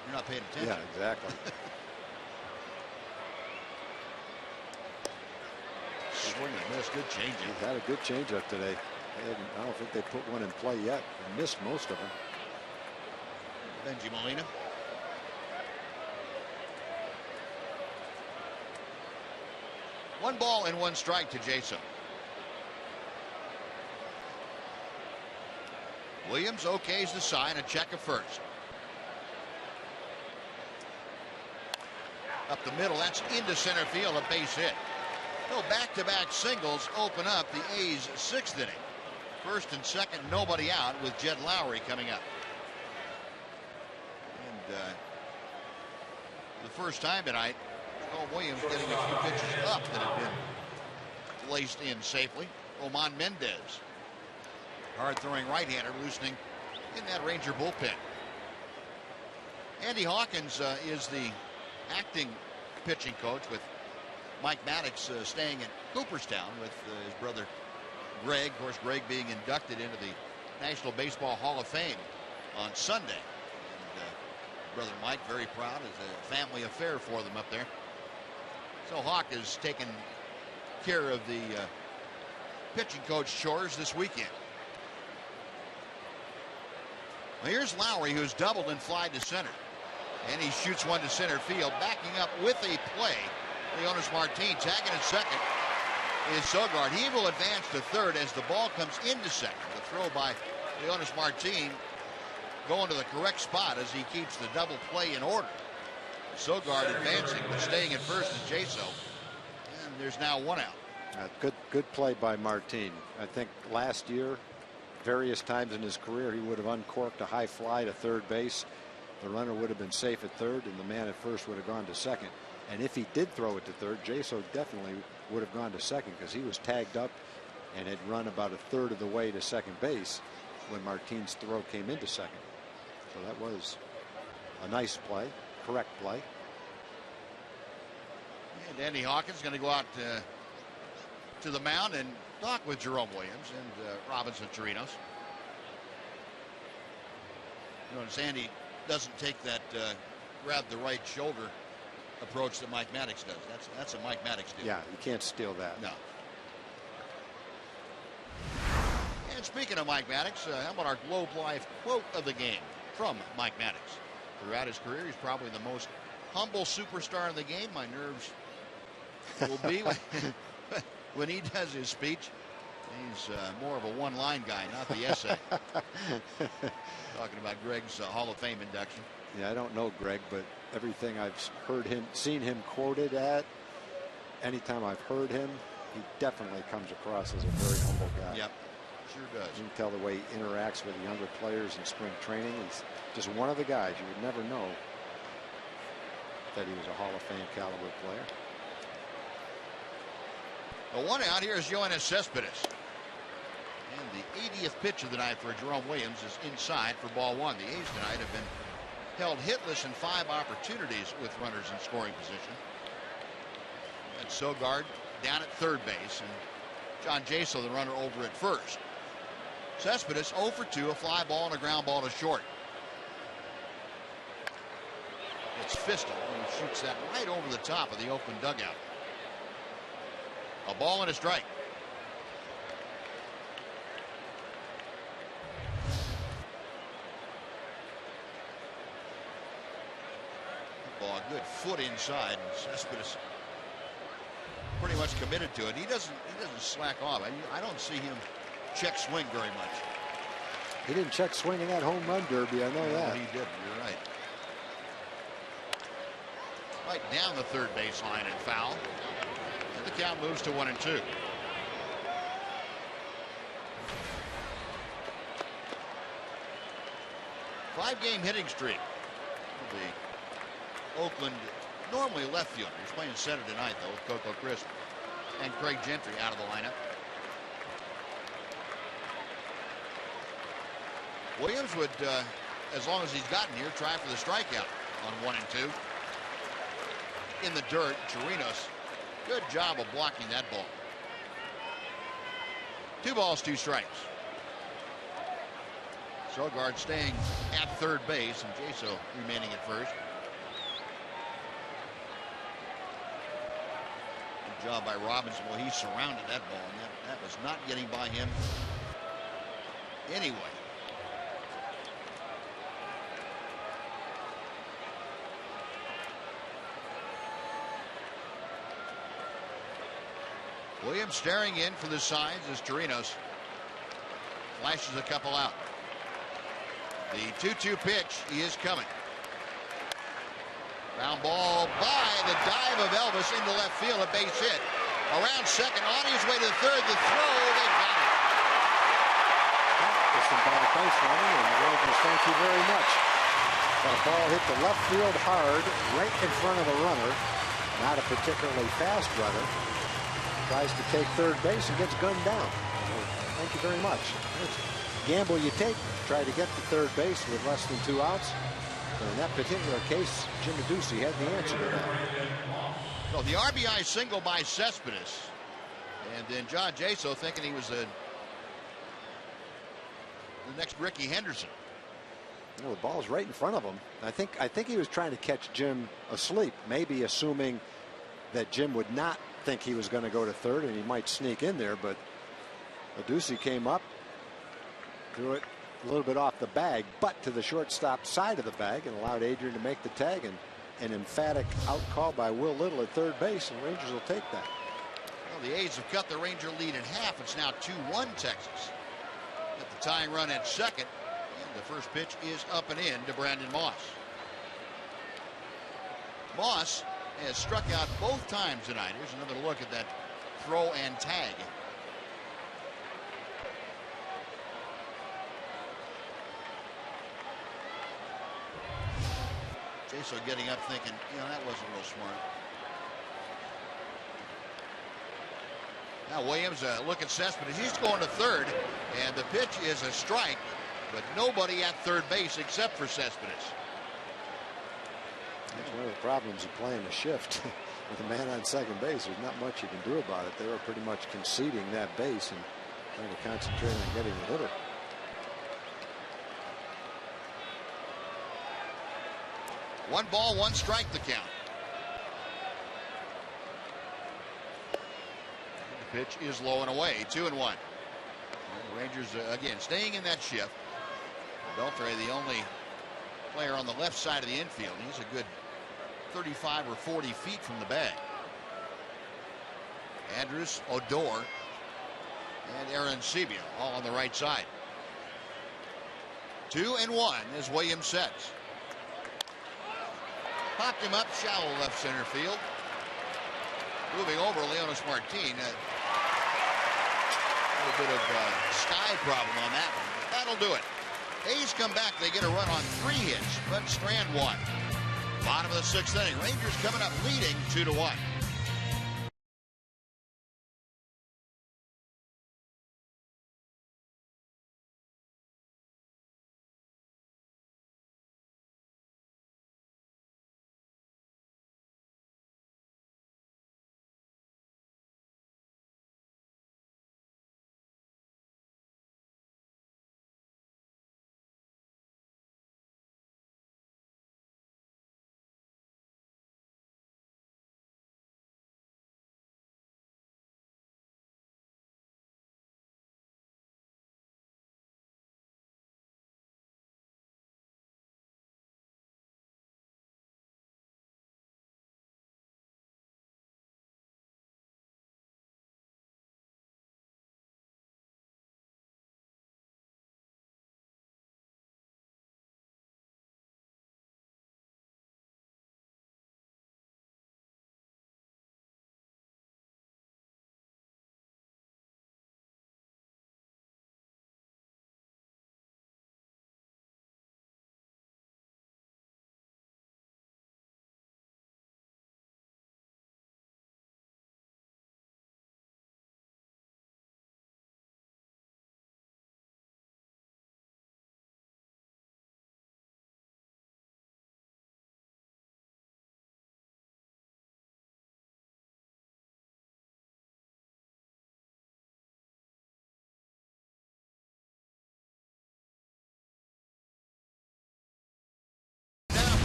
you're not paying attention. Yeah, exactly. Swing and miss, good changeup. He's had a good changeup today. I don't think they put one in play yet. They missed most of them. Benji Molina. One ball and 1 strike to Jason. Williams okays the sign, a check of first. Up the middle, that's into center field, a base hit. No, back-to-back singles open up the A's 6th inning. 1st and 2nd, nobody out, with Jed Lowry coming up. And the first time tonight, Williams getting a few pitches up that have been laced in safely. Roman Mendez, hard-throwing right-hander, loosening in that Ranger bullpen. Andy Hawkins is the acting pitching coach, with Mike Maddox staying in Cooperstown with his brother Greg. Of course, Greg being inducted into the National Baseball Hall of Fame on Sunday. And brother Mike, very proud. It's a family affair for them up there. So Hawk has taken care of the pitching coach chores this weekend. Well, here's Lowry, who's doubled and flied to center. And he shoots one to center field, backing up with a play. Leonis Martin tagging at second is Sogard. He will advance to third as the ball comes into second. The throw by Leonis Martin going to the correct spot as he keeps the double play in order. Sogard advancing, but staying at first is Jaso. And there's now 1 out. Good play by Martin. I think last year, various times in his career, he would have uncorked a high fly to third base. The runner would have been safe at third, and the man at first would have gone to second. And if he did throw it to third, Jaso definitely would have gone to second, because he was tagged up and had run about a third of the way to second base when Martin's throw came into second. So that was a nice play, correct play. And Andy Hawkins going to go out to the mound and talk with Jerome Williams and Robinson Chirinos. Notice Andy doesn't take that grab the right shoulder approach that Mike Maddox does. That's a Mike Maddox deal. Yeah, you can't steal that. No. And speaking of Mike Maddox, how about our Globe Life quote of the game from Mike Maddox? Throughout his career, he's probably the most humble superstar in the game. My nerves will be when he does his speech. He's more of a one-line guy, not the essay. Talking about Greg's Hall of Fame induction. Yeah, I don't know Greg, but everything I've seen him quoted at, anytime I've heard him, he definitely comes across as a very humble guy. Yep, sure does. You can tell the way he interacts with the younger players in spring training. He's just one of the guys. You would never know that he was a Hall of Fame caliber player. The one out here is Yoenis Cespedes. And the 80th pitch of the night for Jerome Williams is inside for ball one. The A's tonight have been held hitless in 5 opportunities with runners in scoring position. And Sogard down at third base, and John Jaso, the runner, over at first. Cespedes 0 for 2, a fly ball and a ground ball to short. It's Fistel who shoots that right over the top of the Oakland dugout. A ball and a strike. Ball a good foot inside, and Cespedes pretty much committed to it. He doesn't slack off. I don't see him check swing very much. He didn't check swing in that home run derby. I know that. He did. You're right. Right down the third baseline and foul. And the count moves to 1-2. Five-game hitting streak. The Oakland normally left fielder. He's playing center tonight, though, with Coco Crisp and Craig Gentry out of the lineup. Williams would, as long as he's gotten here, try for the strikeout on 1 and 2. In the dirt, Chirinos, good job of blocking that ball. 2 balls, 2 strikes. Sogard staying at third base, and Jaso remaining at first. Good job by Robinson. Well, he surrounded that ball, and that was not getting by him anyway. Williams staring in for the signs as Chirinos flashes a couple out. The 2-2 pitch is coming. Ground ball by the dive of Elvis into left field, a base hit. Around second, on his way to the third, the throw, they got it. Just some bad base running, and the Ravens, thank you very much. That ball hit the left field hard, right in front of the runner. Not a particularly fast runner. Tries to take third base and gets gunned down. Thank you very much. Gamble you take. Try to get to third base with less than 2 outs. And in that particular case, Jim Adducci had the answer to that. So the RBI single by Cespedes, and then John Jaso thinking he was the next Ricky Henderson. Well, the ball's right in front of him. I think he was trying to catch Jim asleep, maybe assuming that Jim would not think he was going to go to third and he might sneak in there, but Adduci came up, threw it a little bit off the bag, but to the shortstop side of the bag, and allowed Adrian to make the tag, and an emphatic out call by Will Little at third base, and Rangers will take that. Well, the A's have cut the Ranger lead in half. It's now 2-1 Texas. At the tying run at second, and the first pitch is up and in to Brandon Moss. Moss has struck out both times tonight. Here's another look at that throw and tag. Jaso getting up thinking, that wasn't real smart. Now Williams, look at Cespedes. He's going to third, and the pitch is a strike, but nobody at third base except for Cespedes. That's one of the problems of playing a shift with a man on second base. There's not much you can do about it. They were pretty much conceding that base and trying to concentrate on getting the hitter. One ball, one strike, the count. The pitch is low and away. 2-1. The Rangers again staying in that shift. Beltre, the only player on the left side of the infield. He's a good 35 or 40 feet from the bag. Andrus, Odor, and Aaron Sebia all on the right side. 2-1 as Williams sets. Popped him up shallow left center field. Moving over, Leonis Martin. A little bit of sky problem on that one. That'll do it. A's come back. They get a run on 3 hits, but strand 1. Bottom of the 6th inning. Rangers coming up leading 2-1.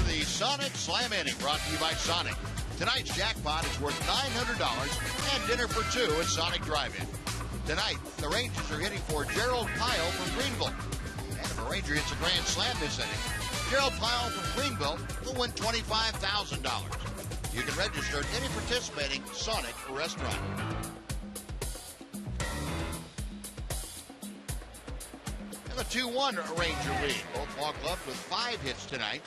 The Sonic Slam Inning, brought to you by Sonic. Tonight's jackpot is worth $900 and dinner for 2 at Sonic Drive-In. Tonight, the Rangers are hitting for Gerald Pyle from Greenville. And if a Ranger hits a grand slam this inning, Gerald Pyle from Greenville will win $25,000. You can register at any participating Sonic restaurant. And the 2-1 Ranger lead. Both ball clubs with 5 hits tonight.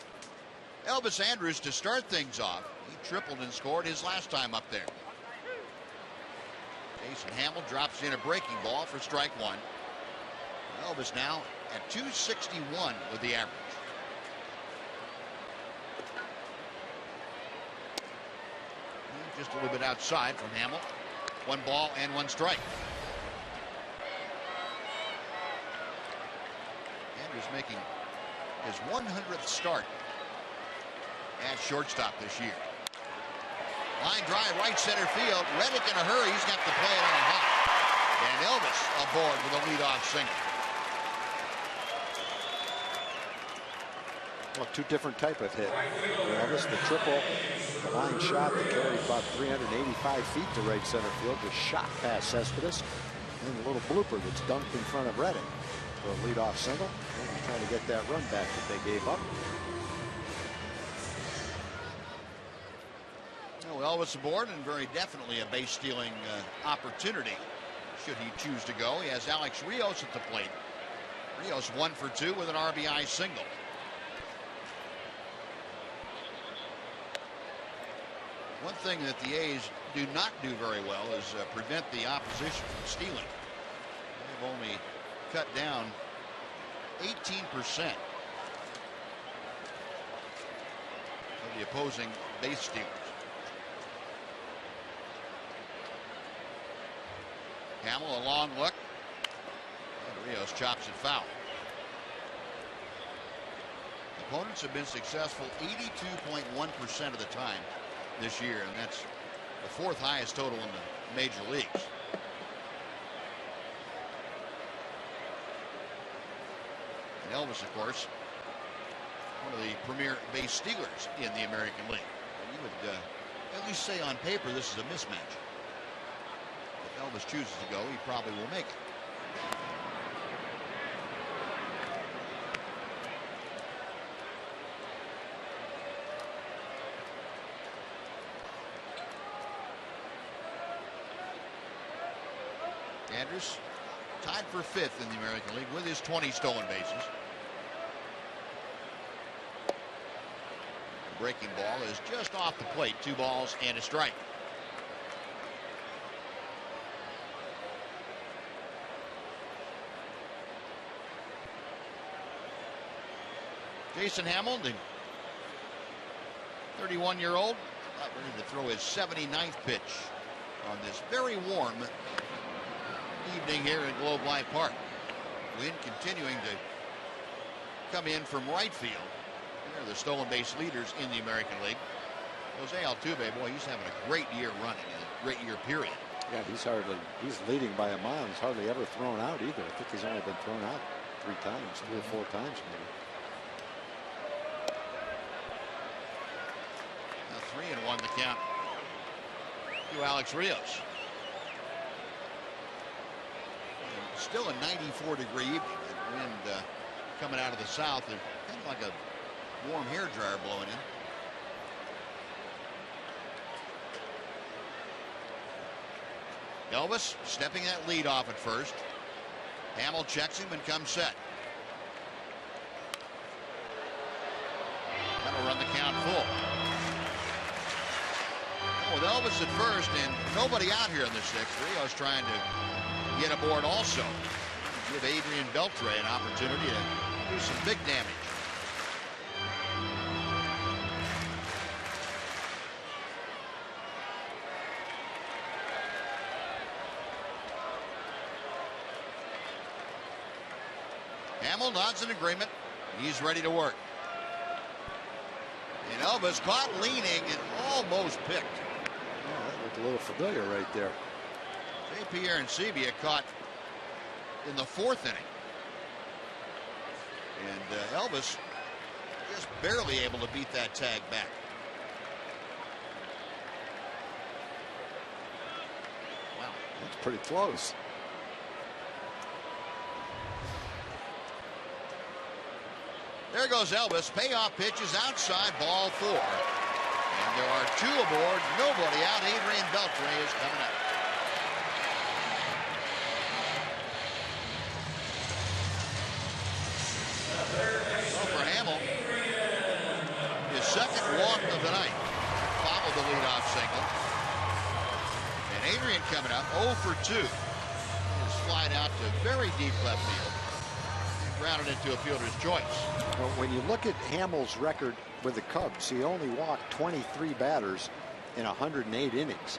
Elvis Andrus to start things off. He tripled and scored his last time up there. Jason Hamill drops in a breaking ball for strike 1. Elvis now at 261 with the average. Just a little bit outside from Hamill. 1 ball and 1 strike. Andrus making his 100th start at shortstop this year. Line drive right center field. Reddick in a hurry. He's got to play it on hot. And Elvis aboard with a leadoff single. Well, 2 different type of hit. Elvis, the triple, the line shot that carried about 385 feet to right center field, just shot past Cespedes. And then a little blooper that's dunked in front of Reddick for a leadoff single. And he's trying to get that run back that they gave up. Elvis aboard, and very definitely a base stealing opportunity should he choose to go. He has Alex Rios at the plate. Rios 1 for 2 with an RBI single. One thing that the A's do not do very well is prevent the opposition from stealing. They've only cut down 18% of the opposing base stealers. Hamill, a long look. And Rios chops it foul. Opponents have been successful 82.1% of the time this year, and that's the 4th highest total in the major leagues. And Elvis, of course, one of the premier base stealers in the American League. And you would at least say on paper this is a mismatch. Elvis chooses to go, he probably will make it. Andrus tied for 5th in the American League with his 20 stolen bases. The breaking ball is just off the plate. 2 balls and a strike. Jason Hamilton, 31-year-old, about ready to throw his 79th pitch on this very warm evening here in Globe Life Park. Wind continuing to come in from right field. They're the stolen base leaders in the American League. Jose Altuve, boy, he's having a great year running, a great year period. Yeah, he's leading by a mile. He's hardly ever thrown out either. I think he's only been thrown out 3 times, 3 or 4 times maybe. Now 3-1 the count to Alex Rios. Still a 94-degree evening. The wind coming out of the south, and kind of like a warm hair dryer blowing in. Elvis stepping that lead off at first. Hamill checks him and comes set. That'll run the count full. With Elvis at first and nobody out here in the 6th, Rios trying to get aboard also. Give Adrian Beltre an opportunity to do some big damage. Hamill nods in agreement. He's ready to work. And Elvis caught leaning and almost picked. Oh, that looked a little familiar right there. J.P. Arancibia caught in the 4th inning. And Elvis just barely able to beat that tag back. Wow, that's pretty close. There goes Elvis. Payoff pitch is outside, ball 4. And there are 2 aboard, nobody out. Adrian Beltre is coming up. Well, for Hamill, his 2nd walk of the night followed the leadoff single. And Adrian coming up 0 for 2. His slide out to very deep left field. Grounded into a fielder's choice. Well, when you look at Hamill's record with the Cubs, he only walked 23 batters in 108 innings.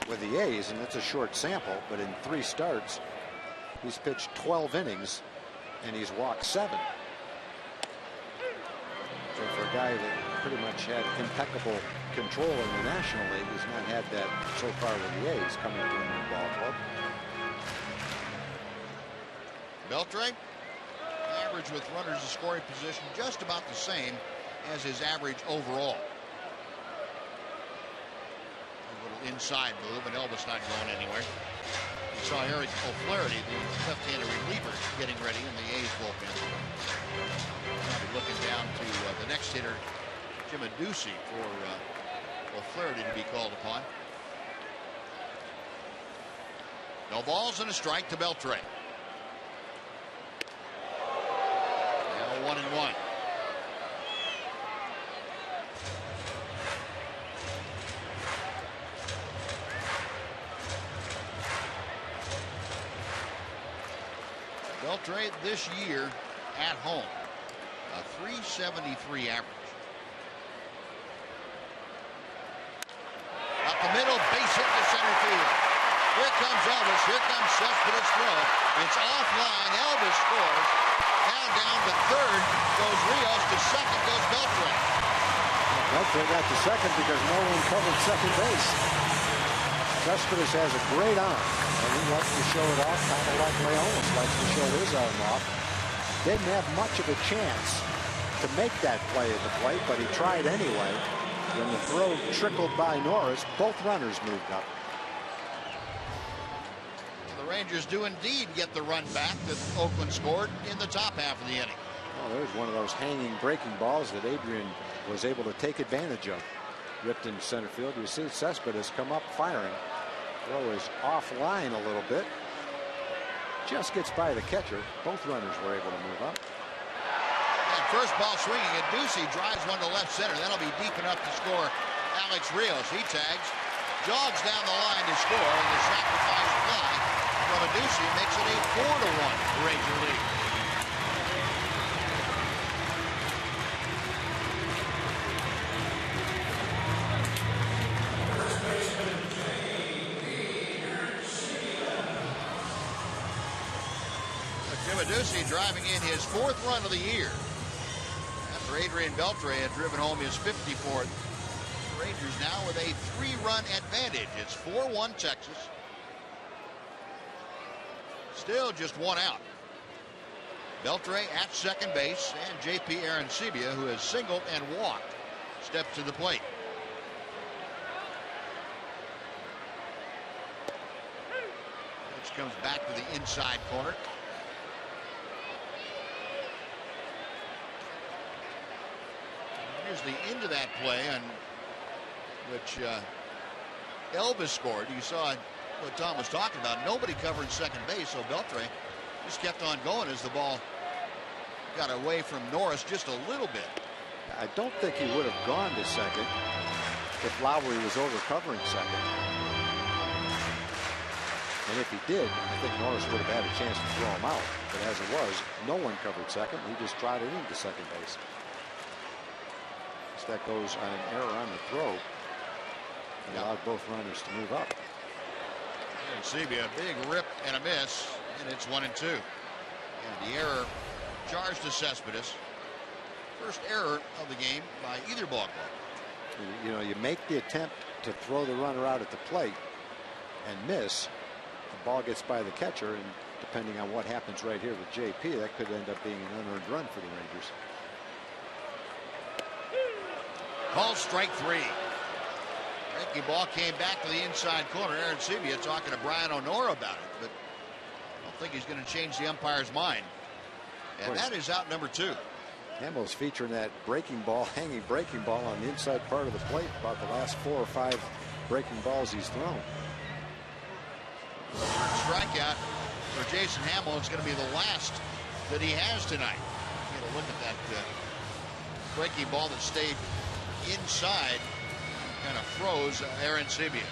With the A's, and that's a short sample, but in 3 starts, he's pitched 12 innings and he's walked 7. So for a guy that pretty much had impeccable control in the National League, he's not had that so far with the A's coming to a new ball club. Beltre, average with runners in scoring position just about the same as his average overall. A little inside move, and Elvis not going anywhere. You saw Eric O'Flaherty, the left-handed reliever, getting ready in the A's bullpen. Probably looking down to the next hitter, Jim Adducci, for O'Flaherty to be called upon. No balls and a strike to Beltre. 1-1. Beltre this year at home, a .373 average. Up the middle, base hit to center field. Here comes Elvis. Here comes Cespedes' throw. It's offline. Elvis scores. Now down to 3rd goes Rios. To 2nd goes Beltre. Beltre got to 2nd because no one covered second base. Cespedes has a great arm, and he likes to show it off, kind of like Leonis likes to show his arm off. Didn't have much of a chance to make that play at the plate, but he tried anyway. When the throw trickled by Norris, both runners moved up. Rangers do indeed get the run back that Oakland scored in the top half of the inning. Well, there's one of those hanging breaking balls that Adrian was able to take advantage of. Ripped into center field. You see Cespedes come up firing. Throw is offline a little bit. Just gets by the catcher. Both runners were able to move up. And first ball swinging, and Ducey drives one to left center. That'll be deep enough to score Alex Rios. He tags, jogs down the line to score, and the sacrifice fly from Ducey makes it a 4-1 Ranger lead. Ducey driving in his 4th run of the year after Adrian Beltre had driven home his 54th. The Rangers now with a 3-run advantage. It's 4-1 Texas. Still just 1 out. Beltre at second base, and J.P. Arancibia, who has singled and walked, steps to the plate. Which comes back to the inside corner. Here's the end of that play on which Elvis scored. You saw what Tom was talking about. Nobody covered second base, so Beltre just kept on going as the ball got away from Norris just a little bit. I don't think he would have gone to second if Lowry was over covering second. And if he did, I think Norris would have had a chance to throw him out. But as it was, no one covered second. He just trotted into second base. That goes on an error on the throw and allowed both runners to move up. Arancibia, a big rip and a miss, and it's 1-2. And the error charged to Cespedes. First error of the game by either ball club. You know, you make the attempt to throw the runner out at the plate and miss. The ball gets by the catcher, and depending on what happens right here with JP, that could end up being an unearned run for the Rangers. Call strike 3. Breaking ball came back to the inside corner. Arancibia talking to Brian O'Nora about it, but I don't think he's going to change the umpire's mind. And that is out number 2. Hamill's featuring that breaking ball, hanging breaking ball on the inside part of the plate about the last 4 or 5 breaking balls he's thrown. Strikeout for Jason Hamill. It's going to be the last that he has tonight. Get a look at that breaking ball that stayed inside, kind of froze Arancibia.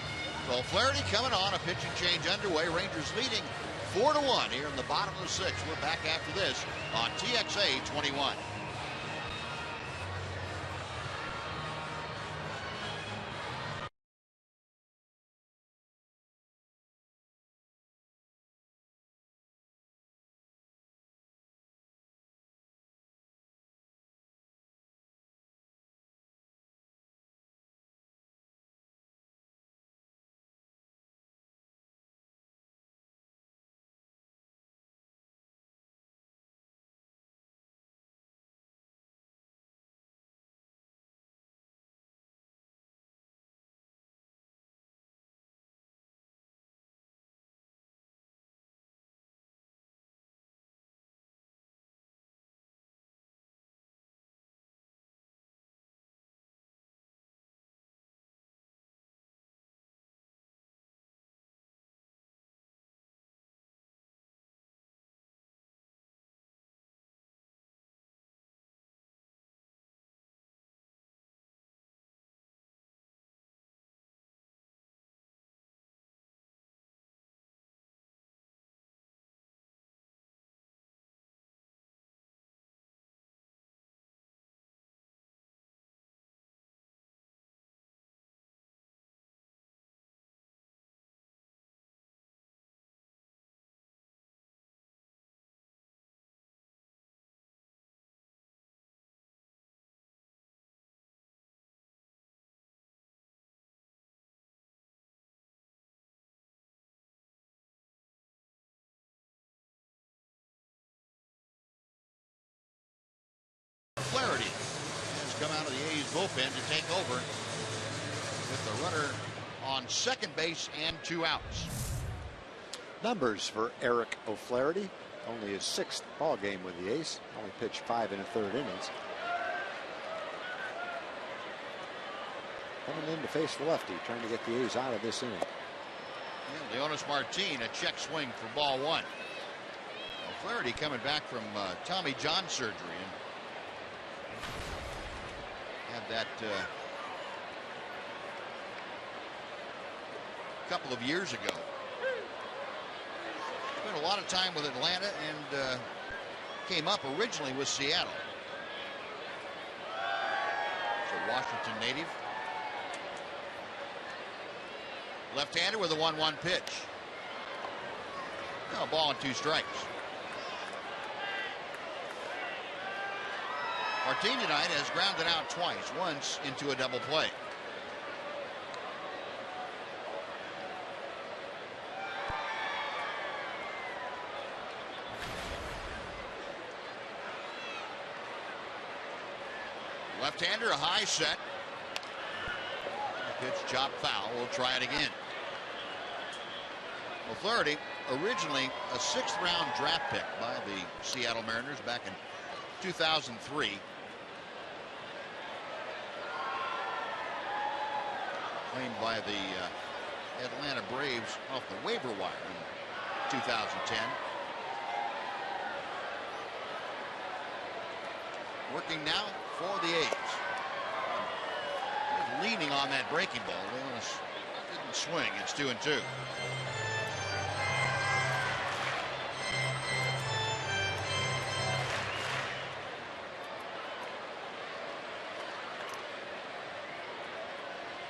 Well, Flaherty coming on, a pitching change underway. Rangers leading 4-1 here in the bottom of the 6th. We're back after this on TXA 21. Flaherty has come out of the A's bullpen to take over with the runner on second base and 2 outs. numbers for Eric O'Flaherty. Only his 6th ball game with the A's. Only pitched 5 1/3 innings. Coming in to face the lefty, trying to get the A's out of this inning. Yeah, Leonis Martin, a check swing for ball 1. O'Flaherty coming back from Tommy John surgery and had that a couple of years ago. Spent a lot of time with Atlanta and came up originally with Seattle. So Washington native. Left-hander with a 1-1 pitch. Now a ball and 2 strikes. Martin tonight has grounded out twice, once into a double play. Left-hander, a high set. Pitch chopped foul. We'll try it again. O'Flaherty, originally a 6th-round draft pick by the Seattle Mariners back in 2003. Claimed by the Atlanta Braves off the waiver wire in 2010. Working now for the A's. Leaning on that breaking ball. Leonis didn't swing. It's 2-2.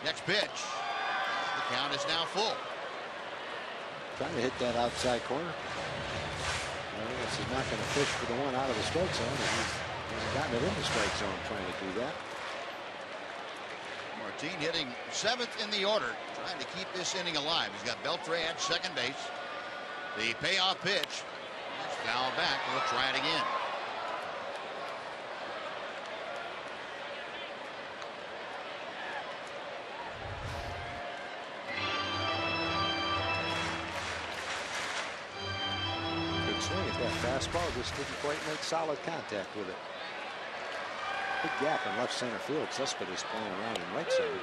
Next pitch. The count is now full. Trying to hit that outside corner. Leonis is not going to fish for the one out of the strike zone. He's gotten it in the strike zone trying to do that. Martin hitting 7th in the order, trying to keep this inning alive. He's got Beltre at second base. The payoff pitch is fouled back. We'll try it again. Good swing at that fastball. Just didn't quite make solid contact with it. Big gap in left center field. Cespedes playing around in right center.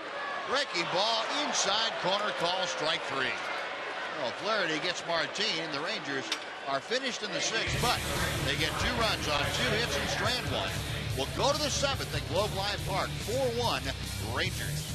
Breaking ball inside corner, call strike 3. Well, Flaherty gets Martin. The Rangers are finished in the 6th, but they get 2 runs on 2 hits and strand 1. We'll go to the 7th at Globe Life Park. 4-1 Rangers.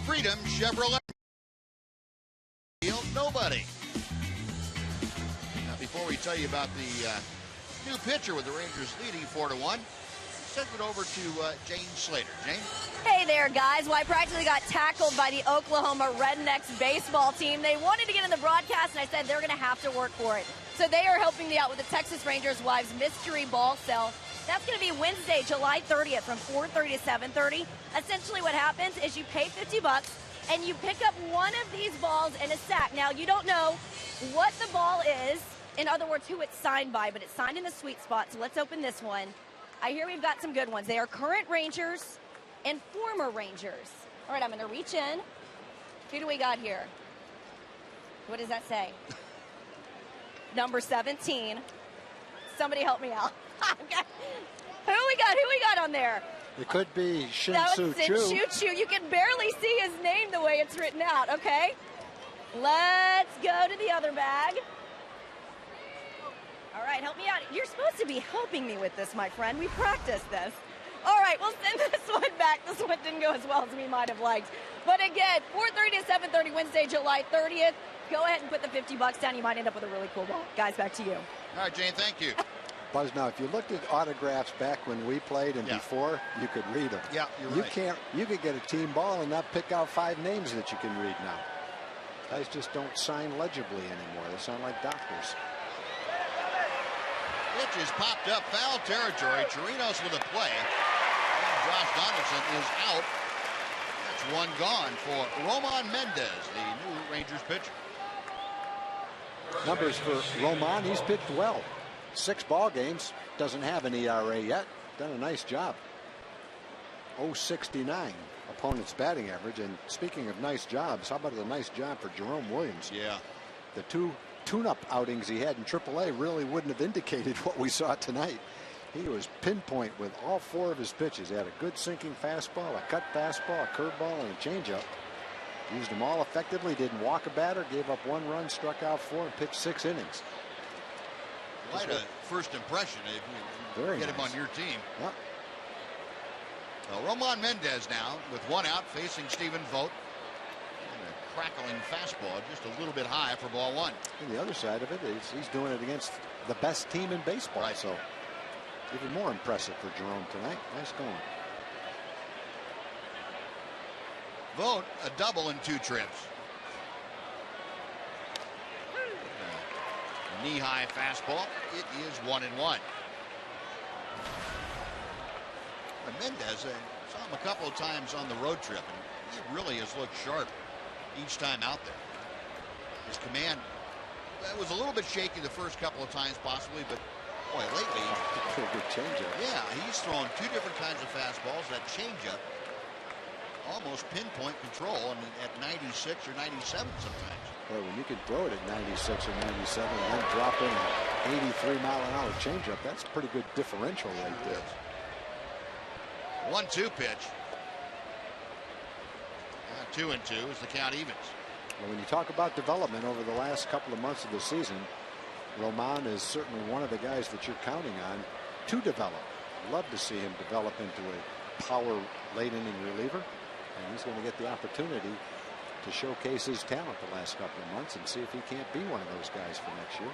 Freedom Chevrolet. Nobody. Now, before we tell you about the new pitcher with the Rangers leading 4-1, send it over to Jane Slater. Jane? Hey there, guys. Well, I practically got tackled by the Oklahoma Rednecks baseball team. They wanted to get in the broadcast, and I said they're going to have to work for it. So they are helping me out with the Texas Rangers Wives Mystery Ball Sale. That's going to be Wednesday, July 30th from 4:30 to 7:30. Essentially what happens is you pay $50 and you pick up one of these balls in a sack. Now, you don't know what the ball is, in other words, who it's signed by, but it's signed in the sweet spot. So let's open this one. I hear we've got some good ones. They are current Rangers and former Rangers. All right, I'm going to reach in. Who do we got here? What does that say? Number 17. Somebody help me out. Who we got on there? It could be Shin That Soo was Choo. Shin Soo Choo. You can barely see his name the way it's written out, okay? Let's go to the other bag. All right, help me out. You're supposed to be helping me with this, my friend. We practiced this. All right, we'll send this one back. This one didn't go as well as we might have liked. But again, 4:30 to 7:30, Wednesday, July 30th. Go ahead and put the $50 down. You might end up with a really cool ball. Guys, back to you. All right, Jane, thank you. Buzz, now, if you looked at autographs back when we played and before, you could read them. Yeah, you're right. You could get a team ball and not pick out 5 names that you can read now. Guys just don't sign legibly anymore. They sound like doctors. Pitch is popped up, foul territory. Chirinos with a play. And Josh Donaldson is out. That's one gone for Roman Mendez, the new Rangers pitcher. Numbers for Roman, he's pitched well. 6 ball games, doesn't have an ERA yet. Done a nice job. 0.69 opponent's batting average. And speaking of nice jobs, how about a nice job for Jerome Williams? Yeah. The 2 tune-up outings he had in AAA really wouldn't have indicated what we saw tonight. He was pinpoint with all 4 of his pitches. He had a good sinking fastball, a cut fastball, a curveball, and a changeup. Used them all effectively, didn't walk a batter, gave up 1 run, struck out 4, and pitched 6 innings. Quite a first impression if you Very get him nice on your team. Yep. Well, Roman Mendez now with 1 out facing Stephen Vogt. And a crackling fastball just a little bit high for ball 1. And the other side of it is he's doing it against the best team in baseball. Right. So even more impressive for Jerome tonight. Nice going. Vogt a double in 2 trips. Knee-high fastball. It is 1-1. And Mendez, I saw him a couple of times on the road trip, and he really has looked sharp each time out there. His command was a little bit shaky the first couple of times, possibly, but boy, lately, Pretty good changeup. yeah, he's thrown 2 different kinds of fastballs. That changeup, almost pinpoint control, and at 96 or 97 sometimes. Boy, when you can throw it at 96 or 97 and then drop in an 83-mile-an-hour changeup, that's a pretty good differential right there. 1-2 pitch. 2-2 as the count evens. Well, when you talk about development over the last couple of months of the season, Roman is certainly one of the guys that you're counting on to develop. Love to see him develop into a power late inning reliever, and he's going to get the opportunity to showcase his talent the last couple of months and see if he can't be one of those guys for next year.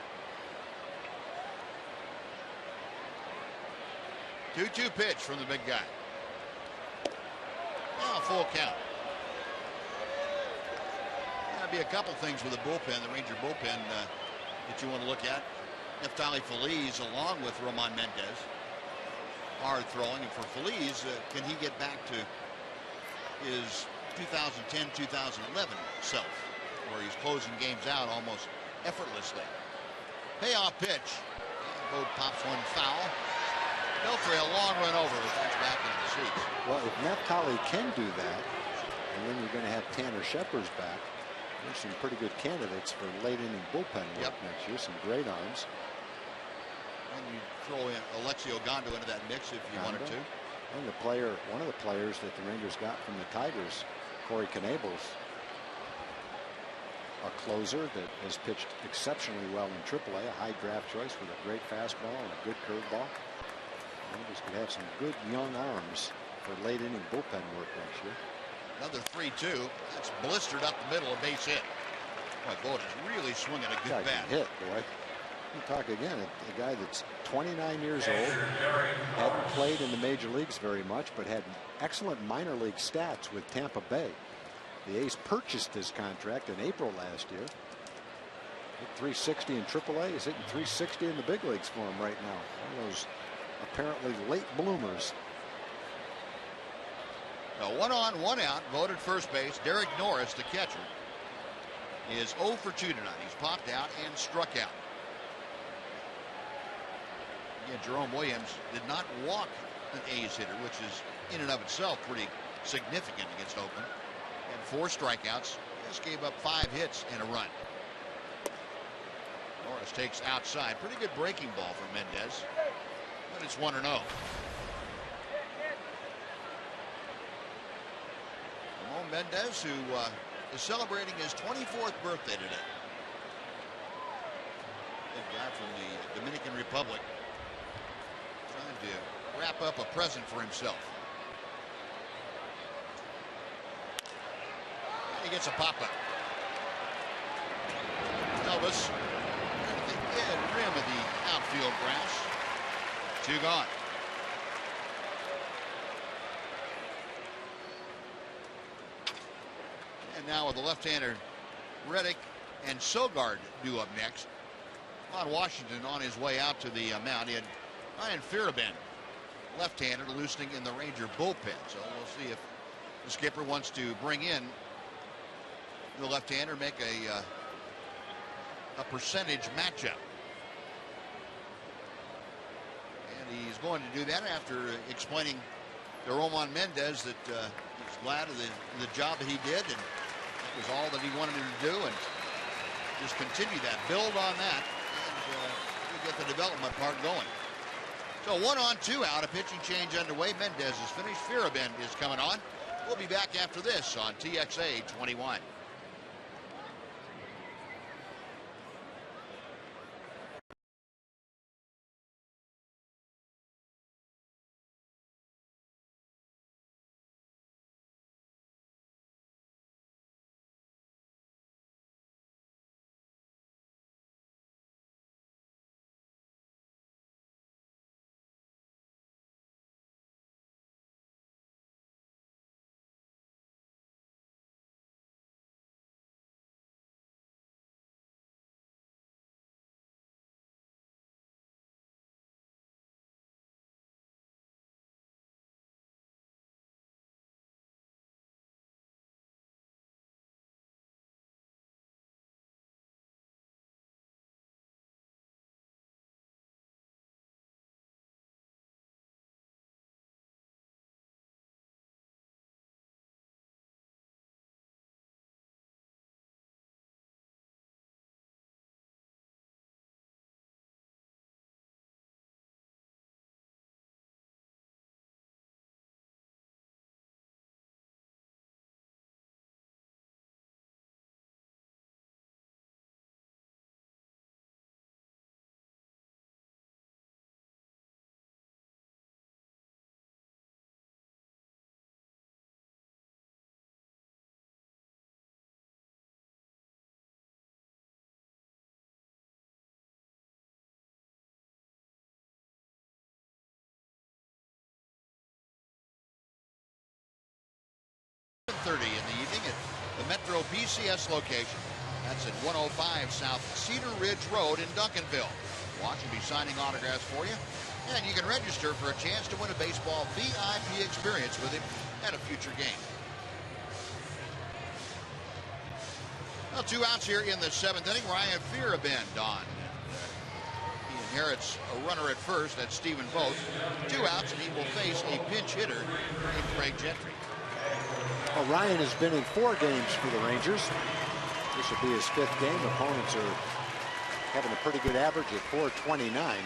2-2 pitch from the big guy. Now full count. There'll be a couple things with the bullpen, the Ranger bullpen, that you want to look at. Neftali Feliz along with Roman Mendez. Hard throwing, and for Feliz, can he get back to his 2010-2011 self, where he's closing games out almost effortlessly. Payoff pitch. Vogt pops one foul. Beltray a long run over, that's back into the seats. Well, if Neftali can do that, and then you're going to have Tanner Shepard's back, there's some pretty good candidates for late inning bullpen work next year. Some great arms. And you throw in Alexio Gondo into that mix if you wanted to. And one of the players that the Rangers got from the Tigers, Corey Knables, a closer that has pitched exceptionally well in AAA, a high draft choice with a great fastball and a good curveball. Rangers could have some good young arms for late inning bullpen work next year. Another 3-2. That's blistered up the middle, a base hit. Boy, Vogt is really swinging a good bat. Hit, boy. You talk again, a guy that's 29 years old, hadn't played in the major leagues very much, but had excellent minor league stats with Tampa Bay. The A's purchased his contract in April last year. Hit 360 in AAA. He's hitting 360 in the big leagues for him right now. One of those apparently late bloomers. A 1 on, 1 out, voted first base. Derek Norris, the catcher, is 0 for 2 tonight. He's popped out and struck out. Again, Jerome Williams did not walk an A's hitter, which is in and of itself pretty significant against Oakland. Had 4 strikeouts. Just gave up 5 hits and a run. Norris takes outside. Pretty good breaking ball for Mendez. But it's 1-0. Ramon Mendez, who is celebrating his 24th birthday today. Good guy from the Dominican Republic. Trying to wrap up a present for himself. He gets a pop-up. Elvis at the dead rim of the outfield grass. 2 gone. And now with the left-hander, Reddick and Sogard due up next. Ron Washington on his way out to the mound. He had Ryan Fearabend, left-hander, loosening in the Ranger bullpen. So we'll see if the skipper wants to bring in the left-hander, make a percentage matchup. And he's going to do that after explaining to Roman Mendez that he's glad of the job that he did, and that was all that he wanted him to do, and just continue that, build on that, and get the development part going. So 1 on, 2 out, a pitching change underway. Mendez is finished. Fearabend is coming on. We'll be back after this on TXA 21. .30 in the evening at the Metro PCS location. That's at 105 South Cedar Ridge Road in Duncanville. Watch will be signing autographs for you, and you can register for a chance to win a baseball VIP experience with him at a future game. Well, 2 outs here in the 7th inning. Ryan Fearabend on. He inherits a runner at first. That's Stephen Vogt. 2 outs, and he will face a pinch hitter in Craig Gentry. Well, Ryan has been in 4 games for the Rangers. This will be his 5th game. Opponents are having a pretty good average at .429.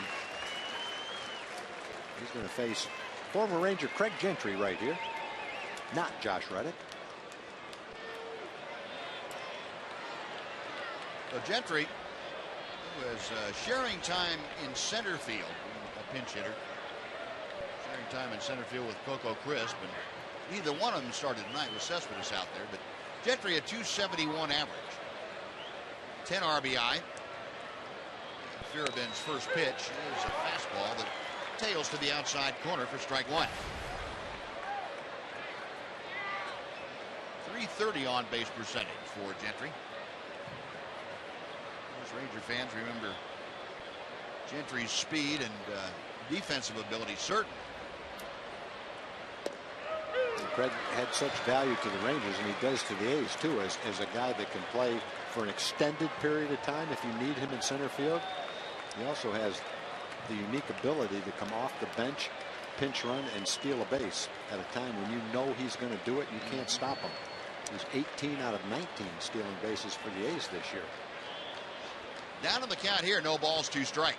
He's going to face former Ranger Craig Gentry right here, not Josh Reddick. So Gentry, who is sharing time in center field, a pinch hitter, sharing time in center field with Coco Crisp, and neither one of them started tonight with Cespedes out there, but Gentry a .271 average, 10 RBI, Fearabend's first pitch is a fastball that tails to the outside corner for strike one. 330 on base percentage for Gentry. Those Ranger fans remember Gentry's speed and defensive ability, certainly. Craig had such value to the Rangers, and he does to the A's too, as a guy that can play for an extended period of time if you need him in center field. He also has the unique ability to come off the bench, pinch run, and steal a base at a time when you know he's going to do it. You can't stop him. He's 18 out of 19 stealing bases for the A's this year. Down on the count here, no balls, 2 strikes.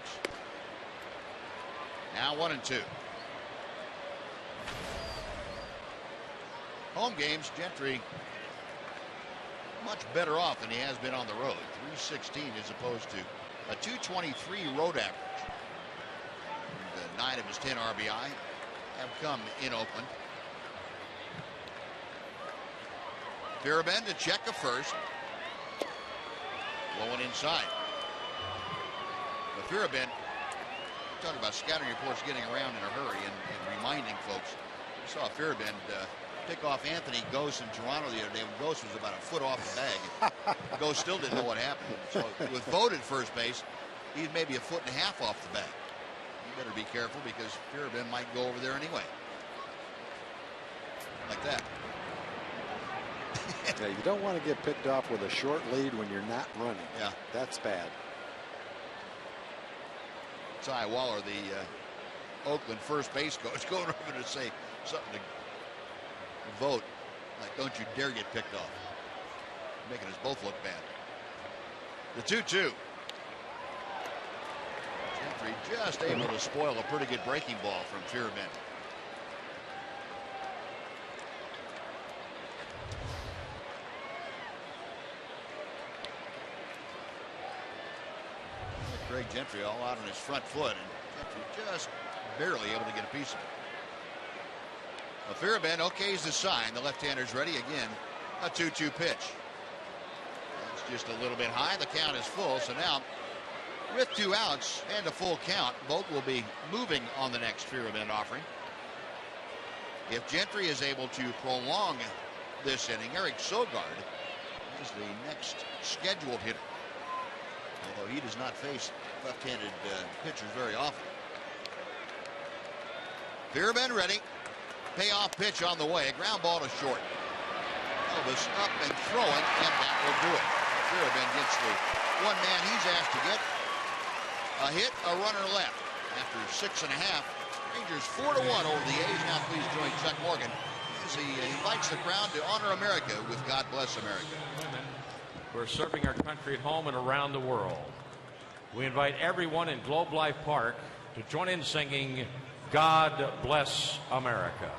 Now 1-2. Home games, Gentry much better off than he has been on the road. 316 as opposed to a 223 road average. And 9 of his 10 RBI have come in Oakland. Fearabend to check a first. Blowing inside. But Fearabend, talking about scouting reports getting around in a hurry and reminding folks. We saw Fearabend pick off Anthony Gose in Toronto the other day when Gose was about a foot off the bag. Gose still didn't know what happened. So with Vogt at first base, he's maybe a foot and a half off the bag. You better be careful because Fearabend might go over there anyway. Like that. Yeah, you don't want to get picked off with a short lead when you're not running. Yeah. That's bad. Ty Waller, the Oakland first base coach, going over to say something to Vogt, like, don't you dare get picked off. Making us both look bad. The 2-2. Gentry just able to spoil a pretty good breaking ball from Fearabend. Craig Gentry all out on his front foot, and Gentry just barely able to get a piece of it. Well, Fearabend okays the sign. The left-hander's ready again. A 2-2 pitch. That's just a little bit high. The count is full. So now, with 2 outs and a full count, Vogt will be moving on the next Fearabend offering. If Gentry is able to prolong this inning, Eric Sogard is the next scheduled hitter. Although he does not face left-handed pitchers very often. Fearabend ready. Payoff pitch on the way. A ground ball to short. Elvis up and throwing, and that will do it. Fearabend gets the one man he's asked to get. A hit, a runner left. After 6.5, Rangers 4-1 over the A's. Now please join Chuck Morgan as he invites the crowd to honor America with God Bless America. We're serving our country at home and around the world. We invite everyone in Globe Life Park to join in singing God Bless America.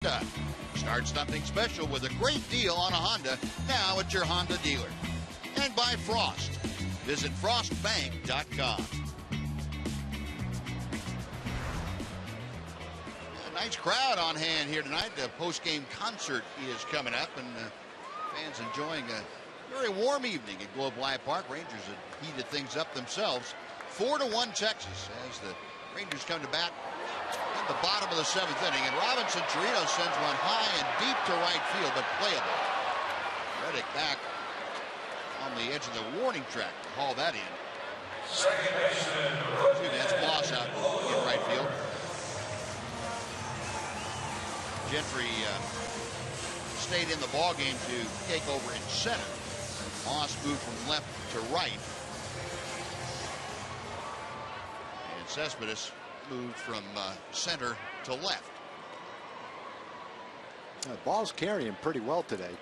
Honda. Start something special with a great deal on a Honda now at your Honda dealer. And by Frost. Visit frostbank.com. A nice crowd on hand here tonight. The post-game concert is coming up, and fans enjoying a very warm evening at Globe Life Park. Rangers have heated things up themselves. 4-1 Texas as the Rangers come to bat in the bottom of the 7th inning, and Robinson Chirinos sends one high and deep to right field, but playable. Reddick back on the edge of the warning track to haul that in. That's Moss out in right field. Gentry stayed in the ball game to take over in center. Moss moved from left to right. And Cespedes moved from center to left. The ball's carrying pretty well today.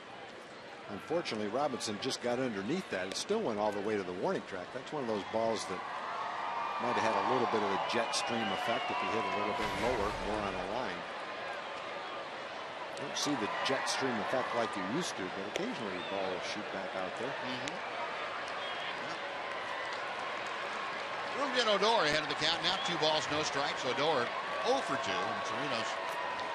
Unfortunately, Robinson just got underneath that. It still went all the way to the warning track. That's one of those balls that might have had a little bit of a jet stream effect if he hit a little bit lower, more on a line. Don't see the jet stream effect like you used to, but occasionally the ball will shoot back out there. Ruben Odor ahead of the count now. 2 balls, no strikes. Odor 0 for 2. And Chirinos.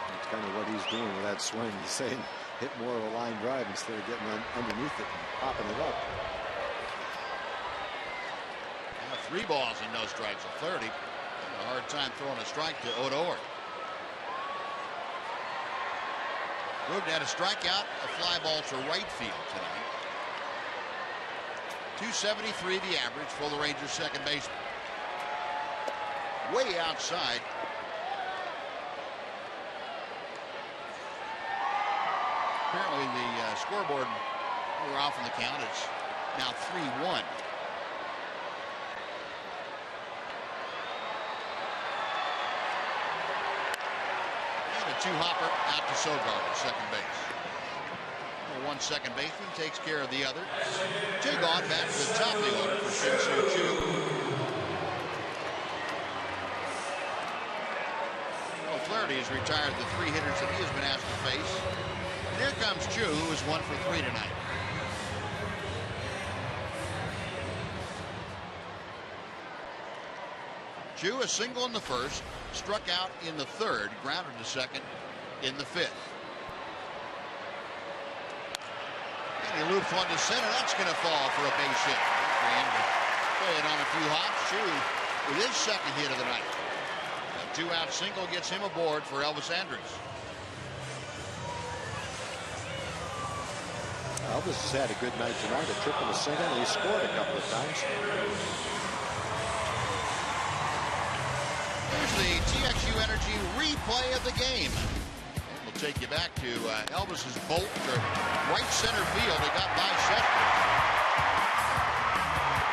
That's kind of what he's doing with that swing. He's saying hit more of a line drive instead of getting underneath it and popping it up. Now 3 balls and no strikes. A 30. A hard time throwing a strike to Odor. Ruben had a strikeout, a fly ball to right field tonight. 273 the average for the Rangers second baseman. Way outside. Apparently the scoreboard, we're off in the count. It's now 3-1. And a 2-hopper out to Sogard at second base. One second baseman takes care of the other. 2 gone, back to the top of the order for Shin-Soo Choo. Well, Flaherty has retired the 3 hitters that he has been asked to face. And here comes Choo, who is 1 for 3 tonight. Choo a single in the first, struck out in the third, grounded to second in the 5th. And he loops one to center. That's going to fall for a base hit. Playing on a few hops. Choo with his second hit of the night. A 2-out single gets him aboard for Elvis Andrus. Elvis has had a good night tonight. A triple, a single, and he scored a couple of times. Here's the TXU Energy replay of the game. We'll take you back to Elvis's bolt to right center field. It got by Cespedes.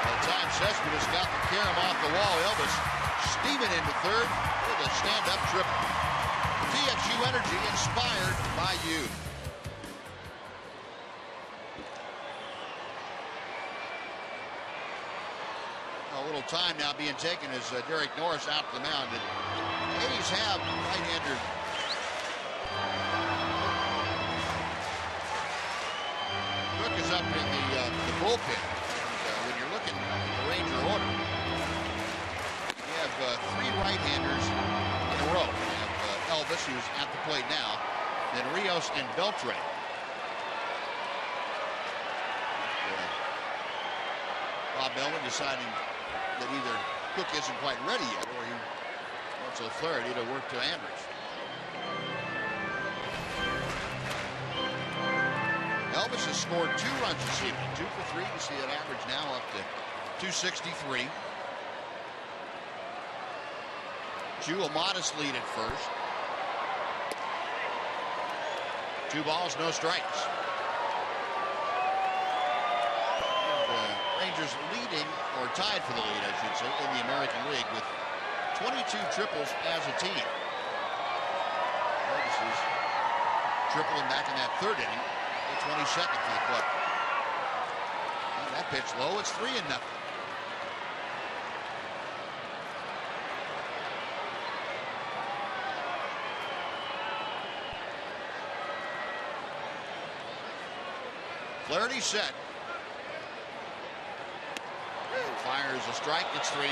By the time Cespedes got the carom off the wall, Elvis steaming into third with a stand-up triple. TXU Energy inspired by you. A little time now being taken as Derek Norris out to the mound. The A's have right-hander Cook is up in the bullpen. When you're looking at the Ranger order, you have 3 right-handers in a row. You have Elvis, who's at the plate now, then Rios and Beltre. Bob Melvin deciding that either Cook isn't quite ready yet, or he wants O'Flaherty to work to Andrus. Elvis has scored 2 runs this evening, 2 for 3. You see that average now up to 263. Choo a modest lead at first. 2 balls, no strikes. Rangers leading, or tied for the lead, I should say, in the American League with 22 triples as a team. This is tripling back in that 3rd inning, the 22nd for the club. And that pitch low, it's 3-0. Flaherty set. And fires a strike. It's 3-1.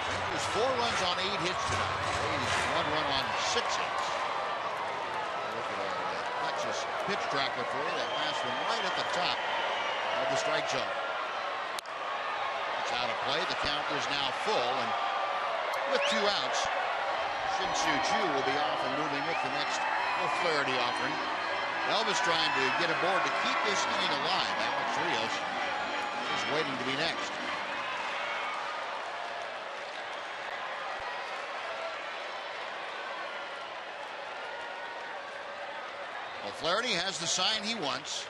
Rangers 4 runs on 8 hits tonight. Rays 1 run on 6 hits. Look at our Texas pitch tracker for you. That last one right at the top of the strike zone. It's out of play. The count is now full, and with 2 outs, Shin-Soo Choo will be off and moving with the next Flaherty offering. Elvis trying to get aboard to keep this inning alive. Alex Rios is waiting to be next. Well, Flaherty has the sign he wants.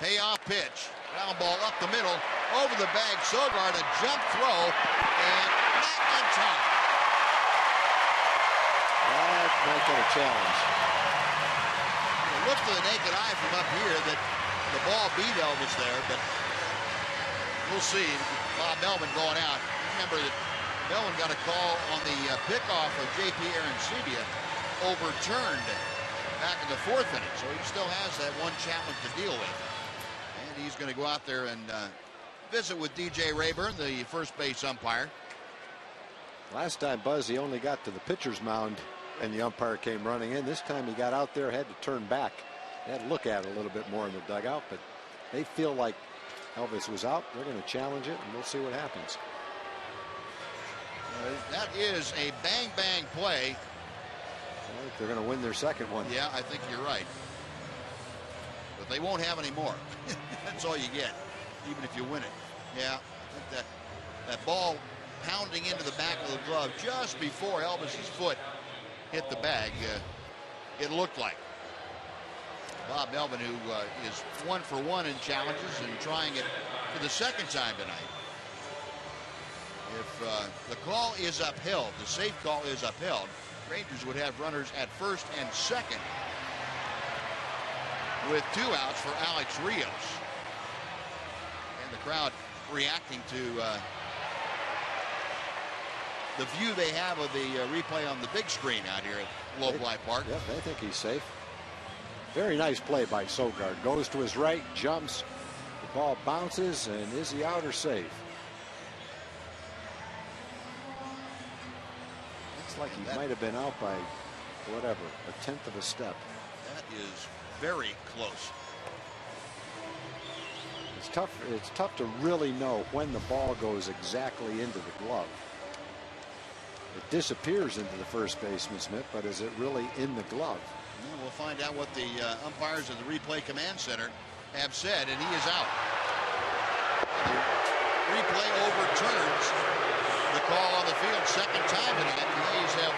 Payoff pitch. Ground ball up the middle. Over the bag. Sogard a jump throw. And not in time. That might get a challenge. It looked to the naked eye from up here that the ball beat Elvis there, but we'll see. Bob Melvin going out. Remember that Melvin got a call on the pickoff of J.P. Arancibia, overturned back in the 4th inning, so he still has that one challenge to deal with. And he's going to go out there and visit with DJ Rayburn, the first base umpire. Last time, Buzz, he only got to the pitcher's mound and the umpire came running in. This time he got out there, had to turn back. They had to look at it a little bit more in the dugout, but they feel like Elvis was out. They're going to challenge it, and we'll see what happens. That is a bang-bang play. Well, they're going to win their second one. Yeah, I think you're right. But they won't have any more. That's all you get, even if you win it. Yeah, I think that ball pounding into the back of the glove just before Elvis's foot hit the bag, it looked like. Bob Melvin, who is 1 for 1 in challenges and trying it for the second time tonight. If the call is upheld, the safe call is upheld, Rangers would have runners at first and second with 2 outs for Alex Rios. And the crowd reacting to the view they have of the replay on the big screen out here at Globe Life Park. Yep, they think he's safe. Very nice play by Sogard. Goes to his right, jumps, the ball bounces, and is he out or safe? Looks like he might have been out by whatever, 1/10 of a step. That is very close. It's tough to really know when the ball goes exactly into the glove. It disappears into the first baseman's mitt, but is it really in the glove? Well, we'll find out what the umpires at the replay command center have said, and he is out. The replay overturns the call on the field second time tonight. The A's have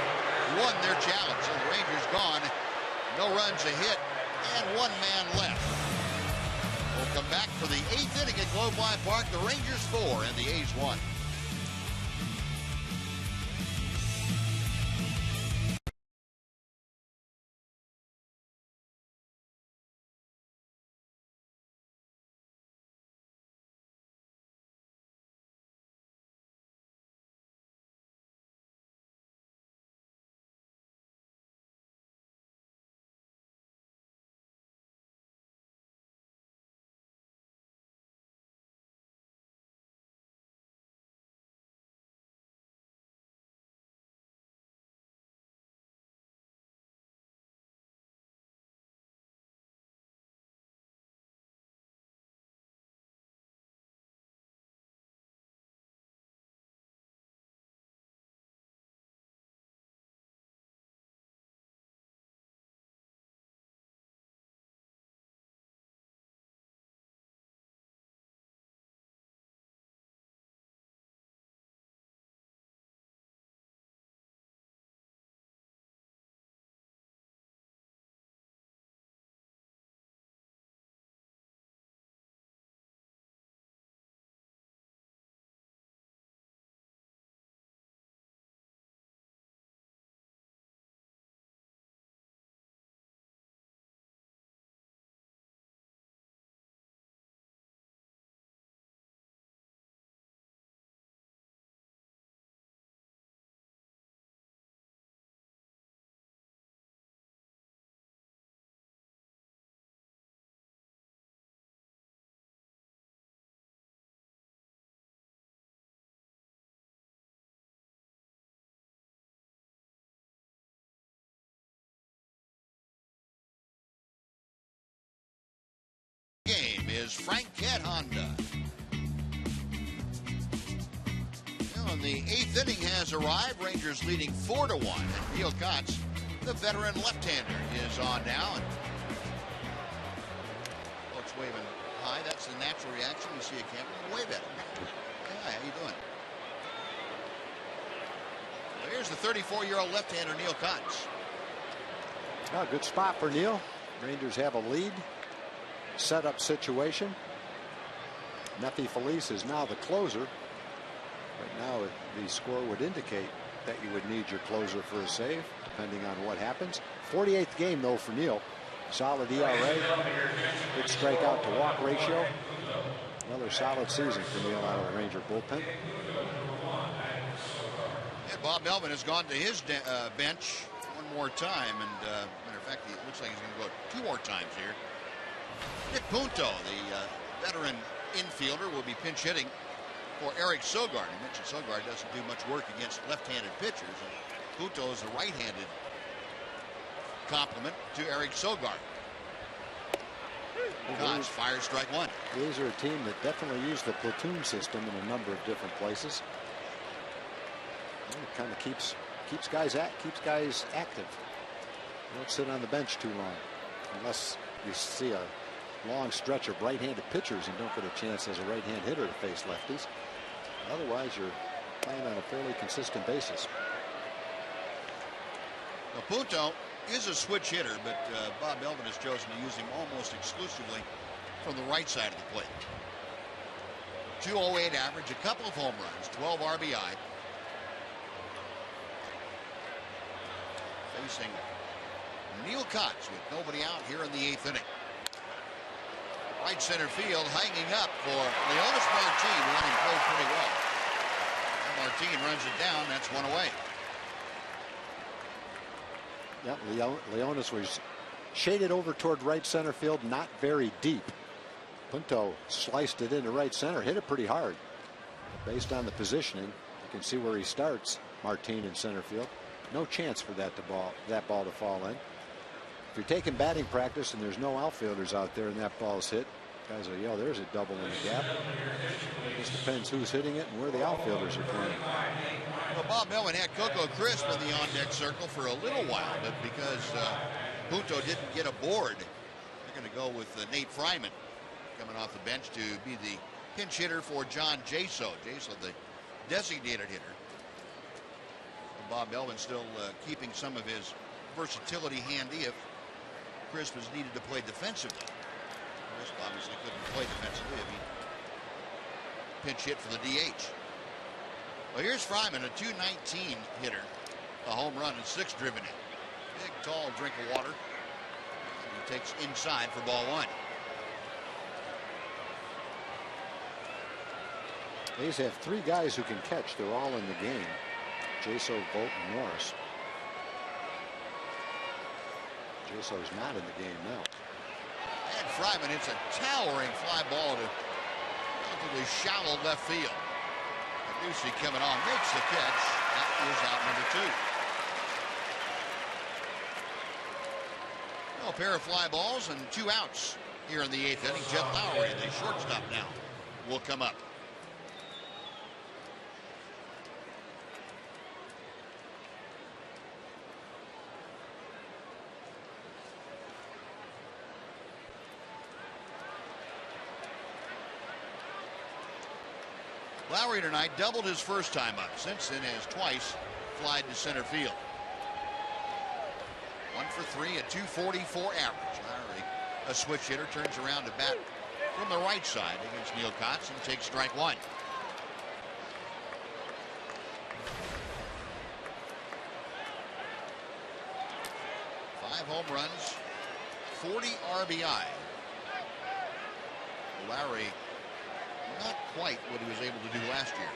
won their challenge. So the Rangers gone. No runs a hit and 1 man left. We'll come back for the 8th inning at Globe Life Park. The Rangers 4 and the A's 1. is Frank Cat Honda. Well, and the 8th inning has arrived. Rangers leading 4-1. And Neil Kotz, the veteran left-hander, is on now. And folks waving hi. That's the natural reaction. You see a camera, wave at him. Hi, how you doing? Well, here's the 34-year-old left-hander, Neil Kotz. Oh, good spot for Neil. Rangers have a lead. Setup situation. Nephi Felice is now the closer. Right now, the score would indicate that you would need your closer for a save, depending on what happens. 48th game, though, for Neil. Solid ERA. Good strikeout to walk ratio. Another solid season for Neil out of the Ranger bullpen. And Bob Melvin has gone to his bench one more time. And matter of fact, it looks like he's going to go 2 more times here. Nick Punto, the veteran infielder, will be pinch hitting for Eric Sogard. I mentioned Sogard doesn't do much work against left-handed pitchers. And Punto is the right-handed complement to Eric Sogard. Kotz fires strike 1. These are a team that definitely use the platoon system in a number of different places. It kind of keeps guys active. You don't sit on the bench too long unless you see a long stretch of right-handed pitchers and don't get a chance as a right-hand hitter to face lefties. Otherwise, you're playing on a fairly consistent basis. Now, Punto is a switch hitter, but Bob Melvin has chosen to use him almost exclusively from the right side of the plate. 208 average, a couple of home runs, 12 RBI. Facing Neil Kotz with nobody out here in the 8th inning. Right center field hanging up for Leonis Martin, who let him play pretty well. And Martin runs it down. That's one away. Yeah, Leonis was shaded over toward right center field, not very deep. Punto sliced it into right center, hit it pretty hard. Based on the positioning, you can see where he starts. Martin in center field. No chance for that ball to fall in. If you're taking batting practice and there's no outfielders out there and that ball's hit, guys will yell, there's a double in the gap. It just depends who's hitting it and where the outfielders are playing. Well, Bob Melvin had Coco Crisp in the on-deck circle for a little while, but because Punto didn't get aboard, they're going to go with Nate Fryman coming off the bench to be the pinch hitter for John Jaso. Jaso, the designated hitter. Bob Melvin still keeping some of his versatility handy if Crisp is needed to play defensively. Crisp obviously couldn't play defensively if he pinch hit for the DH. Well, here's Fryman, a .219 hitter, a home run and 6 driven in. Big, tall drink of water. And he takes inside for ball 1. A's have 3 guys who can catch. They're all in the game. Jaso, Bolt, and Norris. Jaso's not in the game now. And Fryman hits a towering fly ball to relatively shallow left field. Ducey coming on, makes the catch. That is out number 2. Well, a pair of fly balls and 2 outs here in the 8th inning. Jet Lowry, the shortstop now, will come up. Lowry tonight doubled his first time up. Since then has twice flied to center field. 1 for 3, a .244 average. Lowry, a switch hitter, turns around to bat from the right side against Neil Kotz and takes strike 1. Five home runs, 40 RBI. Lowry not quite what he was able to do last year.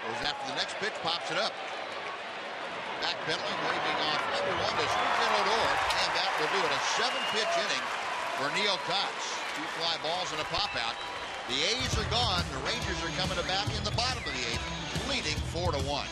Goes after the next pitch, pops it up. Backpedaling, waving off everyone to Springfield Odor, and that will do it. A 7-pitch inning for Neil Kotz. 2 fly balls and a pop out. The A's are gone. The Rangers are coming to bat in the bottom of the 8th, leading 4-1.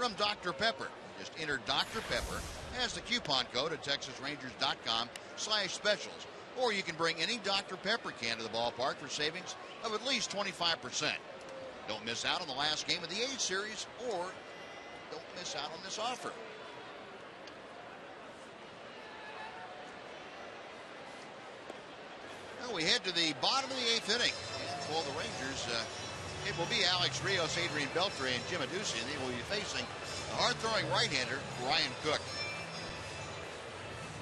from Dr. Pepper. Just enter Dr. Pepper as the coupon code at TexasRangers.com/specials. Or you can bring any Dr. Pepper can to the ballpark for savings of at least 25%. Don't miss out on the last game of the A's series, or don't miss out on this offer. Well, we head to the bottom of the 8th inning. And for the Rangers, it will be Alex Rios, Adrian Beltre, and Jim Adduci, and they will be facing the hard-throwing right-hander, Ryan Cook.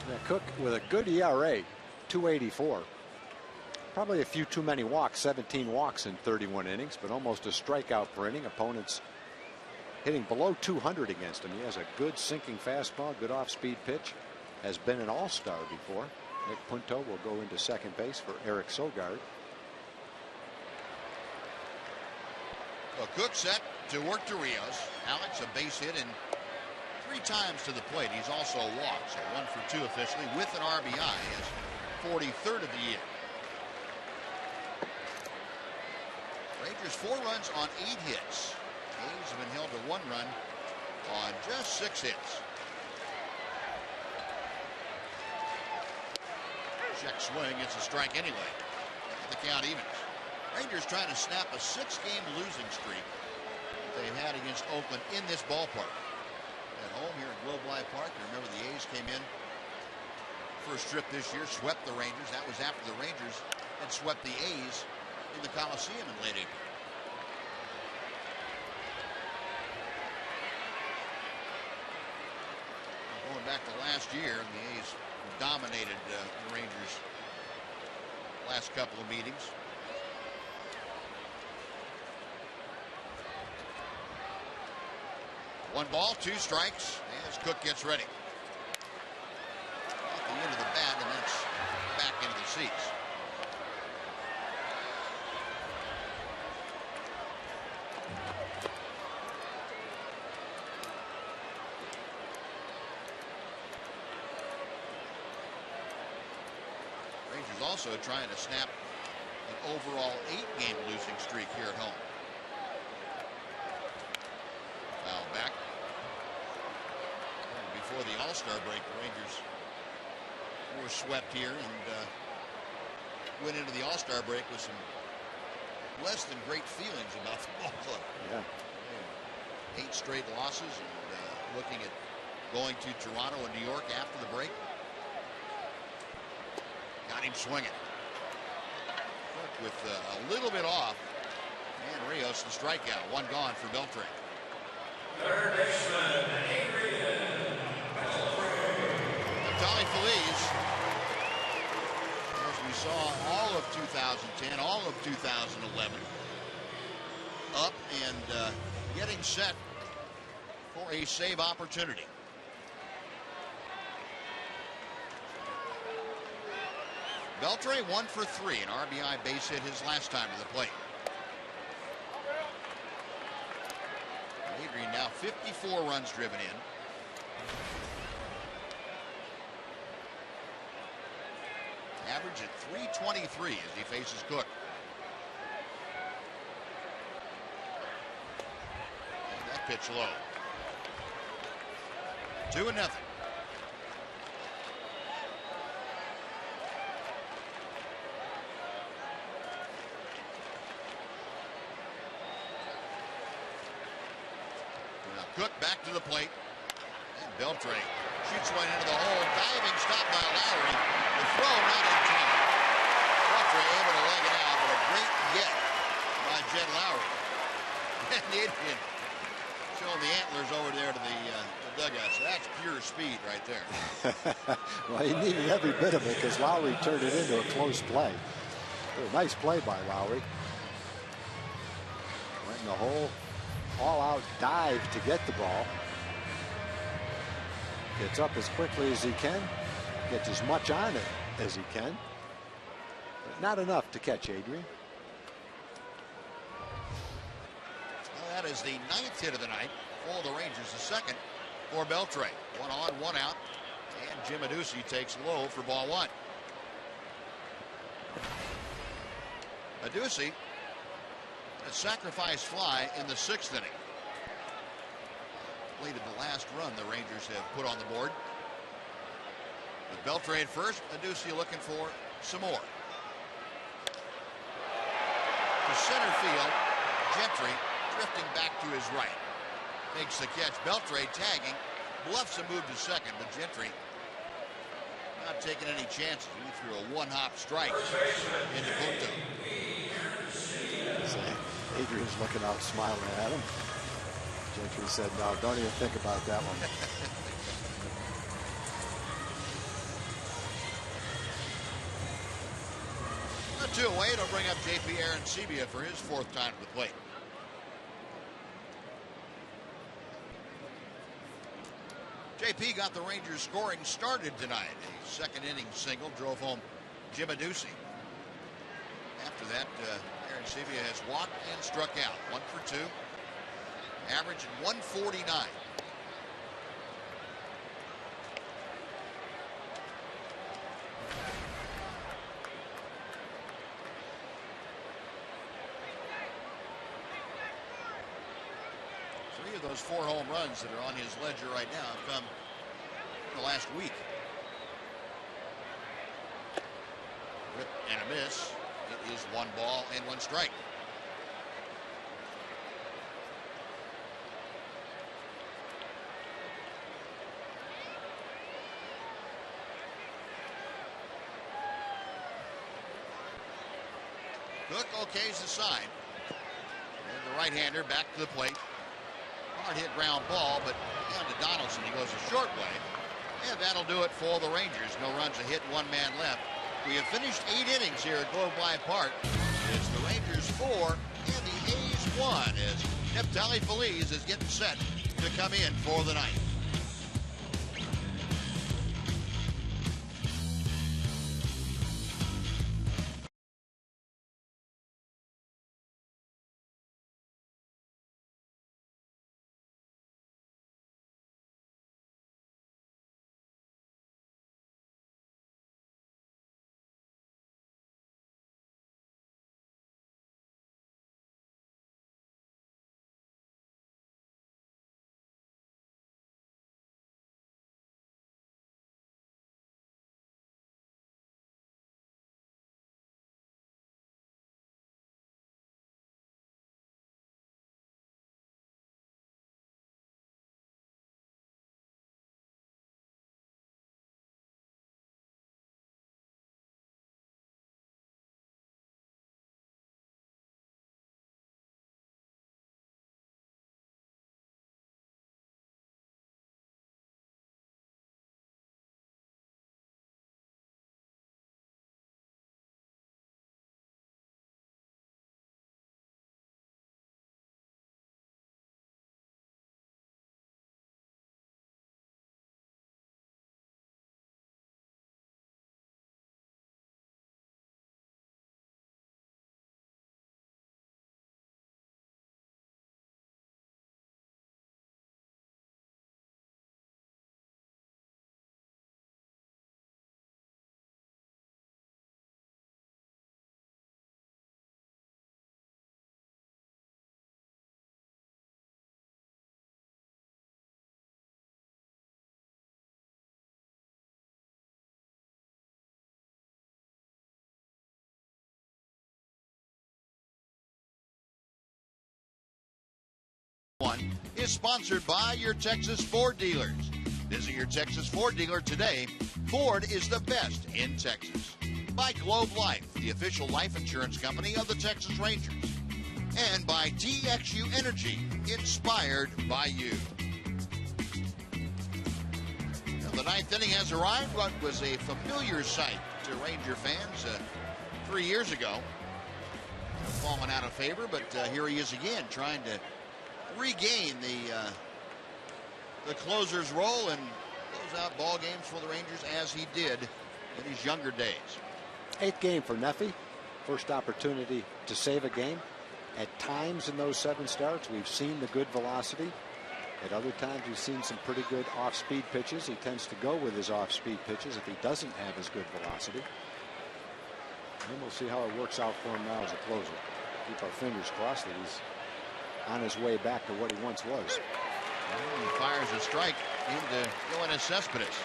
Yeah, Cook with a good ERA, 2.84. Probably a few too many walks, 17 walks in 31 innings, but almost a strikeout per inning. Opponents hitting below 200 against him. He has a good sinking fastball, good off-speed pitch. Has been an all-star before. Nick Punto will go into second base for Eric Sogard. Well, Cook set to work to Rios. Alex a base hit and 3 times to the plate. He's also a walk, so 1 for 2 officially with an RBI. His 43rd of the year. Rangers 4 runs on 8 hits. A's have been held to 1 run on just 6 hits. Check swing. It's a strike anyway. The count evens. Rangers trying to snap a 6-game losing streak they've had against Oakland in this ballpark. At home here at Globe Life Park. You remember the A's came in first trip this year, swept the Rangers. That was after the Rangers had swept the A's in the Coliseum in late April. Going back to last year, the A's dominated the Rangers last couple of meetings. One ball, 2 strikes as Cook gets ready. At the end of the bat, and that's back into the seats. Rangers also trying to snap an overall 8-game losing streak here at home. Foul back. And before the All-Star break, the Rangers were swept here and went into the All-Star break with some less than great feelings about the ball club. Yeah. 8 straight losses and looking at going to Toronto and New York after the break. Got him swinging. With a little bit off. And Rios the strikeout. 1 gone for Beltre. Third baseman, Adrian Beltre. Tommy Feliz, as we saw all of 2010, all of 2011, up and getting set for a save opportunity. Beltre 1 for 3, an RBI base hit his last time to the plate. Adrian now 54 runs driven in. Average at 323 as he faces Cook. And that pitch low. 2-0. Cook back to the plate. And Beltre shoots one into the hole. Diving stop by Lowry. The throw not in time. Beltre able to leg it out, but a great get by Jed Lowry. And Adrian showing the antlers over there to the dugout. So that's pure speed right there. Well, he needed every bit of it because Lowry turned it into a close play. A nice play by Lowry. Went in the hole. All-out dive to get the ball. Gets up as quickly as he can. Gets as much on it as he can. But not enough to catch Adrian. Well, that is the 9th hit of the night for the Rangers. The second for Beltre. 1 on, 1 out. And Jim Adduci takes low for ball 1. Adduci, a sacrifice fly in the 6th inning. completed the last run the Rangers have put on the board. With Beltre at first, Aducia looking for some more. To center field, Gentry drifting back to his right. Makes the catch. Beltre tagging, bluffs a move to second, but Gentry not taking any chances. He threw a one-hop strike into Punto. Adrian's looking out, smiling at him. Gentry said, "No, don't even think about that one." The 2 away. It'll bring up J.P. Arancibia for his 4th time to the plate. J.P. got the Rangers scoring started tonight. A 2nd inning single drove home Jim Aducia. After that, Arancibia has walked and struck out. 1 for 2. Average at 149. Three of those 4 home runs that are on his ledger right now have come in the last week. Rip and a miss. It is 1 ball and 1 strike. Cook okays the sign. And the right-hander back to the plate. Hard hit ground ball, but down to Donaldson. He goes a short way. And that'll do it for the Rangers. No runs, a hit, 1 man left. We have finished 8 innings here at Globe Life Park. It's the Rangers 4 and the A's 1 as Neftali Feliz is getting set to come in for the night. Is sponsored by your Texas Ford dealers. Visit your Texas Ford dealer today. Ford is the best in Texas. By Globe Life, the official life insurance company of the Texas Rangers. And by TXU Energy, inspired by you. Now, the 9th inning has arrived. What was a familiar sight to Ranger fans 3 years ago. Fallen out of favor, but here he is again, trying to regain the closer's role and close out ball games for the Rangers as he did in his younger days. 8th game for Neffy. First opportunity to save a game. At times in those 7 starts, we've seen the good velocity. At other times, we've seen some pretty good off-speed pitches. He tends to go with his off-speed pitches if he doesn't have as good velocity. And we'll see how it works out for him now as a closer. Keep our fingers crossed that he's on his way back to what he once was. And he fires a strike into Yoenis Cespedes.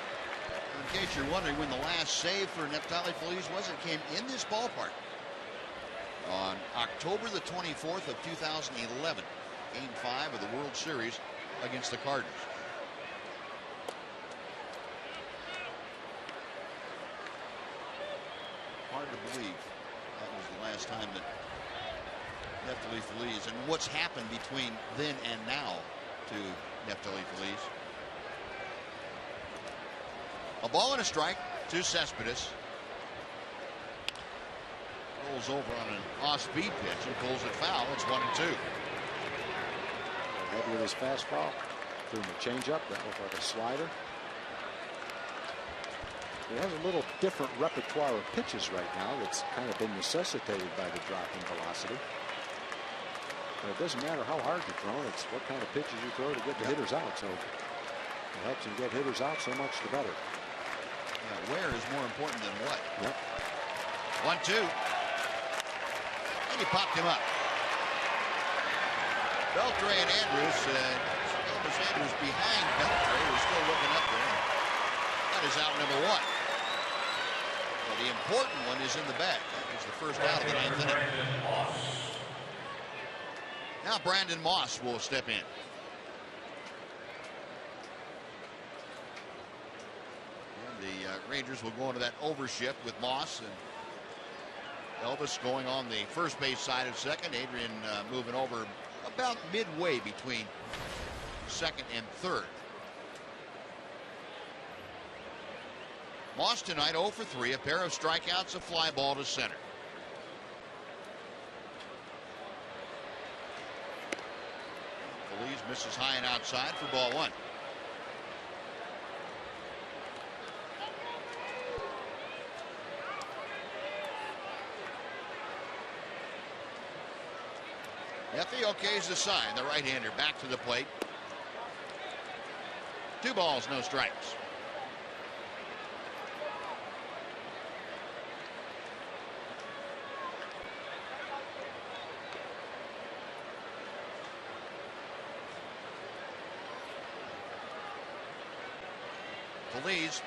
In case you're wondering when the last save for Neftali Feliz was, it came in this ballpark on October the 24th of 2011. Game 5 of the World Series against the Cardinals. Hard to believe that was the last time that Neftali Feliz, and what's happened between then and now to Neftali Feliz. A ball and a strike to Cespedes. Rolls over on an off-speed pitch and pulls it foul. It's 1-2. Head with his fastball. Threw him a changeup. That looked like a slider. He has a little different repertoire of pitches right now that's kind of been necessitated by the drop in velocity. But it doesn't matter how hard you throw, it's what kind of pitches you throw to get the hitters out. So it helps him get hitters out so much the better. Yeah, where is more important than what? Yep. 1-2. And he popped him up. Beltre and Andrews. Elvis Andrews behind Beltre, who's still looking up there. That is out number 1. Well, the important one is in the bag. That was the first out of the 9th inning. Now Brandon Moss will step in. And the Rangers will go into that overshift with Moss and Elvis going on the first base side of second. Adrian moving over about midway between second and third. Moss tonight 0 for 3, a pair of strikeouts, a fly ball to center. Feliz misses high and outside for ball 1. Effie okays the sign. The right-hander back to the plate. 2 balls, no strikes. Feliz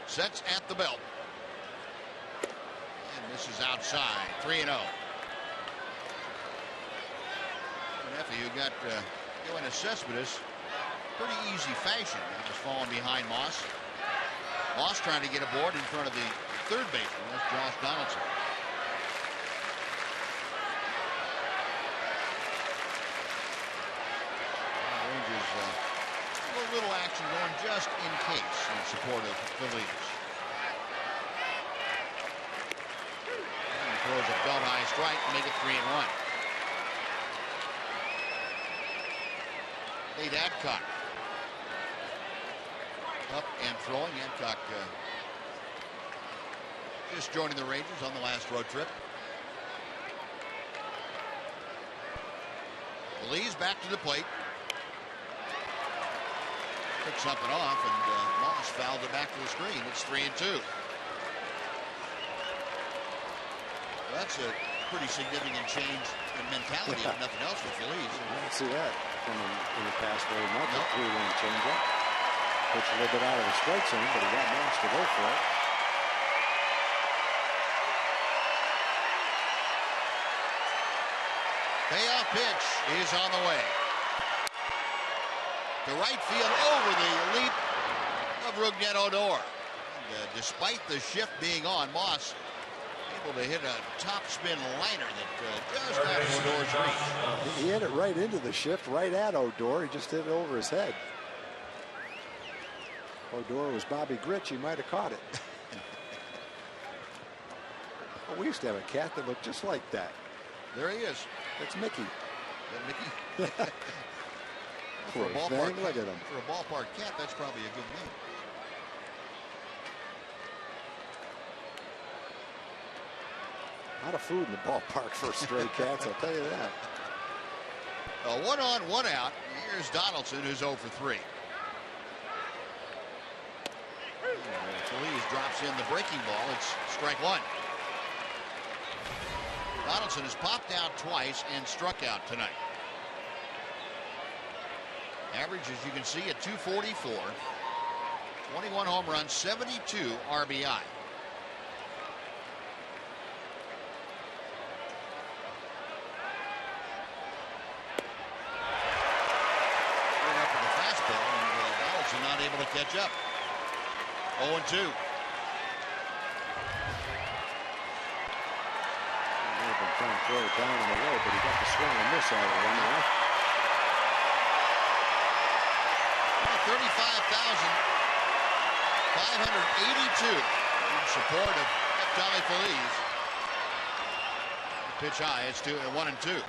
sets at the belt and misses outside. 3-0. Effie, who got Yoenis Cespedes pretty easy fashion. He was falling behind Moss. Moss trying to get aboard in front of the third baseman. That's Josh Donaldson. Rangers a little action going just in case in support of Feliz. And he throws a belt high strike to make it 3-1. Nate Adcock up and throwing. Adcock just joining the Rangers on the last road trip. Feliz back to the plate. Took something off, and Moss fouled it back to the screen. It's 3-2. That's a pretty significant change in mentality, if nothing else, for Feliz. I don't see that from him in the past very much. A 3-1 changeup. Pitched a little bit out of the strike zone, but he got Moss to go for it. Payoff pitch is on the way. To right field over the leap of Rougned Odor. And, despite the shift being on, Moss able to hit a topspin liner that just out of Odor's reach. He hit it right into the shift, right at Odor. He just hit it over his head. Odor was Bobby Grich. He might have caught it. Well, we used to have a cat that looked just like that. There he is. That's Mickey. Is that Mickey? For a ballpark, look at him. For a ballpark cat, that's probably a good name. A lot of food in the ballpark for stray cats, I'll tell you that. 1 on, 1 out. Here's Donaldson, who's 0 for 3. Feliz drops in the breaking ball. It's strike 1. Donaldson has popped out twice and struck out tonight. Average, as you can see, at 244. 21 home runs, 72 RBI. Not able to catch up. 0-2. He may have been trying to throw it down in the low, but he got the swing and miss out of it. 35,582 in support of Neftali Feliz. Pitch high. It's 1-2.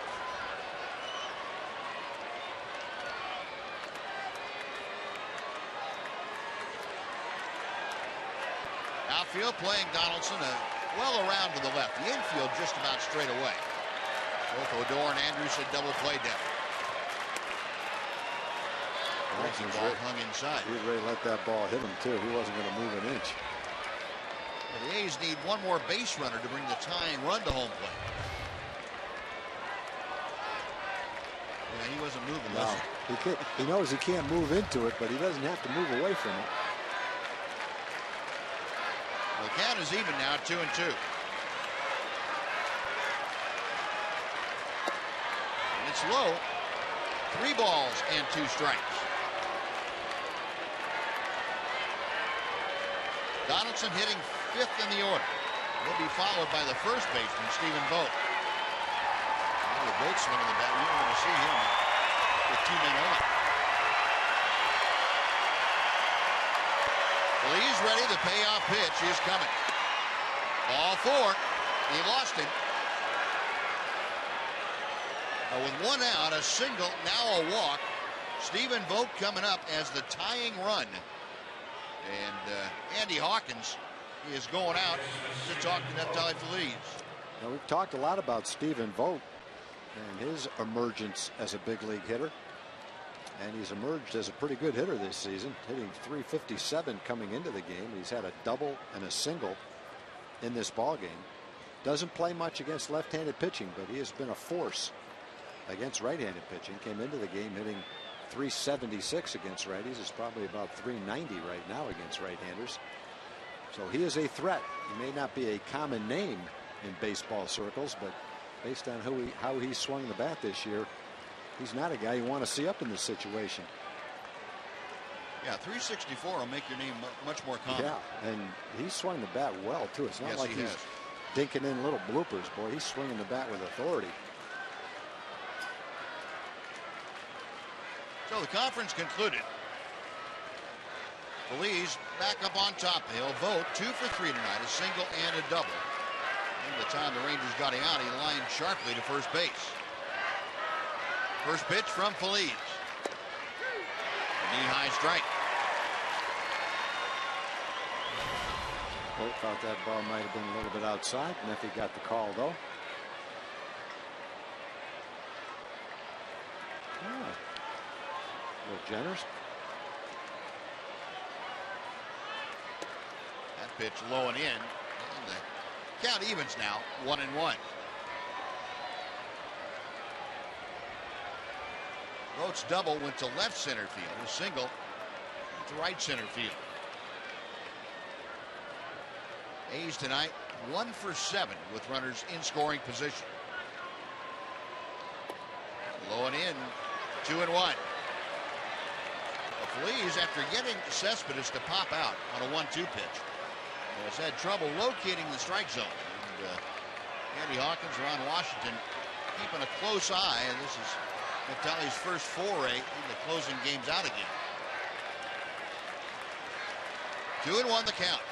Outfield playing Donaldson well around to the left. The infield just about straight away. Both Odor and Andrews had double played that. Breaking ball hung inside. He really let that ball hit him too. He wasn't going to move an inch. Well, the A's need one more base runner to bring the tying run to home plate. Yeah, he wasn't moving. No, he knows he can't move into it, but he doesn't have to move away from it. The count is even now, 2-2. And it's low. 3 balls and 2 strikes. Donaldson hitting 5th in the order. He'll be followed by the first baseman, Stephen Vogt. The Vogt swinging the bat. You don't want to see him with 2 men on. He's ready. The payoff pitch is coming. Ball 4. He lost him. With 1 out, a single, now a walk. Stephen Vogt coming up as the tying run. And Andy Hawkins is going out to talk to Neftali Feliz. Now, we've talked a lot about Stephen Vogt and his emergence as a big league hitter. And he's emerged as a pretty good hitter this season, hitting .357 coming into the game. He's had a double and a single in this ball game. Doesn't play much against left-handed pitching, but he has been a force against right-handed pitching. Came into the game hitting .376 against righties. It's probably about .390 right now against right-handers. So he is a threat. He may not be a common name in baseball circles, but based on how he swung the bat this year, he's not a guy you want to see up in this situation. Yeah, .364 will make your name much more common. Yeah, and he swung the bat well, too. It's not like he's dinking in little bloopers, boy. He's swinging the bat with authority. So the conference concluded. Feliz back up on top. He'll vote 2 for 3 tonight, a single and a double. And by the time the Rangers got him out, he lined sharply to first base. First pitch from Feliz. Knee-high strike. Both thought that ball might have been a little bit outside. Neffy got the call, though. A little generous. That pitch low and in. And the count evens now, 1-1. Vogt's double went to left center field. His single to right center field. A's tonight 1 for 7 with runners in scoring position. Low and in, 2-1. Feliz, after getting Cespedes to pop out on a 1-2 pitch, has had trouble locating the strike zone. And Andy Hawkins, Ron Washington keeping a close eye, and this is Neftali's first foray into closing games out again. 2-1 the count.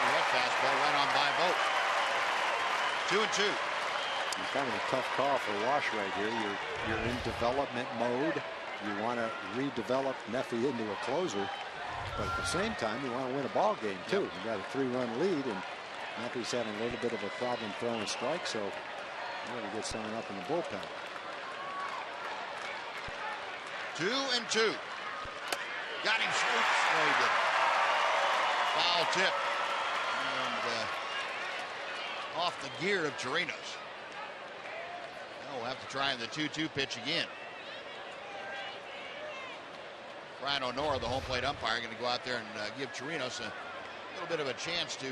That fastball right on by Vogt. 2-2. It's kind of a tough call for Wash right here. You're in development mode. You want to redevelop Neffy into a closer, but at the same time you want to win a ball game too. You got a 3-run lead, and Neffy's having a little bit of a problem throwing strikes, so you got to get someone up in the bullpen. 2-2. Got him. Oops, no, he didn't. Foul tip. And off the gear of Chirinos. have to try the 2-2 pitch again. Brian O'Nora, the home plate umpire, going to go out there and give Chirinos a little bit of a chance to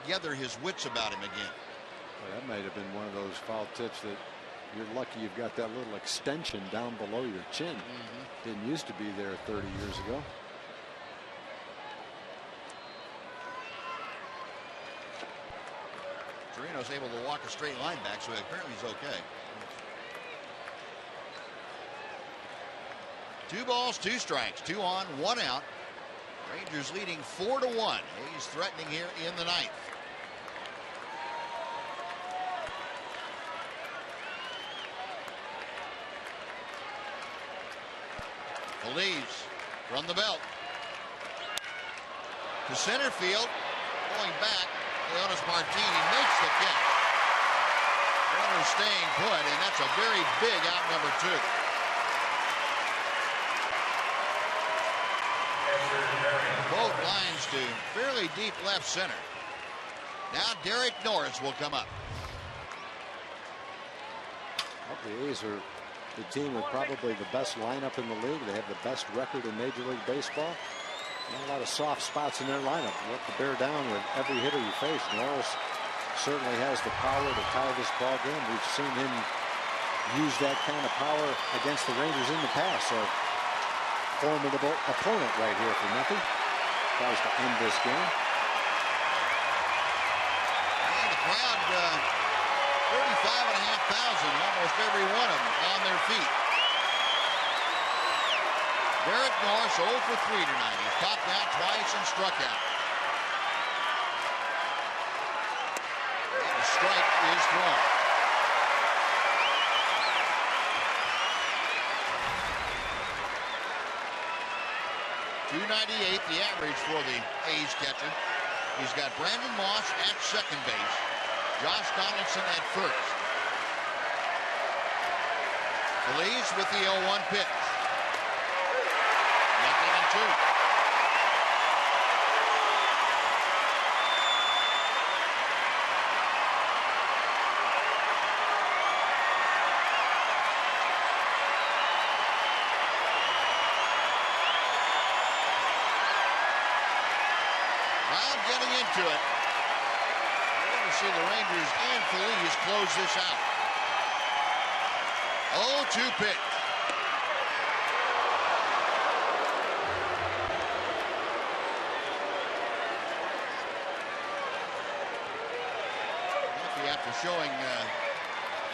gather his wits about him again. Well, that might have been one of those foul tips that you're lucky you've got that little extension down below your chin. Didn't used to be there 30 years ago. Chirinos able to walk a straight line back, so apparently he's okay. 2 balls, 2 strikes, 2 on, 1 out. Rangers leading 4-1. A's threatening here in the 9th. Phillies from the belt to center field, going back. Leonis Martini makes the catch. Runner staying put, and that's a very big out number 2. Both lines to fairly deep left center. Now Derek Norris will come up. Well, the A's are the team with probably the best lineup in the league. They have the best record in Major League Baseball. Not a lot of soft spots in their lineup. You have to bear down with every hitter you face. Norris certainly has the power to tie this ball game. We've seen him use that kind of power against the Rangers in the past. So formidable opponent right here for nothing. Tries to end this game. And the crowd, 35,500, almost every one of them on their feet. Derek Norris 0 for 3 tonight. He's popped out twice and struck out. And the strike is thrown. .298 the average for the A's catcher. He's got Brandon Moss at second base, Josh Donaldson at first. Phillies with the 0-1 pitch. 0-2. Getting into it. We're going to see the Rangers and Phillies close this out. 0-2 pitch. After showing a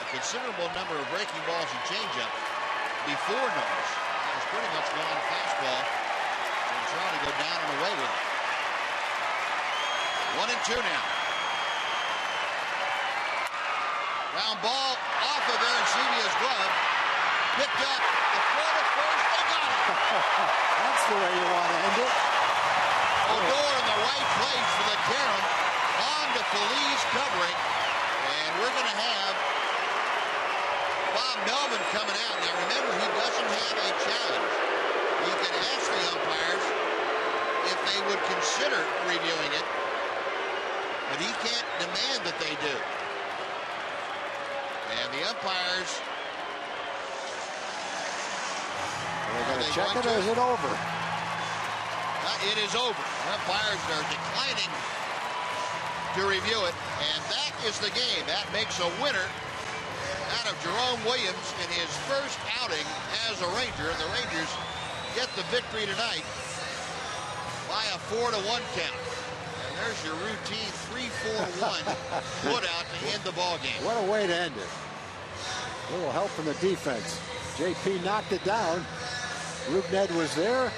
considerable number of breaking balls and changeups before Norris, he has pretty much gone fastball and trying to go down and away with it. 1-2 now. Ground ball off of Arancibia's glove. Picked up. The throw to first. They got it. That's the way you want to end it. Odor in the right place for the carom. On to Feliz covering. And we're going to have Bob Melvin coming out. Now remember, he doesn't have a challenge. He can ask the umpires if they would consider reviewing it. But he can't demand that they do. And the umpires... Are they going to check it, or is it over? It is over. The umpires are declining to review it. And that is the game. That makes a winner out of Jerome Williams in his first outing as a Ranger. And the Rangers get the victory tonight by a 4-1 count. There's your routine 3-4-1 put out to end the ball game. What a way to end it. A little help from the defense. JP knocked it down. Rubned was there.